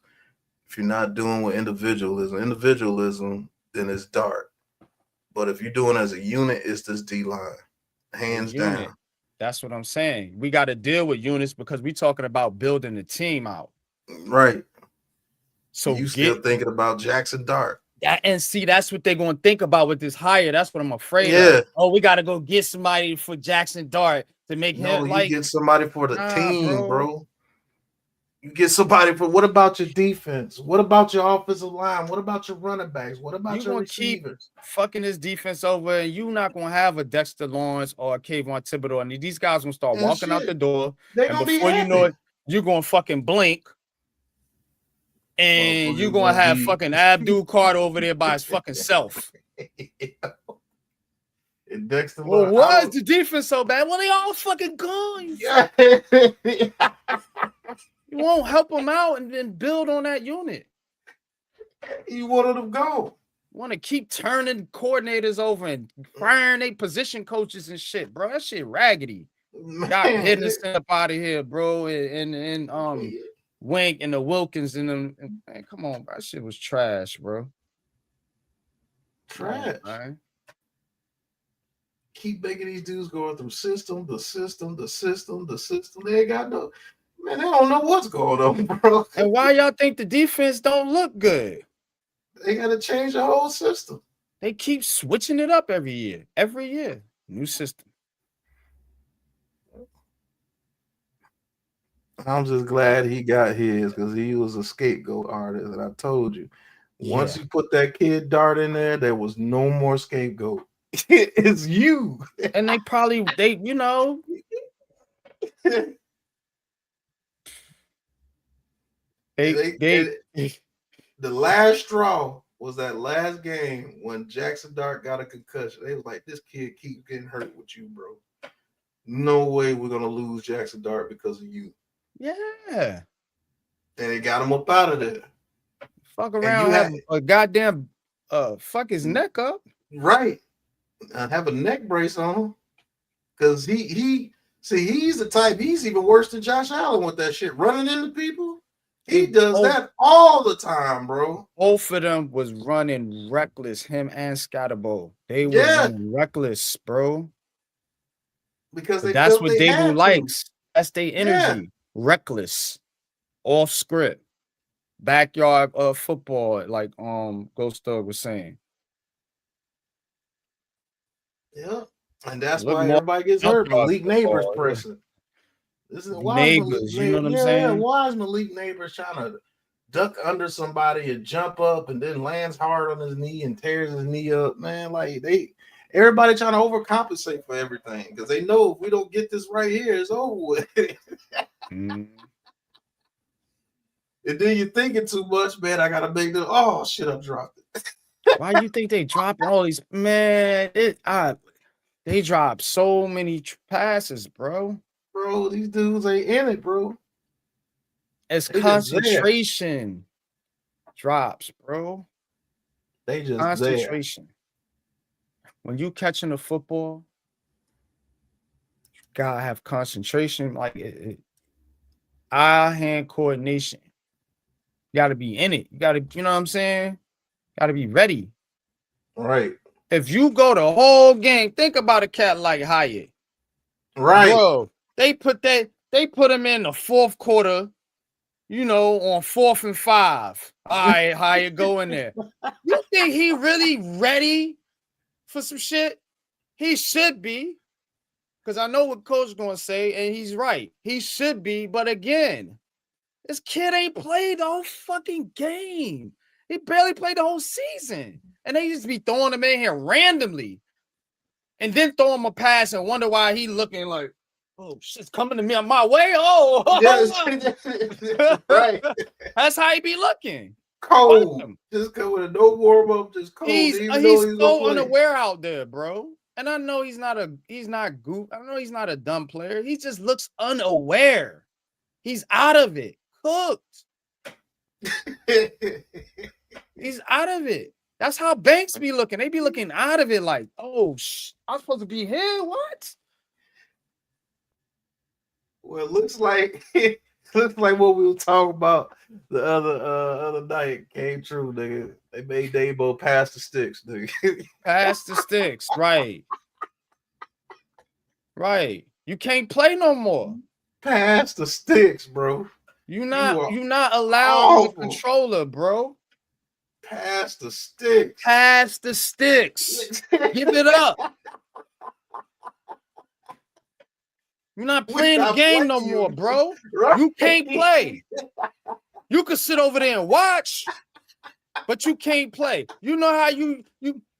If you're not doing with individualism, then it's dark. But if you're doing as a unit, it's this D-line. Hands down. That's what I'm saying. We got to deal with units because we're talking about building the team out. Right. So you still thinking about Jackson Dart. Yeah, and see, that's what they're going to think about with this hire. That's what I'm afraid of. Oh, we got to go get somebody for Jackson Dart to make him like. You get somebody for the team, bro. You get somebody for. What about your defense? What about your offensive line? What about your running backs? What about your receivers? Keep fucking this defense over, and you're not going to have a Dexter Lawrence or a Kayvon Thibodeau. And these guys going to start walking out the door. And before you know it, you're going to fucking blink. And you're going to have fucking Abdul Carter over there by his fucking self. And Dexter well, why is the defense so bad? Well, they all fucking gone. Yeah. You won't help them out and then build on that unit. You wanted them go. Want to keep turning coordinators over and firing their position coaches and shit, bro. That shit raggedy. Got hitting us up out of here, bro. And Wink and the Wilkins and them. Man, come on, bro. That shit was trash, bro. Trash. Man. Keep making these dudes going through system. They ain't got no. Man, they don't know what's going on, bro. And why y'all think the defense don't look good? They got to change the whole system. They keep switching it up every year. Every year. New system. I'm just glad he got his because he was a scapegoat artist. And I told you, once you put that kid Dart in there was no more scapegoat. It's you. And they you know. The last straw was that last game when Jackson Dart got a concussion. They was like, this kid keeps getting hurt with you, bro. No way we're gonna lose Jackson Dart because of you. Yeah. And they got him up out of there. Fuck around, have a goddamn fuck his neck up. Right. And have a neck brace on him. Because he's the type, he's even worse than Josh Allen with that shit. Running into people. He does that all the time, bro. Both of them was running reckless, him and Scatterbo. They were running reckless, bro. Because that's what Daboll likes. That's their energy. Reckless. Off script. Backyard football, like Ghost Dog was saying. Yeah. And that's why everybody gets hurt. Malik Neighbors pressing. This is why Neighbors, you know what I'm saying? Why is Malik Neighbors trying to duck under somebody and jump up and then lands hard on his knee and tears his knee up? Man, like everybody trying to overcompensate for everything because they know if we don't get this right here, it's over with. And then you're thinking too much, man. I gotta make the shit, I dropped it. Why you think they dropping all these? Man, they dropped so many passes, bro. Bro, these dudes ain't in it, bro. It's concentration drops, bro. They just concentration. When you catching the football gotta have concentration, like eye-hand coordination. You gotta be in it. You gotta, you know what I'm saying? Gotta be ready. Right. If you go the whole game, think about a cat like Hyatt. Right. Bro, they put him in the fourth quarter, you know, on 4th and 5. All right, Hyatt, go in there. You think he really ready for some shit? He should be. Because I know what coach is gonna say, and he's right. He should be, but again, this kid ain't played the whole fucking game. He barely played the whole season. And they just be throwing him in here randomly. And then throw him a pass and wonder why he looking like, oh, shit's coming to me on my way. Oh, right. That's how he be looking. Cold. Just go with no warm up, just cold. He's so unaware out there, bro. And I know he's not goop. I know he's not a dumb player. He just looks unaware. He's out of it. Cooked. He's out of it. That's how Banks be looking. They be looking out of it like, oh, I'm supposed to be here. What? Well, it looks like what we were talking about the other night came true, nigga. They made Daboll pass the sticks, nigga. Pass the sticks, right. Right. You can't play no more. Pass the sticks, bro. You're not allowed the controller, bro. Pass the sticks. Pass the sticks. Give it up. You're not playing the game no more, bro. Right. You can't play. You can sit over there and watch, but you can't play. You know how you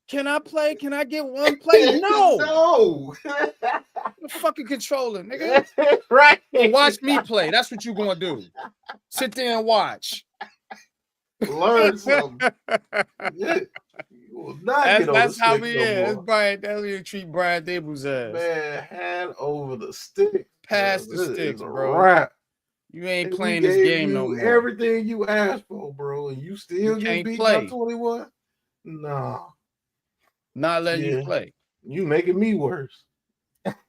can I play? Can I get one play? No. No. The fucking controller, nigga. Right. Watch me play. That's what you're gonna do. Sit there and watch. Learn something. Yeah. That's how we is. That's how you treat Brian Daboll's ass. Man, hand over the stick. Pass the stick, bro. Right. You ain't playing this game no more. Everything you asked for, bro, and you still get beat by 21. No. Not letting you play. You making me worse.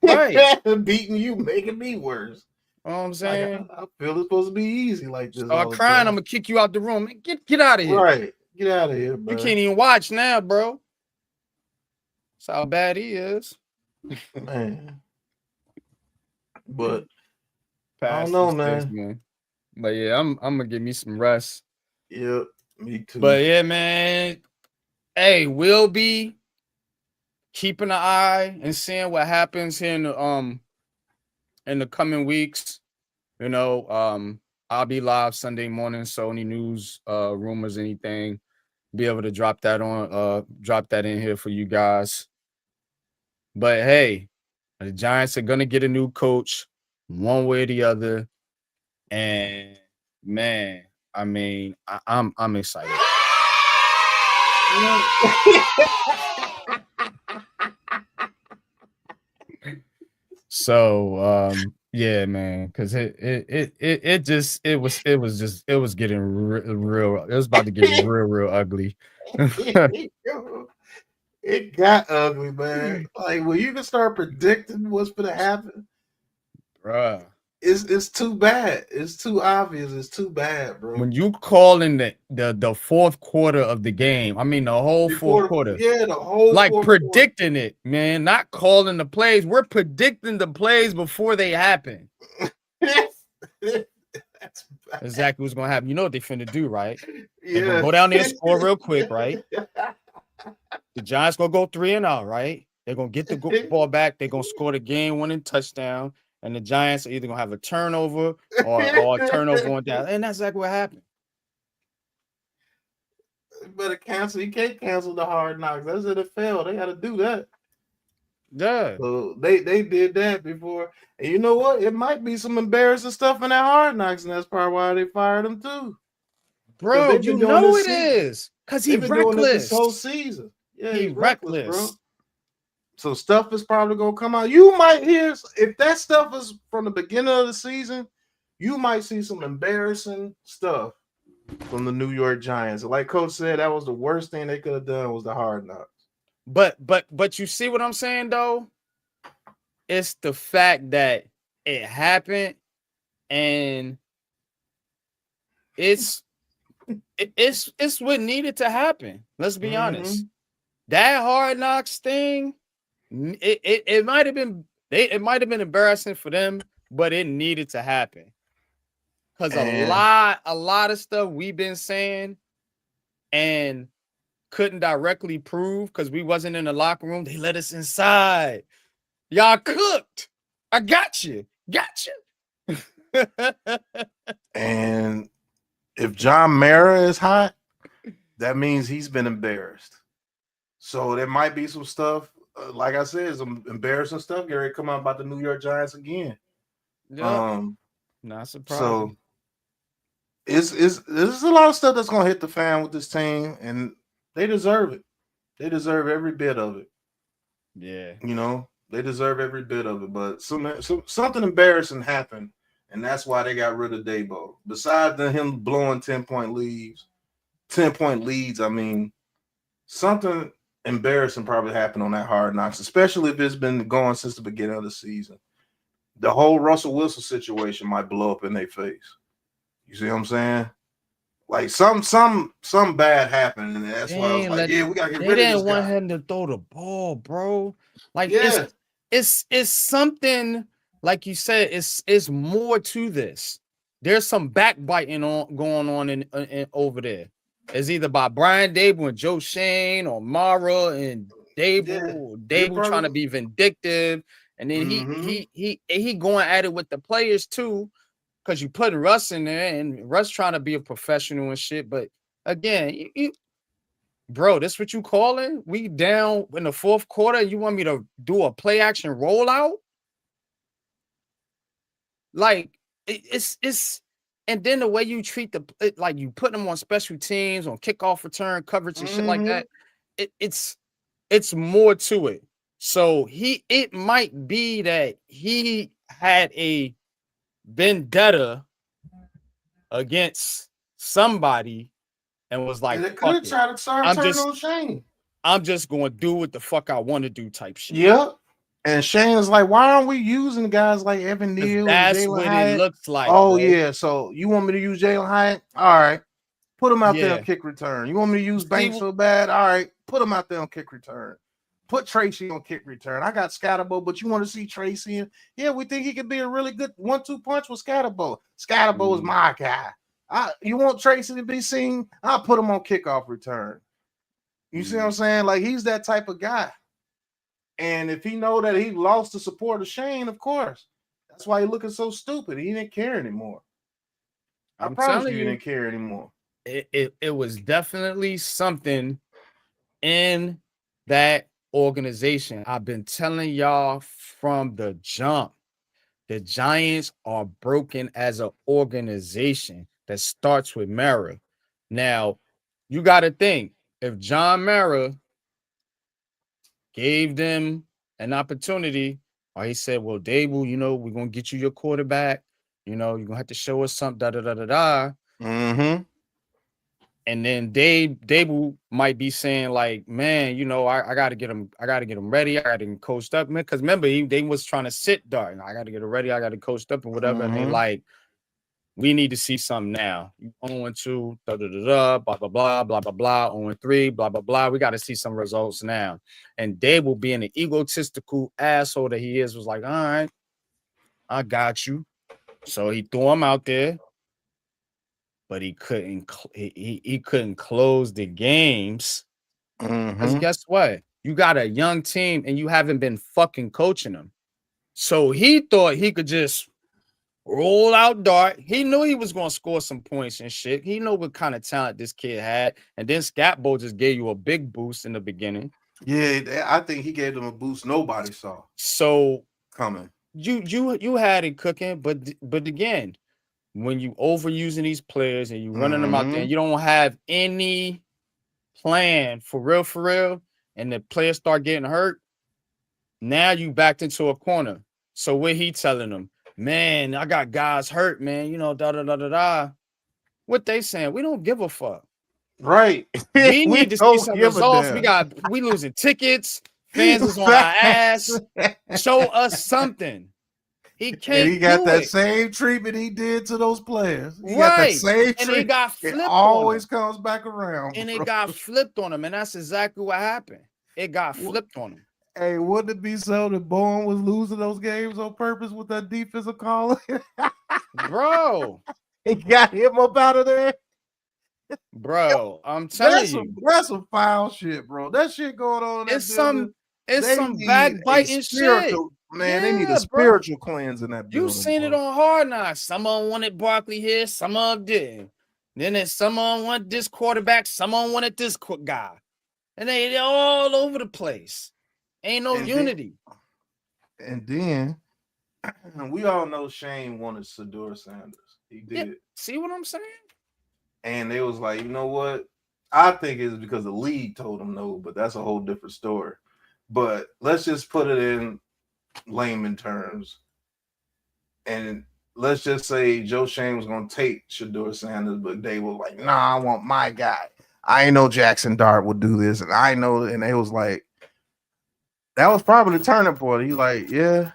Right. Beating you, making me worse. You know what I'm saying? I feel it's supposed to be easy like this. Start crying, I'm gonna kick you out the room. Get out of here. Right. Get out of here, bro. You can't even watch now, bro. That's how bad he is. Man. But I don't know, man. But yeah, I'm gonna give me some rest. Yep, me too. But yeah, man. Hey, we'll be keeping an eye and seeing what happens here in the coming weeks. You know, I'll be live Sunday morning, so any news, rumors, anything, be able to drop that in here for you guys. But hey, the Giants are gonna get a new coach one way or the other. And man, I mean, I'm excited. So yeah, man, because it was getting real. It was about to get real ugly. It got ugly, man. Like when you can start predicting what's gonna happen, bruh. It's too bad. It's too obvious. It's too bad, bro. When you call in the fourth quarter of the game, I mean the whole fourth quarter. Yeah, the whole like predicting it, man. Not calling the plays. We're predicting the plays before they happen. That's exactly what's gonna happen. You know what they finna do, right? Yeah. They're gonna go down there and score real quick, right? The Giants gonna go 3-0, right? They're gonna get the ball back. They're gonna score the game-winning touchdown. And the Giants are either gonna have a turnover or a turnover on down, and that's exactly what happened. You better cancel. You can't cancel the Hard Knocks. That's NFL. They got to do that. Yeah. So they did that before, and you know what? It might be some embarrassing stuff in that Hard Knocks, and that's probably why they fired him too. Bro, you know it is because he's reckless. This whole season, yeah, he's reckless, bro. So stuff is probably gonna come out. You might hear if that stuff is from the beginning of the season, you might see some embarrassing stuff from the New York Giants. Like Coach said, that was the worst thing they could have done was the Hard Knocks. But you see what I'm saying though? it's the fact that it happened, and it's what needed to happen. Let's be honest. That Hard Knocks thing, it might have been embarrassing for them, but it needed to happen. Because a lot of stuff we've been saying and couldn't directly prove because we wasn't in the locker room. They let us inside. Y'all cooked. I got you. And if John Mara is hot, that means he's been embarrassed. So there might be some stuff, like I said, some embarrassing stuff. Gary come out about the New York Giants again. Yep. Not surprising. So there's a lot of stuff that's gonna hit the fan with this team, and they deserve it. They deserve every bit of it. Yeah, you know, they deserve every bit of it. But something embarrassing happened, and that's why they got rid of Daboll. Besides him blowing 10-point leads, I mean, something embarrassing probably happened on that Hard Knocks, especially if it's been going since the beginning of the season. The whole Russell Wilson situation might blow up in their face. You see what I'm saying? Like some bad happened, and that's why I was like, yeah, we gotta get rid of this guy. They didn't want him to throw the ball, bro. Like it's something, like you said, it's more to this. There's some backbiting going on in over there. It's either by Brian Daboll and Joe Shane, or Mara and Daboll. Daboll trying to be vindictive, and then he going at it with the players too. Because you put Russ in there, and Russ trying to be a professional and shit. But again, bro, this what you calling? We down in the fourth quarter. You want me to do a play action rollout? Like it's and then the way you treat like you put them on special teams, on kickoff return coverage and shit like that. It's more to it. So it might be that he had a vendetta against somebody and was like, could try to turn on Shane. I'm just going to do what the fuck I want to do type shit. Yep. And Shane's like, why aren't we using guys like Evan Neal? That's what it looks like. Oh, bro. Yeah. So you want me to use Jalen Hyatt? All right. Put him out there on kick return. You want me to use Banks so bad? All right. Put him out there on kick return. Put Tracy on kick return. I got Scatterbo, but you want to see Tracy? Yeah, we think he could be a really good 1-2 punch with Scatterbo. Scatterbo is my guy. You want Tracy to be seen? I'll put him on kickoff return. You see what I'm saying? Like, he's that type of guy. And if he know that he lost the support of Shane, of course. That's why he's looking so stupid. He didn't care anymore. I promise you, he didn't care anymore. It was definitely something in that organization. I've been telling y'all from the jump. The Giants are broken as an organization that starts with Mara. Now, you got to think, if John Mara gave them an opportunity, or he said, well, Daboll, we're going to get you your quarterback. You're going to have to show us something, da-da-da-da-da. And then Daboll might be saying, like, man, I got to get him ready. I got to get him coached up, man. Because remember, they was trying to sit Dart. I got to get it ready. I got to coached up and whatever. And they like, we need to see something now. 0-2, da-da-da-da, blah, blah, blah, blah, blah, blah, 0-3, blah, blah, blah. We got to see some results now. And Daboll, being an egotistical asshole that he is, was like, all right, I got you. So he threw him out there. But he couldn't close the games. Because guess what? You got a young team and you haven't been fucking coaching them. So he thought he could just roll out Dart. He knew he was going to score some points and shit. He knew what kind of talent this kid had. And then Scatbo just gave you a big boost in the beginning. Yeah, I think he gave them a boost nobody saw. So coming. You had it cooking, but again, when you overusing these players and you running them out there and you don't have any plan for real, and the players start getting hurt, now you backed into a corner. So what he telling them, man, I got guys hurt, man, da-da-da-da-da. What they saying? We don't give a fuck. Right. We need to see some results. We losing tickets. Fans is on our ass. Show us something. He can't And he got do that it. same treatment he did to those players. He got that Right. same And treatment. it got It flipped on always him. comes back around. And bro. it got flipped on him. And that's exactly what happened. It got flipped on him. Hey, wouldn't it be so that Bowen was losing those games on purpose with that defensive call? Bro. He got him up out of there. Bro, I'm telling you. That's some foul shit, bro. That shit going on in that It's some building. They some need backbiting a shit. spiritual- Man, they need Yeah, a bro. spiritual cleanse in that building. You seen it on Hard Knocks. Some of them wanted Barkley here, some of them didn't. Then some of them wanted this quarterback, some of them wanted this guy. And they're all over the place. Ain't no unity. And then we all know Shane wanted Shedeur Sanders. He did. Yeah. See what I'm saying? And they was like, you know what? I think it's because the league told him no, but that's a whole different story. But let's just put it in layman terms. And let's just say Joe Shane was going to take Shedeur Sanders, but they were like, nah, I want my guy. I know Jackson Dart would do this. And I know, and they was like, that was probably the turning point. He like, yeah.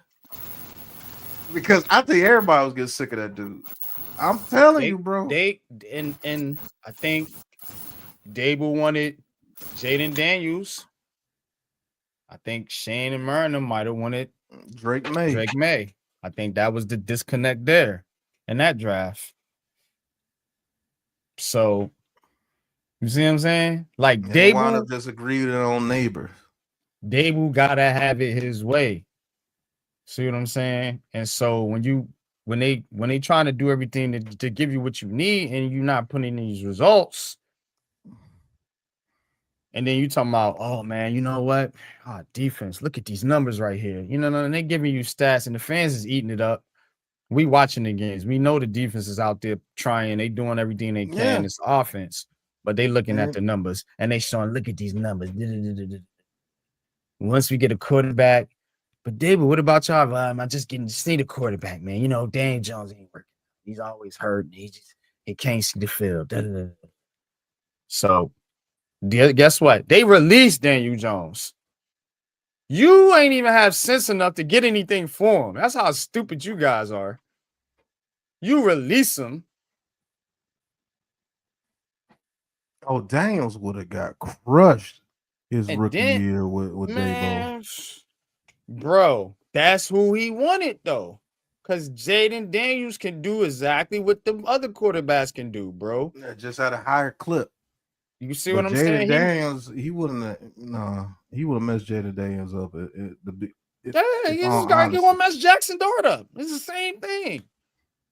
Because I think everybody was getting sick of that dude. I'm telling you, bro. And I think Daboll wanted Jaden Daniels. I think Shane and Myrna might have wanted Drake May. I think that was the disconnect there in that draft. So you see what I'm saying? Like They wound Daboll up disagreeing on neighbors. Daboll gotta have it his way. See what I'm saying? And so when they trying to do everything to give you what you need and you're not putting these results, and then you talking about, oh man, you know what? Defense, look at these numbers right here. You know, and they giving you stats and the fans is eating it up. We watching the games. We know the defense is out there trying, they doing everything they can. Yeah. It's offense, but they looking at the numbers and they showing, look at these numbers. Once we get a quarterback, but David, what about y'all? I just need a quarterback, man. You know, Daniel Jones ain't working. He's always hurt. He can't see the field. So guess what? They released Daniel Jones. You ain't even have sense enough to get anything for him. That's how stupid you guys are. You release him. Oh, Daniels would have got crushed his And rookie then, year with Daboll. Man, bro, that's who he wanted, though. Because Jaden Daniels can do exactly what the other quarterbacks can do, bro. Yeah, just at a higher clip. You see But what I'm Jaden saying? Daniels, he wouldn't have messed Jaden Daniels up. Yeah, you just gotta get one mess Jackson Dart up. It's the same thing.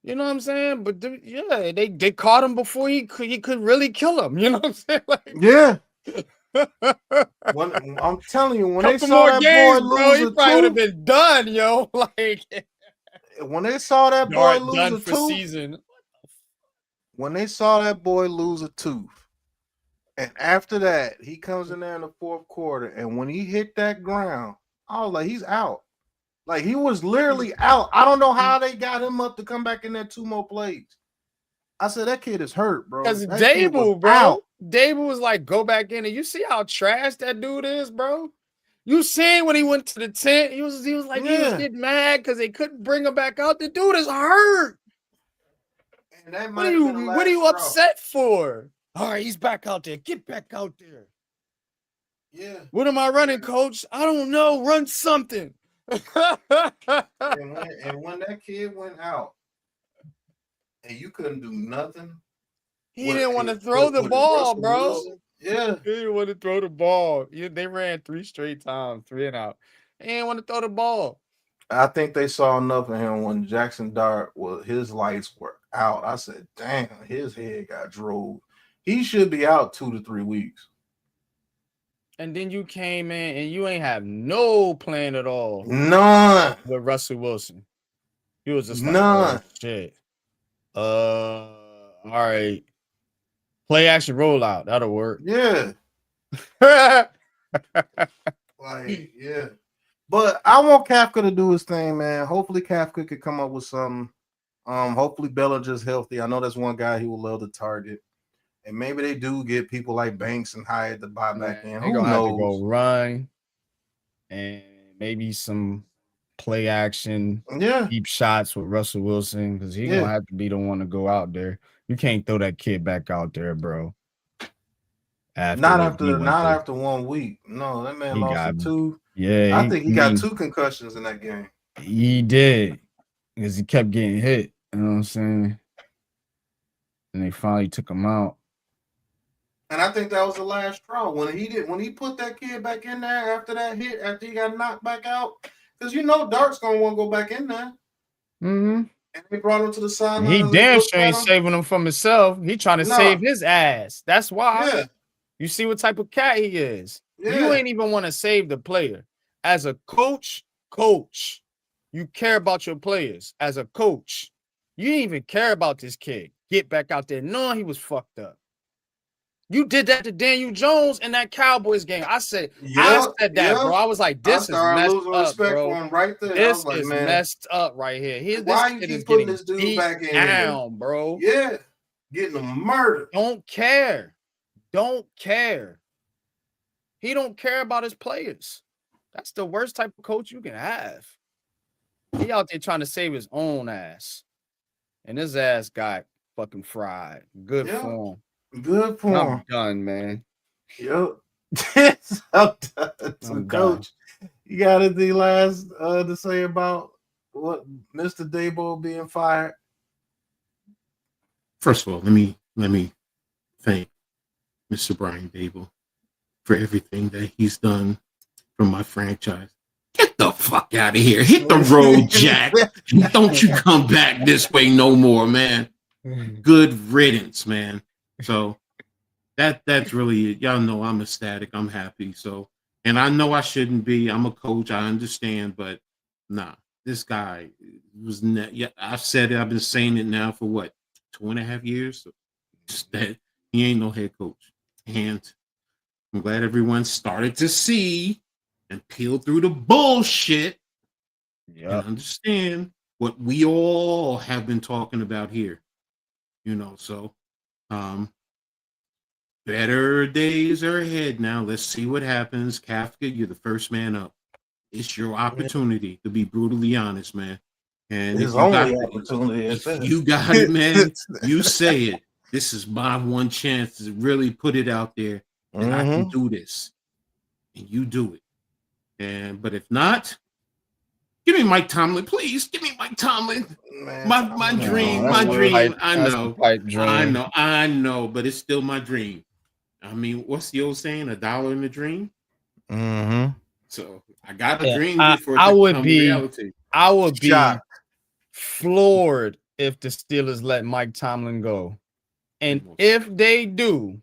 You know what I'm saying? But they caught him before he could really kill him. You know what I'm saying? Like, yeah. I'm telling you, when they saw that games, boy bro, he lose probably would have a tooth, been done, yo. Like when they saw that boy Dart lose done a for tooth, season. when they saw that boy lose a tooth, and after that, he comes in there in the fourth quarter, and when he hit that ground, I was like, he's out. Like, he was literally out. I don't know how they got him up to come back in there 2 more plays. I said, that kid is hurt, bro. Because That kid was Daboll, bro. out. Daboll was like, go back in, and you see how trash that dude is, bro. You seen when he went to the tent, he was like, he was getting mad because they couldn't bring him back out. The dude is hurt. And that What are you upset for? All right, he's back out there. Get back out there. Yeah. What am I running, coach? I don't know. Run something. And when that kid went out and you couldn't do nothing, he didn't want to throw the ball, bro. Wilson, yeah. He didn't want to throw the ball. They ran 3 straight times, 3 and out. He didn't want to throw the ball. I think they saw enough of him when Jackson Dart his lights were out. I said, damn, his head got drove. He should be out 2 to 3 weeks. And then you came in and you ain't have no plan at all. None. With Russell Wilson. He was just like, none. Oh, shit. All right. Play action rollout. That'll work. Yeah. Like, yeah. But I want Kafka to do his thing, man. Hopefully Kafka could come up with something. Hopefully Bellinger's healthy. I know that's one guy he would love to target. And maybe they do get people like Banks and Hyatt to buy back in. Who knows? Have to go run. and maybe some play action, Yeah, deep shots with Russell Wilson because he's yeah. gonna have to be the one to go out there. You can't throw that kid back out there, bro. Not What he after went not through. after 1 week. No, that man He lost got for 2. yeah. I think he got 2 concussions in that game. He did because he kept getting hit. You know what I'm saying? And they finally took him out. And I think that was the last straw when he put that kid back in there after that hit, after he got knocked back out. Because Dark's gonna want to go back in there. Mm-hmm. And they brought him to the sideline. He damn sure ain't saving him from himself. He trying to save his ass. That's why. Yeah. You see what type of cat he is. Yeah. You ain't even want to save the player. As a coach, you care about your players. As a coach, you didn't even care about this kid. Get back out there knowing he was fucked up. You did that to Daniel Jones in that Cowboys game. I said that, bro. I was like, this is messed up, bro. For him right there. This like, is man, messed up right here. Why you keep putting this dude back in down, bro? Yeah, getting him murdered. Don't care. He don't care about his players. That's the worst type of coach you can have. He out there trying to save his own ass. And his ass got fucking fried. Good for him. Good for him. I'm done, man. Yep. I'm done. So, Coach, you got anything last to say about what Mr. Daboll being fired? First of all, let me thank Mr. Brian Daboll for everything that he's done for my franchise. Get the fuck out of here. Hit the road, Jack. Don't you come back this way no more, man. Good riddance, man. So that's really, y'all know I'm ecstatic. I'm happy. So, and I know I shouldn't be. I'm a coach. I understand, but nah, this guy was I've said it. I've been saying it now for what, 2.5 years. So that he ain't no head coach. And I'm glad everyone started to see and peel through the bullshit and understand what we all have been talking about here. So better days are ahead now. Let's see what happens. Kafka, you're the first man up. It's your opportunity to be brutally honest, man. And his only opportunity. You got it, man. You say it. This is my one chance to really put it out there that I can do this. And you do it. But if not, give me Mike Tomlin, please. Give me Mike Tomlin. Man, my dream. I know, but it's still my dream. I mean, what's the old saying? $1 in a dream. Mm-hmm. So I got a dream before it I would become be reality. I would be floored if the Steelers let Mike Tomlin go. And if they do,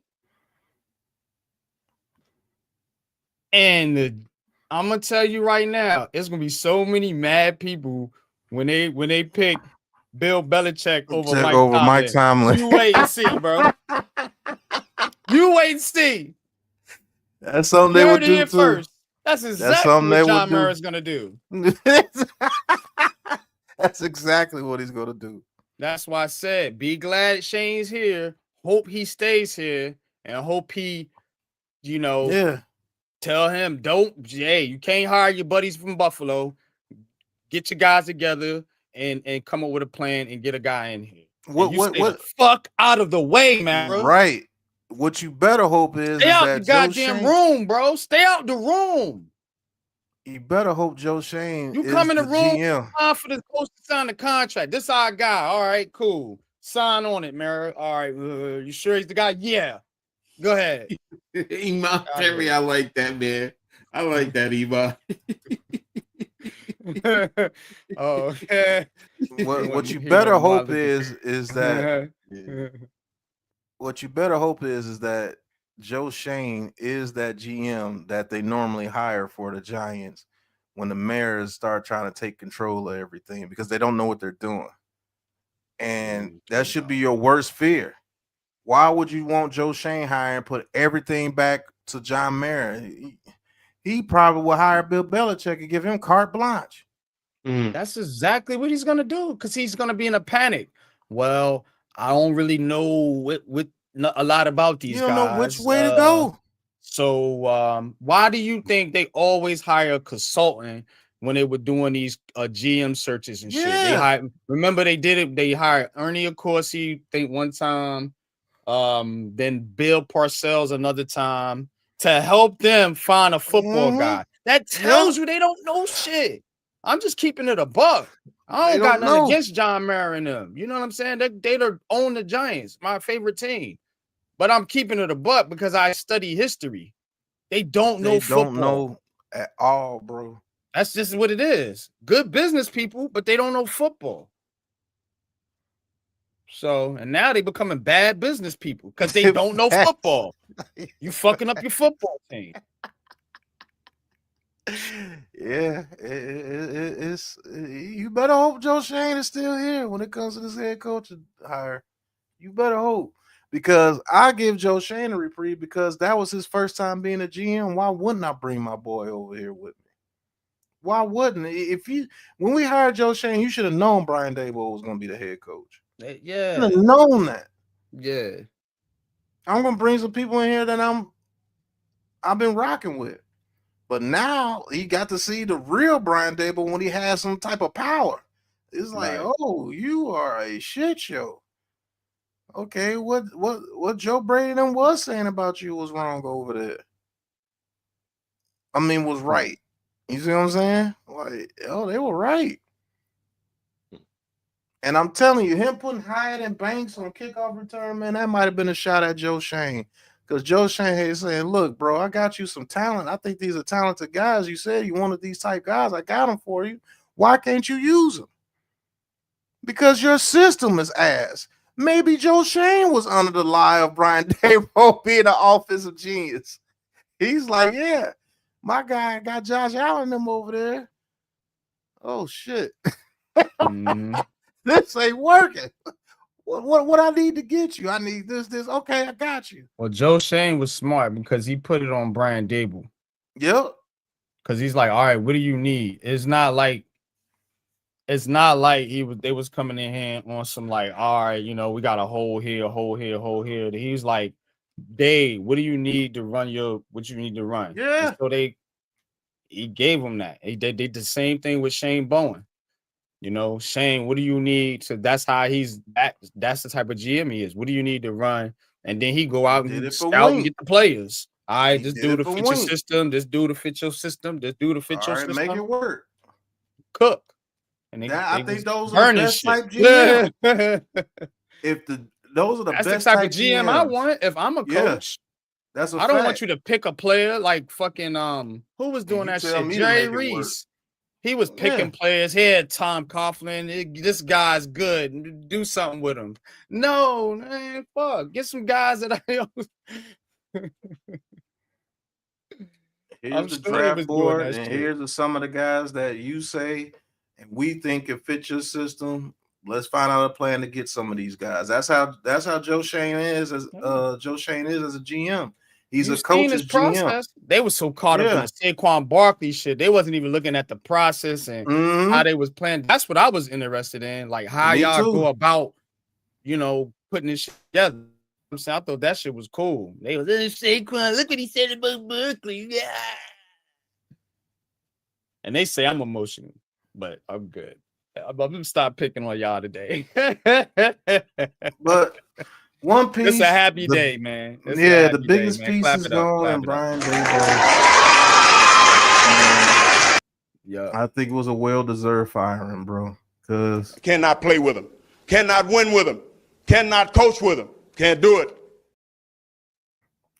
and I'm gonna tell you right now, it's gonna be so many mad people when they pick Bill Belichick over Mike Tomlin. You wait and see, bro. You wait and see. That's something they would do too. First. That's exactly what John Murray's gonna do. That's exactly what he's gonna do. That's why I said, be glad Shane's here. Hope he stays here, and hope he, tell him, you can't hire your buddies from Buffalo. Get your guys together and come up with a plan and get a guy in here. What fuck out of the way, man. Bro. Right. What you better hope is stay out the goddamn room, bro. Stay out the room. You better hope Joe Shane. You come in the room for the coach to sign the contract. This our guy. All right, cool. Sign on it, Mary. All right, you sure he's the guy? Yeah. Go ahead. Iman Perry, I like that, man. I like that, Iman. Okay. What you better hope is that. What you better hope is that Joe Shane is that GM that they normally hire for the Giants when the Mariners start trying to take control of everything because they don't know what they're doing. And that should be your worst fear. Why would you want Joe Shane hire and put everything back to John Marin? He probably will hire Bill Belichick and give him carte blanche. That's exactly what he's going to do because he's going to be in a panic. Well, I don't really know what a lot about these guys. You don't know which way to go. So why do you think they always hire a consultant when they were doing these GM searches and shit? They remember they did it. They hired Ernie Accorsi, think one time, then Bill Parcells another time to help them find a football guy. That tells you they don't know shit. I'm just keeping it a buck. I don't got nothing against John Mara and them. You know what I'm saying? They own the Giants, my favorite team. But I'm keeping it a buck because I study history. They don't know football. Don't know at all, bro. That's just what it is. Good business people, but they don't know football. So, and now they becoming bad business people because they don't know football. You fucking up your football team. Yeah, it's you better hope Joe Shane is still here when it comes to this head coach hire. You better hope. Because I give Joe Shane a reprieve because that was his first time being a GM. Why wouldn't I bring my boy over here with me? Why wouldn't? When we hired Joe Shane, you should have known Brian Daboll was going to be the head coach. Yeah, you should have known that. Yeah, I'm going to bring some people in here that I've been rocking with. But now he got to see the real Brian Daboll when he has some type of power. It's like, oh, you are a shit show. Okay, what Joe Brady them was saying about you was wrong over there. I mean, was right. You see what I'm saying? Like, they were right. And I'm telling you, him putting Hyatt and Banks on kickoff return, man, that might have been a shot at Joe Shane. Because Joe Shane is saying, look, bro, I got you some talent. I think these are talented guys. You said you wanted these type guys. I got them for you. Why can't you use them? Because your system is ass. Maybe Joe Shane was under the lie of Brian Daboll being an offensive genius. He's like, yeah, my guy got Josh Allen them over there. Oh, shit. This ain't working. What I need to get you? I need this. Okay, I got you. Well, Joe Shane was smart because he put it on Brian Daboll. Yep. Because he's like, all right, what do you need? It's not like they was coming in here on some like, all right, we got a hole here, a hole here, a hole here. He's like, Dave, what do you need to run what you need to run? Yeah. And so he gave him that. They did the same thing with Shane Bowen. Shane, what do you need to? That's how that's the type of GM he is. What do you need to run? And then he go out and scout and get the players. All right, this dude to fit your system. This dude to fit your system. This dude to fit your system. Make it work. Cook. And I think those are the best type GM. Those are the best the type of GM GMs. I want. If I'm a coach, I don't want you to pick a player like fucking who was doing that shit? Jerry Reese. He was picking players. He had Tom Coughlin. This guy's good. Do something with him. No, man, fuck. Get some guys that Here's the draft board, and here's some of the guys that you say and we think it fits your system. Let's find out a plan to get some of these guys. That's how Joe Shane is as a GM. He's a coach's GM. They were so caught up in the Saquon Barkley shit. They wasn't even looking at the process and how they was playing. That's what I was interested in. Like how y'all go about, putting this shit together. I thought that shit was cool. They was Saquon. Look what he said about Barkley. Yeah. And they say I'm emotional, but I'm good. I'm gonna stop picking on y'all today. But one piece. It's a happy day, man. The biggest piece is gone, and Brian Daboll. Yeah, I think it was a well-deserved firing, bro. Because cannot play with him, cannot win with him, cannot coach with him, can't do it.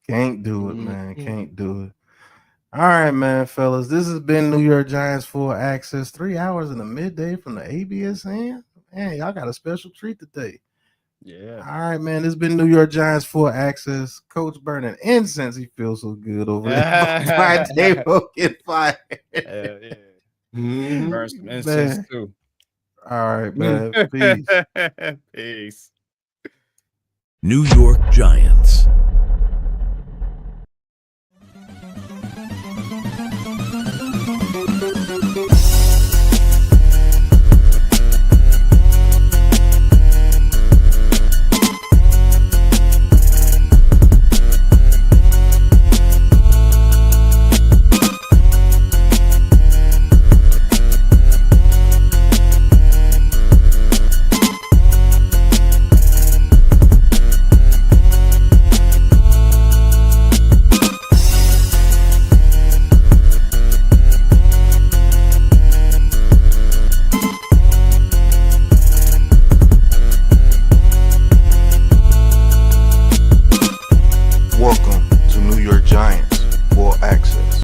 Can't do it, man. Can't do it. All right, man, fellas. This has been New York Giants Full Access. 3 hours in the midday from the ABSN. Man, y'all got a special treat today. Yeah. All right, man. This has been New York Giants Full Access. Coach burning incense. He feels so good over there. Brian Daboll get fired. Yeah. Burn some incense too. All right, man. Peace. Peace. New York Giants.